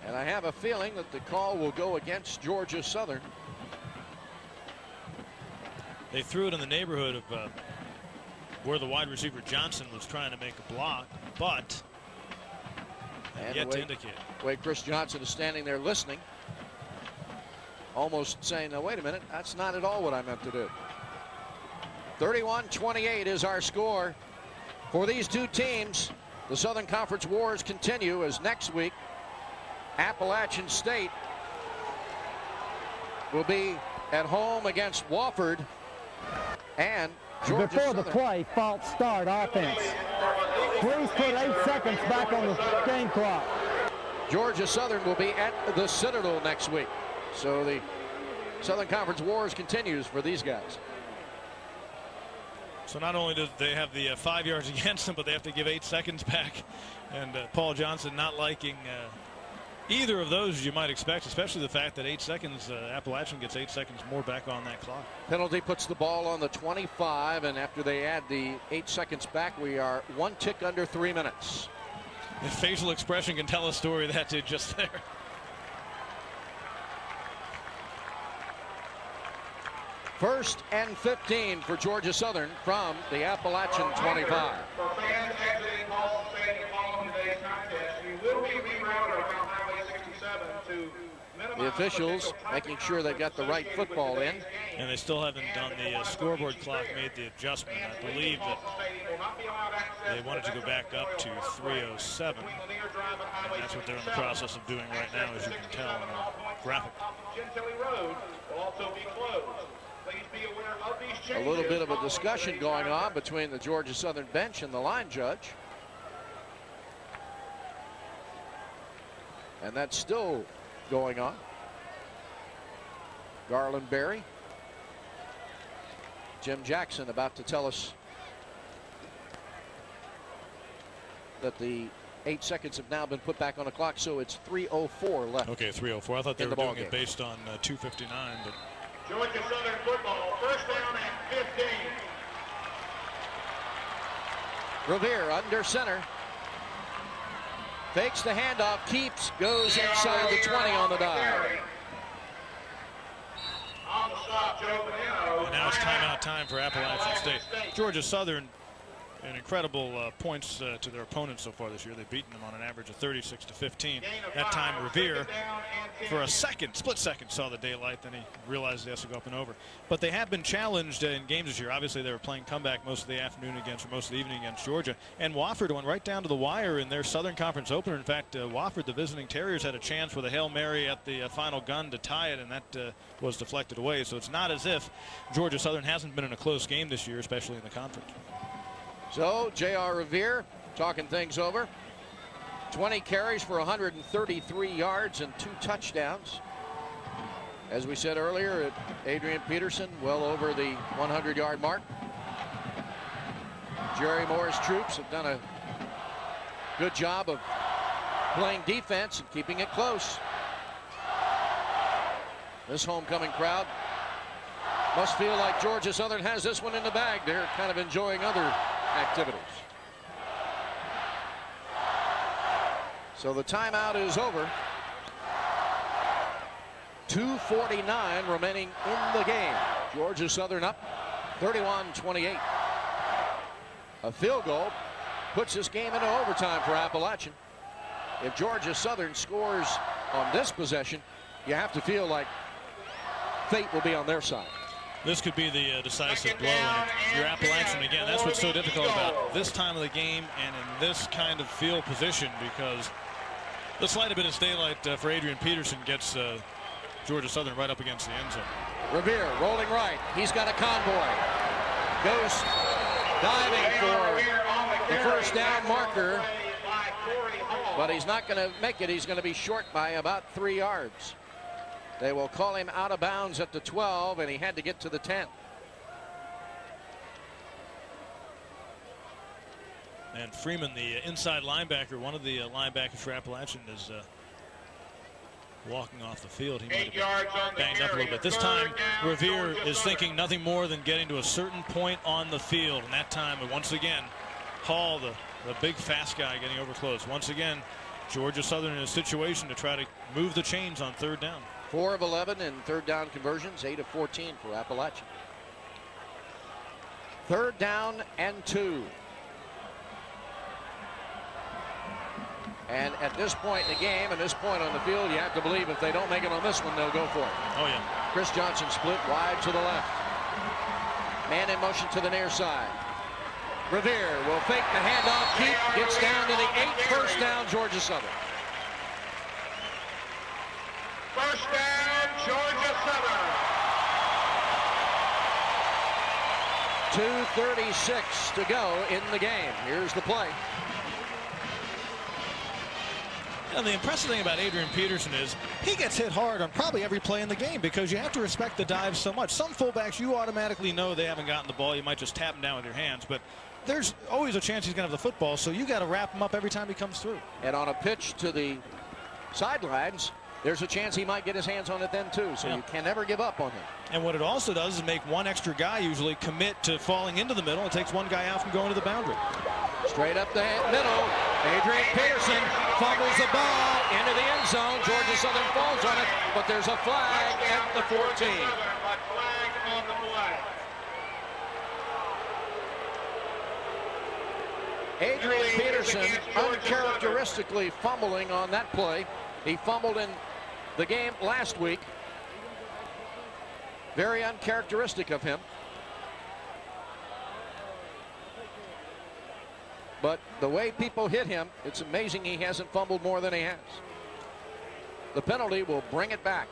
And I have a feeling that the call will go against Georgia Southern. They threw it in the neighborhood of where the wide receiver Johnson was trying to make a block, but yet to indicate. The way Chris Johnson is standing there listening, almost saying, no, wait a minute, that's not at all what I meant to do. 31-28 is our score for these two teams. The Southern Conference wars continue as next week Appalachian State will be at home against Wofford, and Georgia Before Southern. the play, false start offense. Please put 8 seconds back on the game clock. Georgia Southern will be at the Citadel next week. So the Southern Conference wars continues for these guys. So not only do they have the 5 yards against them, but they have to give 8 seconds back. And Paul Johnson not liking either of those, as you might expect, especially the fact that 8 seconds, Appalachian gets 8 seconds more back on that clock. Penalty puts the ball on the 25, and after they add the 8 seconds back, we are 1 tick under 3 minutes. The facial expression can tell a story, that dude just there. First and 15 for Georgia Southern from the Appalachian 25. For fans exiting Ball Stadium following today's contest, we will be rerouted around Highway 67 to minimize The officials making sure they got the right football in. And they still haven't done the scoreboard clock, made the adjustment. I believe that they wanted to go back up to 3:07. And that's what they're in the process of doing right now, as you can tell in the graphic. Gentilly Road will also be closed. Please be aware of these changes. A little bit of a discussion going on between the Georgia Southern bench and the line judge. And that's still going on. Garland Berry Jim Jackson about to tell us that the 8 seconds have now been put back on the clock, so it's 3:04 left. Okay, 3:04. I thought they were doing it based on 2:59. But Georgia Southern football, first down and 15. Revere under center. Fakes the handoff, keeps, goes inside the 20 on the dive. On the stop, Joe Bonino. and now it's timeout time for Appalachian State. Georgia Southern, an incredible points to their opponents so far this year. They've beaten them on an average of 36-15. That time Revere, for a second, split second, saw the daylight. Then he realized he has to go up and over. But they have been challenged in games this year. Obviously, they were playing comeback most of the afternoon against, or most of the evening against Georgia. And Wofford went right down to the wire in their Southern Conference opener. In fact, Wofford, the visiting Terriers, had a chance with a Hail Mary at the final gun to tie it, and that was deflected away. So it's not as if Georgia Southern hasn't been in a close game this year, especially in the conference. So J.R. Revere talking things over. 20 carries for 133 yards and 2 touchdowns. As we said earlier, Adrian Peterson well over the 100-yard mark. Jerry Moore's troops have done a good job of playing defense and keeping it close. This homecoming crowd must feel like Georgia Southern has this one in the bag. They're kind of enjoying other activities. So the timeout is over. 2:49 remaining in the game. Georgia Southern up 31-28. A field goal puts this game into overtime for Appalachian. If Georgia Southern scores on this possession, you have to feel like fate will be on their side. This could be the decisive blow, and your Appalachian, again, that's what's so difficult about this time of the game and in this kind of field position, because the slight bit of daylight for Adrian Peterson gets Georgia Southern right up against the end zone. Revere rolling right. He's got a convoy. Goes diving for the first down marker, but he's not going to make it. He's going to be short by about 3 yards. They will call him out of bounds at the 12, and he had to get to the 10. And Freeman, the inside linebacker, one of the linebackers for Appalachian, is walking off the field. He might have been banged up a little bit. This time, Revere is thinking nothing more than getting to a certain point on the field. And that time, once again, Hall, the big fast guy, getting over close. Once again, Georgia Southern in a situation to try to move the chains on third down. 4 of 11 in third down conversions, 8 of 14 for Appalachian. Third down and 2. And at this point in the game and this point on the field, you have to believe if they don't make it on this one, they'll go for it. Oh, yeah. Chris Johnson split wide to the left. Man in motion to the near side. Revere will fake the handoff, keep, gets down to the 8. First down, Georgia Southern. First down, Georgia Southern. 2:36 to go in the game. Here's the play. And the impressive thing about Adrian Peterson is he gets hit hard on probably every play in the game, because you have to respect the dive so much. Some fullbacks, you automatically know they haven't gotten the ball. You might just tap them down with your hands, but there's always a chance he's going to have the football, so you got to wrap him up every time he comes through. And on a pitch to the sidelines, there's a chance he might get his hands on it then too, so you can never give up on him. And what it also does is make one extra guy usually commit to falling into the middle. It takes one guy out from going to the boundary. Straight up the middle, Adrian Peterson fumbles the ball into the end zone. Georgia Southern falls on it, but there's a flag at the 14. Adrian Peterson uncharacteristically fumbling on that play. He fumbled in the game last week. Very uncharacteristic of him. But the way people hit him, it's amazing he hasn't fumbled more than he has. The penalty will bring it back.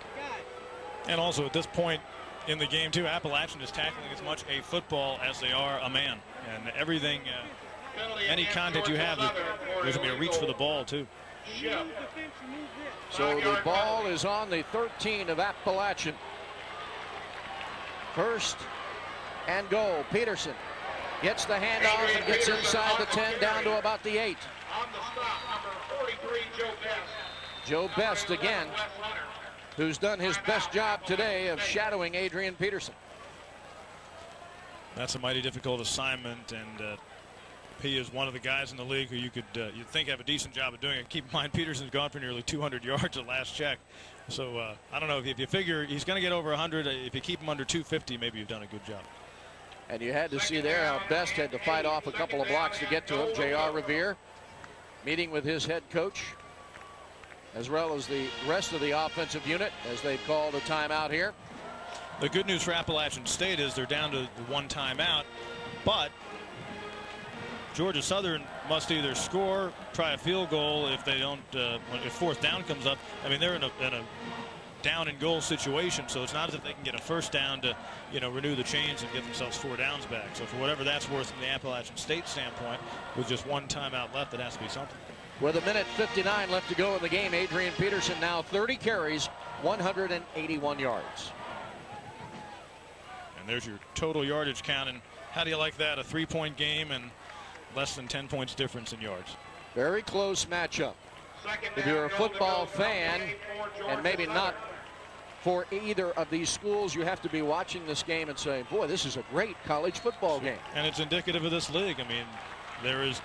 And also at this point in the game too, Appalachian is tackling as much a football as they are a man. And everything, any contact you have, there's going to be a reach for the ball too. So the ball is on the 13 of Appalachian. First and goal. Peterson gets the handoff and gets inside the 10 down to about the 8. On the stop, number 43, Joe Best. Joe Best again, who's done his best job today of shadowing Adrian Peterson. That's a mighty difficult assignment, and he is one of the guys in the league who you'd think have a decent job of doing it. Keep in mind, Peterson's gone for nearly 200 yards at last check. So I don't know, if you figure he's going to get over 100, if you keep him under 250, maybe you've done a good job. And you had to see there how Best had to fight off a couple of blocks to get to him. J.R. Revere meeting with his head coach, as well as the rest of the offensive unit, as they've called a timeout here. The good news for Appalachian State is they're down to the one timeout, but Georgia Southern must either score, try a field goal. If they don't, if fourth down comes up, I mean, they're in a down and goal situation, so it's not as if they can get a first down to, renew the chains and get themselves 4 downs back. So for whatever that's worth from the Appalachian State standpoint, with just one timeout left, it has to be something. With 1:59 left to go in the game, Adrian Peterson now 30 carries, 181 yards. And there's your total yardage count. And how do you like that? A 3-point game and less than 10 points difference in yards. Very close matchup. If you're a football fan, and maybe not for either of these schools, you have to be watching this game and saying, boy, this is a great college football game. And it's indicative of this league. I mean, there is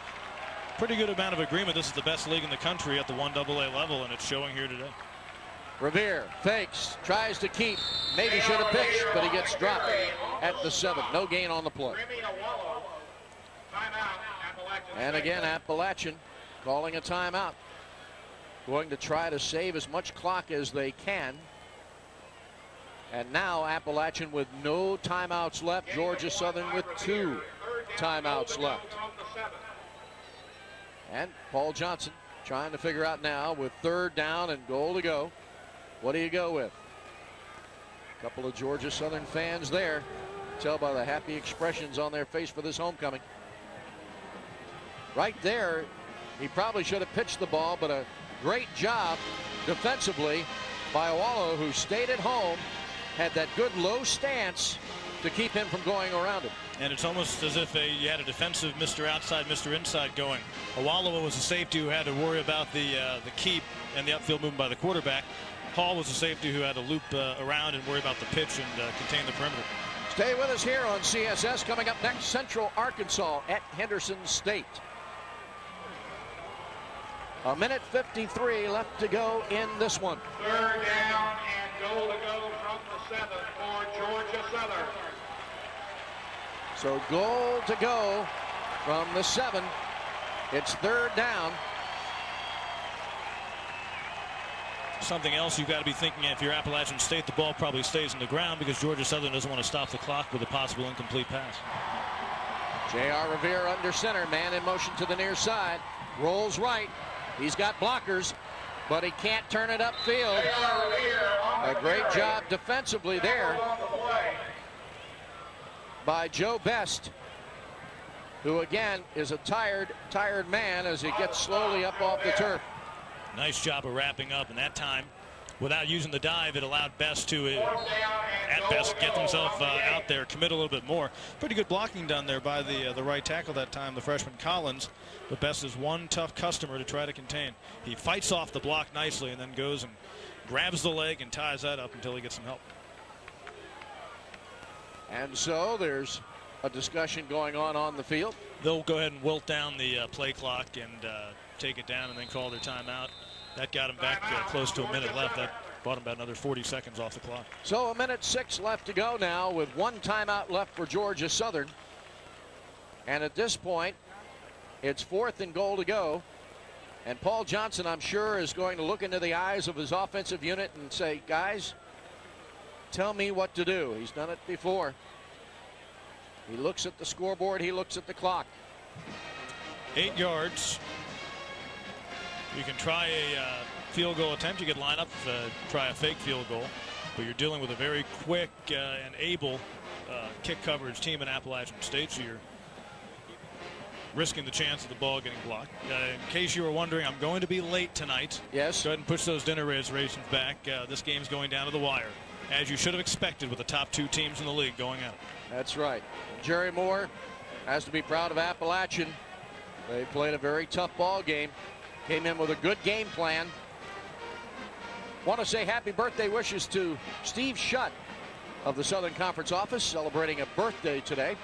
pretty good amount of agreement. This is the best league in the country at the 1AA level, and it's showing here today. Revere fakes, tries to keep, maybe should have pitched, but he gets dropped at the 7. No gain on the play. And again, Appalachian calling a timeout. Going to try to save as much clock as they can. And now Appalachian with no timeouts left. Georgia Southern with 2 timeouts left. And Paul Johnson trying to figure out now with 3rd down and goal to go. What do you go with? A couple of Georgia Southern fans there. Tell by the happy expressions on their face for this homecoming. Right there, he probably should have pitched the ball, but a great job defensively by Awalo, who stayed at home, had that good low stance to keep him from going around him. And it's almost as if you had a defensive Mr. Outside, Mr. Inside going. Awalo was a safety who had to worry about the keep and the upfield movement by the quarterback. Hall was a safety who had to loop around and worry about the pitch and contain the perimeter. Stay with us here on CSS. Coming up next, Central Arkansas at Henderson State. 1:53 left to go in this one. 3rd down and goal to go from the 7 for Georgia Southern. So goal to go from the 7. It's 3rd down. Something else you've got to be thinking if you're Appalachian State, the ball probably stays in the ground because Georgia Southern doesn't want to stop the clock with a possible incomplete pass. J.R. Revere under center, man in motion to the near side, rolls right. He's got blockers, but he can't turn it upfield. A great job defensively there by Joe Best, who again is a tired man as he gets slowly up off the turf. Nice job of wrapping up, and that time, without using the dive, it allowed Best to, at best, get himself out there, commit a little bit more. Pretty good blocking done there by the right tackle that time, the freshman Collins. But Best is one tough customer to try to contain. He fights off the block nicely and then goes and grabs the leg and ties that up until he gets some help. And so there's a discussion going on the field. They'll go ahead and wilt down the play clock and take it down and then call their timeout. That got him back close to a minute left. That bought him about another 40 seconds off the clock. So 1:06 left to go now with 1 timeout left for Georgia Southern. And at this point, it's 4th and goal to go. And Paul Johnson, I'm sure, is going to look into the eyes of his offensive unit and say, guys, tell me what to do. He's done it before. He looks at the scoreboard. He looks at the clock. 8 yards. You can try a field goal attempt. You could line up, try a fake field goal. But you're dealing with a very quick and able kick coverage team in Appalachian State. So you're risking the chance of the ball getting blocked. In case you were wondering, I'm going to be late tonight. Yes. Go ahead and push those dinner reservations back. This game's going down to the wire, as you should have expected with the top 2 teams in the league going at it. That's right. Jerry Moore has to be proud of Appalachian. They played a very tough ball game. Came in with a good game plan. Want to say happy birthday wishes to Steve Shutt of the Southern Conference office, celebrating a birthday today.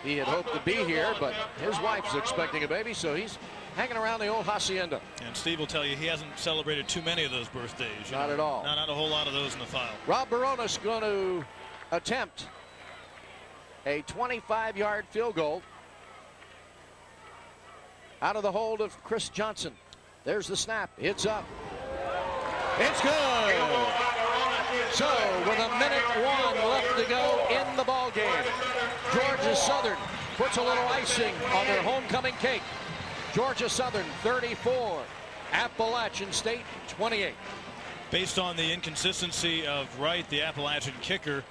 He had hoped to be here, but his wife's expecting a baby, so he's hanging around the old hacienda. And Steve will tell you he hasn't celebrated too many of those birthdays. Not at all. Not a whole lot of those in the file. Rob Baronis going to attempt a 25-yard field goal out of the hold of Chris Johnson. There's the snap. It's up. It's good. So with a minute 1 left to go in the ball game, Georgia Southern puts a little icing on their homecoming cake. Georgia Southern 34, Appalachian State 28. Based on the inconsistency of Wright, the Appalachian kicker,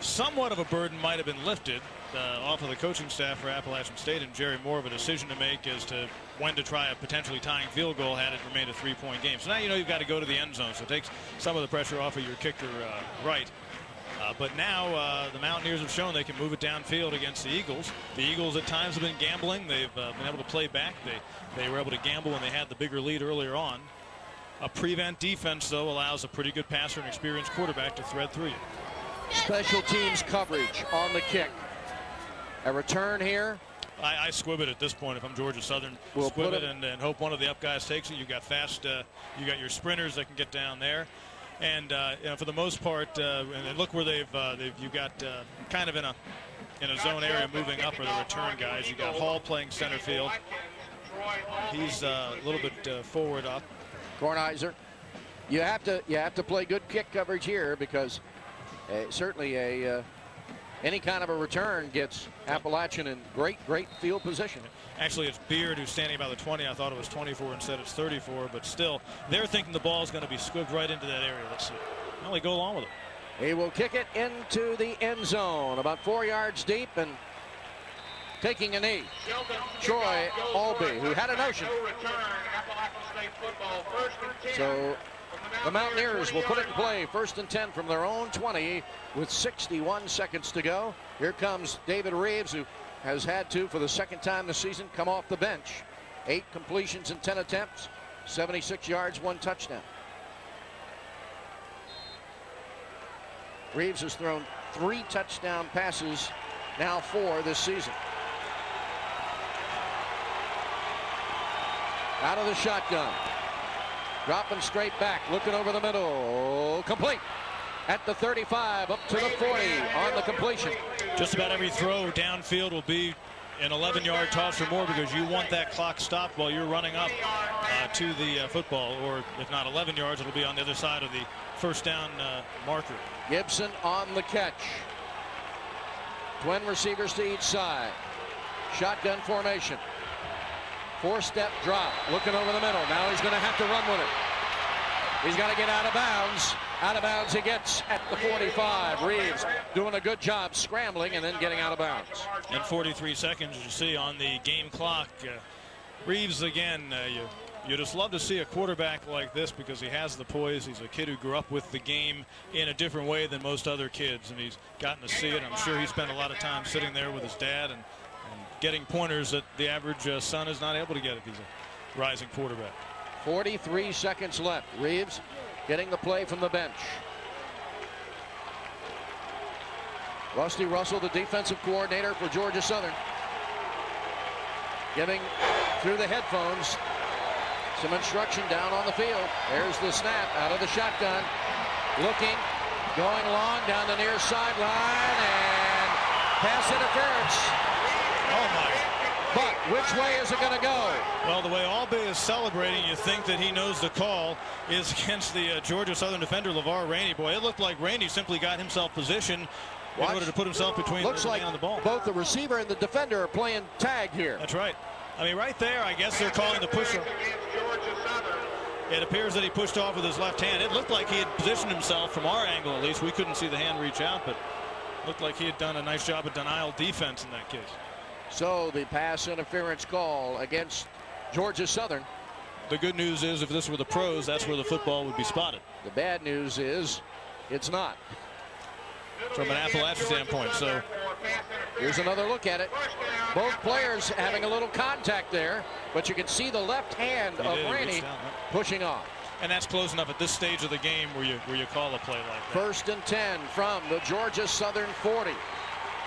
somewhat of a burden might have been lifted off of the coaching staff for Appalachian State, and Jerry Moore of a decision to make as to when to try a potentially tying field goal had it remained a 3-point game. So now you know you've got to go to the end zone, so it takes some of the pressure off of your kicker, Wright. But now the Mountaineers have shown they can move it downfield against the Eagles. The Eagles at times have been gambling. They've been able to play back. They were able to gamble when they had the bigger lead earlier on. A prevent defense, though, allows a pretty good passer and experienced quarterback to thread through you. Special teams coverage on the kick. A return here. I squib it at this point if I'm Georgia Southern. We'll squib it and hope one of the up guys takes it. You've got fast, you got your sprinters that can get down there. And you know, for the most part, and look where you've got kind of in a zone area moving up are the return guys. You got Hall playing center field. He's a little bit forward up. Kornheiser. You have to play good kick coverage here because certainly any kind of a return gets Appalachian in great field position. Actually, it's Beard who's standing by the 20. I thought it was 24 instead it's 34, but still, they're thinking the ball is going to be squibbed right into that area. Let's see. Well, they go along with it. He will kick it into the end zone, about 4 yards deep, and taking a knee. Troy Albee, who had a notion. So the Mountaineers will put it in play, 1st and 10 from their own 20 with 61 seconds to go. Here comes David Reeves, who has had to, for the 2nd time this season, come off the bench. 8 completions in 10 attempts, 76 yards, 1 touchdown. Reeves has thrown 3 touchdown passes, now 4 this season. Out of the shotgun. Dropping straight back, looking over the middle. Complete at the 35, up to the 40 on the completion. Just about every throw downfield will be an 11-yard toss or more because you want that clock stopped while you're running up to the football, or if not 11 yards, it'll be on the other side of the first down marker. Gibson on the catch. Twin receivers to each side. Shotgun formation. 4-step drop, looking over the middle. Now he's going to have to run with it. He's got to get out of bounds. Out of bounds he gets at the 45. Reeves doing a good job scrambling and then getting out of bounds. And 43 seconds, as you see on the game clock. Reeves again, you just love to see a quarterback like this because he has the poise. He's a kid who grew up with the game in a different way than most other kids, and he's gotten to see it. I'm sure he spent a lot of time sitting there with his dad and getting pointers that the average son is not able to get if he's a rising quarterback. 43 seconds left. Reeves getting the play from the bench. Rusty Russell, the defensive coordinator for Georgia Southern, giving through the headphones some instruction down on the field. There's the snap out of the shotgun. Looking, going long down the near sideline, and pass interference. Oh my. But which way is it going to go? Well, the way Albee is celebrating, you think that he knows the call is against the Georgia Southern defender, LeVar Rainey. Boy, it looked like Rainey simply got himself positioned in order to put himself between Looks the like man and the ball. Both the receiver and the defender are playing tag here. That's right. I mean, right there, I guess they're calling the push. It appears that he pushed off with his left hand. It looked like he had positioned himself from our angle, at least. We couldn't see the hand reach out, but looked like he had done a nice job of denial defense in that case. So the pass interference call against Georgia Southern. The good news is if this were the pros, that's where the football would be spotted. The bad news is it's not. From an Appalachian standpoint. So here's another look at it. Both players having a little contact there, but you can see the left hand of Rainey pushing off. And that's close enough at this stage of the game where you call a play like that. 1st and 10 from the Georgia Southern 40.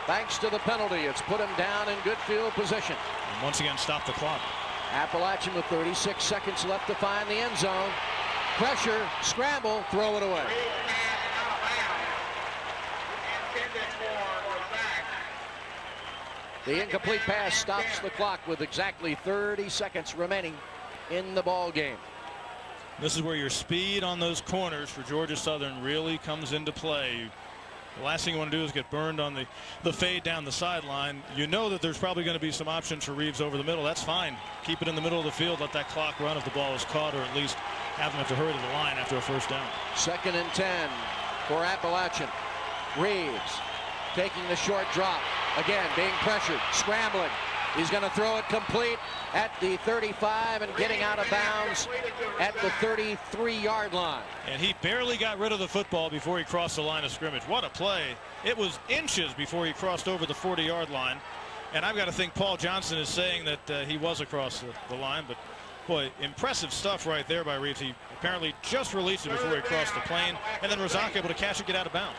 Thanks to the penalty, it's put him down in good field position. And once again, stop the clock. Appalachian with 36 seconds left to find the end zone. Pressure, scramble, throw it away. The incomplete pass stops the clock with exactly 30 seconds remaining in the ball game. This is where your speed on those corners for Georgia Southern really comes into play. The last thing you want to do is get burned on the fade down the sideline. You know that there's probably going to be some options for Reeves over the middle. That's fine. Keep it in the middle of the field. Let that clock run if the ball is caught, or at least have them have to hurry to the line after a first down. 2nd and 10 for Appalachian. Reeves taking the short drop. Again, being pressured, scrambling. He's going to throw it complete at the 35 and getting out of bounds at the 33-yard line. And he barely got rid of the football before he crossed the line of scrimmage. What a play. It was inches before he crossed over the 40-yard line. And I've got to think Paul Johnson is saying that he was across the line. But, boy, impressive stuff right there by Reeves. He apparently just released it before he crossed the plane. And then Razak able to catch it, get out of bounds.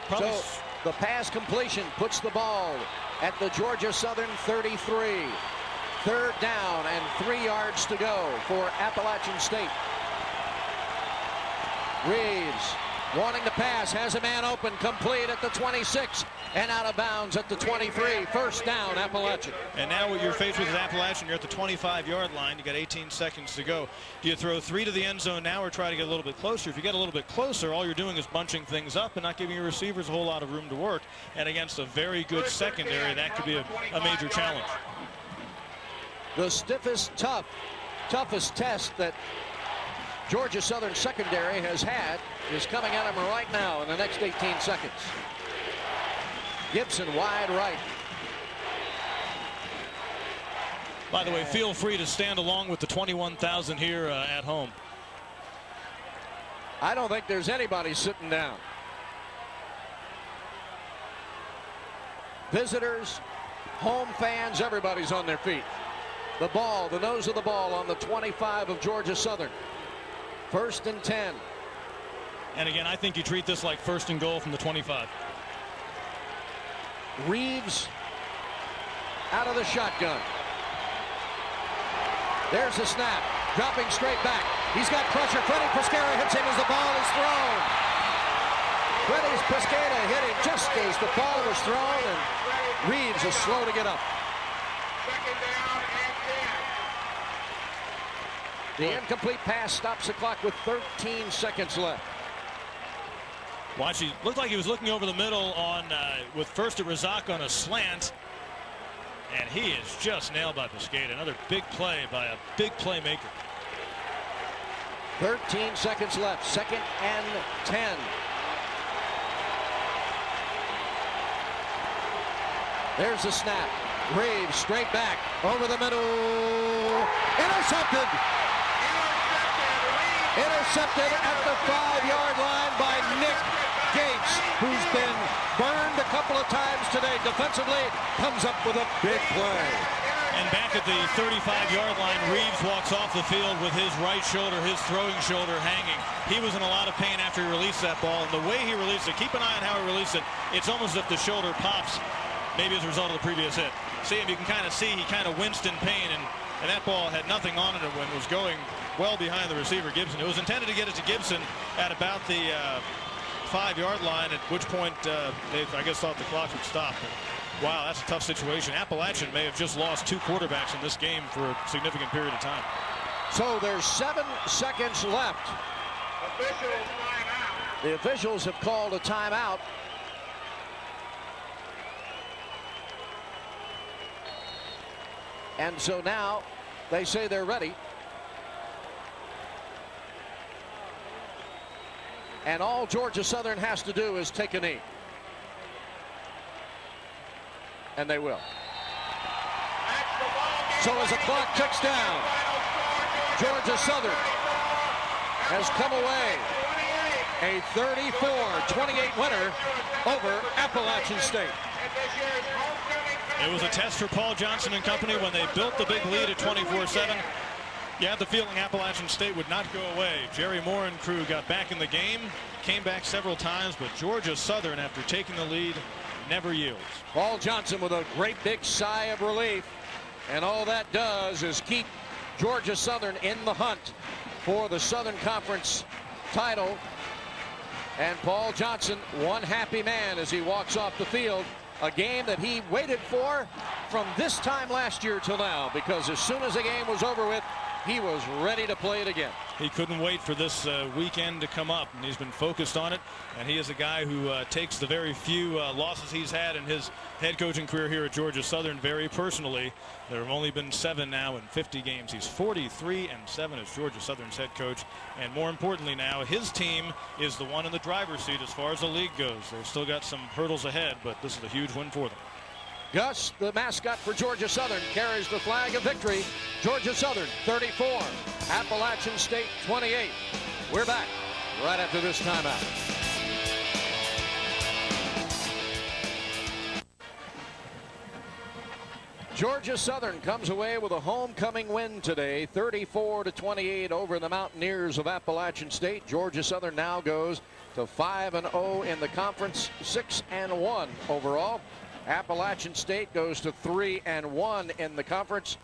Probably. So the pass completion puts the ball at the Georgia Southern 33. 3rd down and 3 yards to go for Appalachian State. Reeves wanting to pass, has a man open, complete at the 26 and out of bounds at the 23. 1st down, Appalachian. And now what you're faced with is Appalachian. You're at the 25-yard line. You got 18 seconds to go. Do you throw 3 to the end zone now or try to get a little bit closer? If you get a little bit closer, all you're doing is bunching things up and not giving your receivers a whole lot of room to work. And against a very good secondary, that could be a major challenge. The toughest test that Georgia Southern secondary has had is coming at him right now in the next 18 seconds. Gibson wide right. By the way, feel free to stand along with the 21,000 here at home. I don't think there's anybody sitting down. Visitors, home fans, everybody's on their feet. The ball, the nose of the ball on the 25 of Georgia Southern. 1st and 10. And again, I think you treat this like 1st and goal from the 25. Reeves out of the shotgun. There's the snap. Dropping straight back. He's got pressure. Freddie Pescara hits him as the ball is thrown. Freddie Pescara hit him just as the ball was thrown, and Reeves is slow to get up. 2nd down and 10. The incomplete pass stops the clock with 13 seconds left. Watch, he looked like he was looking over the middle on with first at Razak on a slant. And he is just nailed by Pescara. Another big play by a big playmaker. 13 seconds left. 2nd and 10. There's the snap. Reeves straight back over the middle. Intercepted. Intercepted at the 5-yard line by Nick Gates, who's been burned a couple of times today defensively, comes up with a big play. And back at the 35-yard line, Reeves walks off the field with his right shoulder, his throwing shoulder hanging. He was in a lot of pain after he released that ball, and the way he released it, keep an eye on how he released it, it's almost as if the shoulder pops, maybe as a result of the previous hit. See him, you can kind of see he kind of winced in pain, and that ball had nothing on it when it was going well behind the receiver, Gibson. It was intended to get it to Gibson at about the 5-yard line, at which point they, I guess, thought the clock would stop. But, wow, that's a tough situation. Appalachian may have just lost 2 quarterbacks in this game for a significant period of time. So there's 7 seconds left. Officials timeout. The officials have called a timeout. And so now they say they're ready. And all Georgia Southern has to do is take a knee. and they will. So as the clock ticks down, Georgia Southern has come away a 34-28 winner over Appalachian State. It was a test for Paul Johnson and company when they built the big lead at 24-7. You had the feeling Appalachian State would not go away. Jerry Moore and crew got back in the game, came back several times, but Georgia Southern, after taking the lead, never yields. Paul Johnson with a great big sigh of relief, and all that does is keep Georgia Southern in the hunt for the Southern Conference title. And Paul Johnson, one happy man as he walks off the field. A game that he waited for from this time last year till now, because as soon as the game was over with, he was ready to play it again. He couldn't wait for this weekend to come up, and he's been focused on it. And he is a guy who takes the very few losses he's had in his head coaching career here at Georgia Southern very personally. There have only been 7 now in 50 games. He's 43-7 as Georgia Southern's head coach. And more importantly now, his team is the one in the driver's seat as far as the league goes. They've still got some hurdles ahead, but this is a huge win for them. Gus, the mascot for Georgia Southern, carries the flag of victory. Georgia Southern 34, Appalachian State 28. We're back right after this timeout. Georgia Southern comes away with a homecoming win today, 34-28 over the Mountaineers of Appalachian State. Georgia Southern now goes to 5-0 in the conference, 6-1 overall. Appalachian State goes to 3-1 in the conference,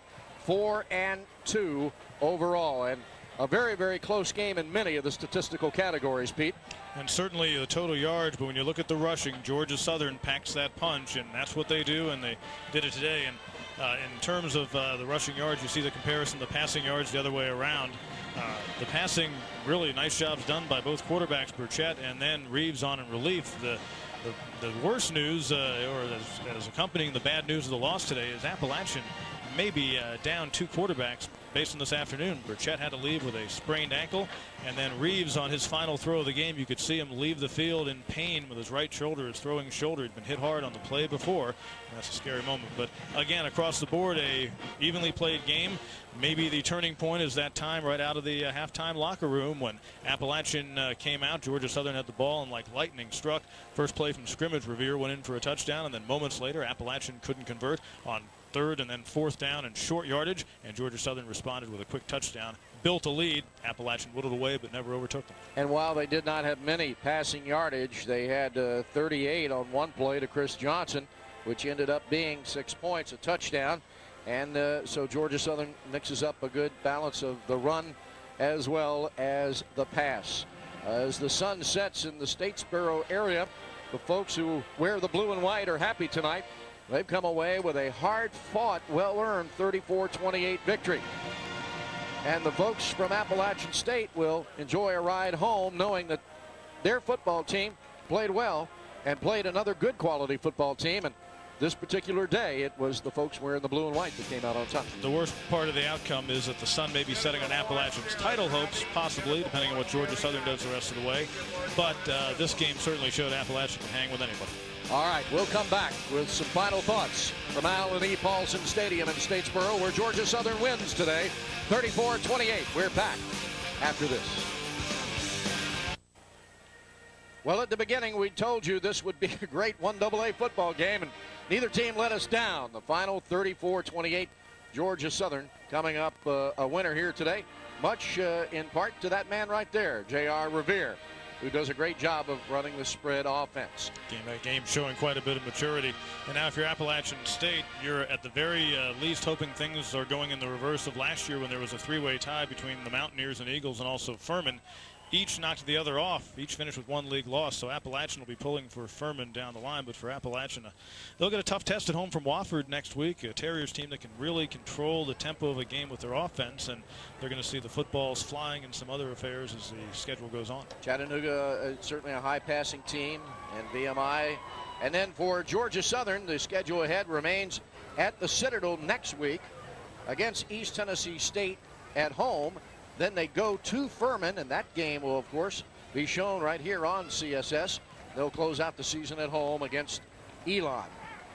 4-2 overall. And a very, very close game in many of the statistical categories, Pete. And certainly the total yards, but when you look at the rushing, Georgia Southern packs that punch, and that's what they do, and they did it today. And in terms of the rushing yards, you see the comparison, the passing yards the other way around. The passing, really nice jobs done by both quarterbacks, Burchett and then Reeves on in relief. The worst news, or as accompanying the bad news of the loss today, is Appalachian may be down 2 quarterbacks based on this afternoon. Burchett had to leave with a sprained ankle, and then Reeves on his final throw of the game, you could see him leave the field in pain with his right shoulder, his throwing shoulder. He'd been hit hard on the play before. That's a scary moment. But again, across the board, a evenly played game. Maybe the turning point is that time right out of the halftime locker room when Appalachian came out. Georgia Southern had the ball and like lightning struck. First play from scrimmage, Revere went in for a touchdown, and then moments later Appalachian couldn't convert on 3rd and then 4th down and short yardage, and Georgia Southern responded with a quick touchdown, built a lead. Appalachian whittled away but never overtook them. And while they did not have many passing yardage, they had 38 on one play to Chris Johnson, which ended up being 6 points, a touchdown. And so Georgia Southern mixes up a good balance of the run as well as the pass. As the sun sets in the Statesboro area, the folks who wear the blue and white are happy tonight. They've come away with a hard-fought, well-earned 34-28 victory. And the folks from Appalachian State will enjoy a ride home knowing that their football team played well and played another good quality football team. And this particular day, it was the folks wearing the blue and white that came out on top. The worst part of the outcome is that the sun may be setting on Appalachian's title hopes, possibly, depending on what Georgia Southern does the rest of the way. But this game certainly showed Appalachian can hang with anybody. All right, we'll come back with some final thoughts from Allen E. Paulson Stadium in Statesboro, where Georgia Southern wins today, 34-28. We're back after this. Well, at the beginning, we told you this would be a great 1AA football game, and neither team let us down. The final 34-28, Georgia Southern coming up a winner here today, much in part to that man right there, J.R. Revere, who does a great job of running the spread offense. Game showing quite a bit of maturity. And now if you're Appalachian State, you're at the very least hoping things are going in the reverse of last year when there was a 3-way tie between the Mountaineers and Eagles and also Furman. Each knocked the other off. Each finished with 1 league loss. So Appalachian will be pulling for Furman down the line. But for Appalachian, they'll get a tough test at home from Wofford next week. A Terriers team that can really control the tempo of a game with their offense. And they're going to see the footballs flying and some other affairs as the schedule goes on. Chattanooga, certainly a high passing team, and VMI. And then for Georgia Southern, the schedule ahead remains at the Citadel next week against East Tennessee State at home. Then they go to Furman, and that game will, of course, be shown right here on CSS. They'll close out the season at home against Elon.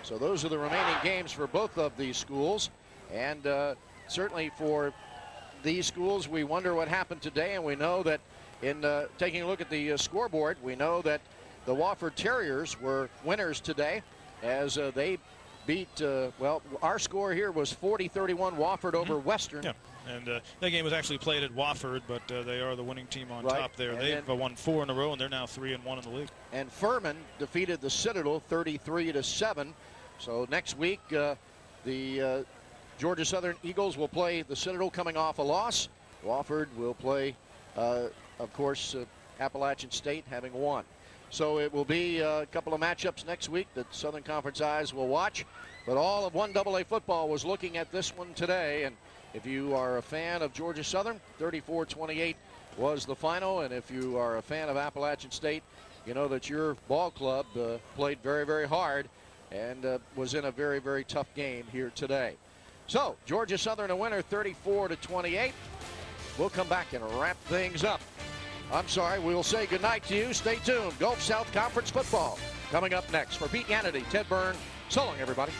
So those are the remaining games for both of these schools. And certainly for these schools, we wonder what happened today. And we know that in taking a look at the scoreboard, we know that the Wofford Terriers were winners today as they beat, well, our score here was 40-31 Wofford over Western. Yeah. And that game was actually played at Wofford, but they are the winning team on top there. And they've won 4 in a row, and they're now 3-1 in the league. And Furman defeated the Citadel 33-7. So next week, the Georgia Southern Eagles will play the Citadel coming off a loss. Wofford will play, of course, Appalachian State having won. So it will be a couple of matchups next week that Southern Conference eyes will watch. But all of 1AA football was looking at this one today. And if you are a fan of Georgia Southern, 34-28 was the final. And if you are a fan of Appalachian State, you know that your ball club played very, very hard and was in a very, very tough game here today. So Georgia Southern a winner 34-28. We'll come back and wrap things up. I'm sorry, we'll say goodnight to you. Stay tuned. Gulf South Conference football coming up next. For Pete Yannity, Ted Byrne, so long, everybody.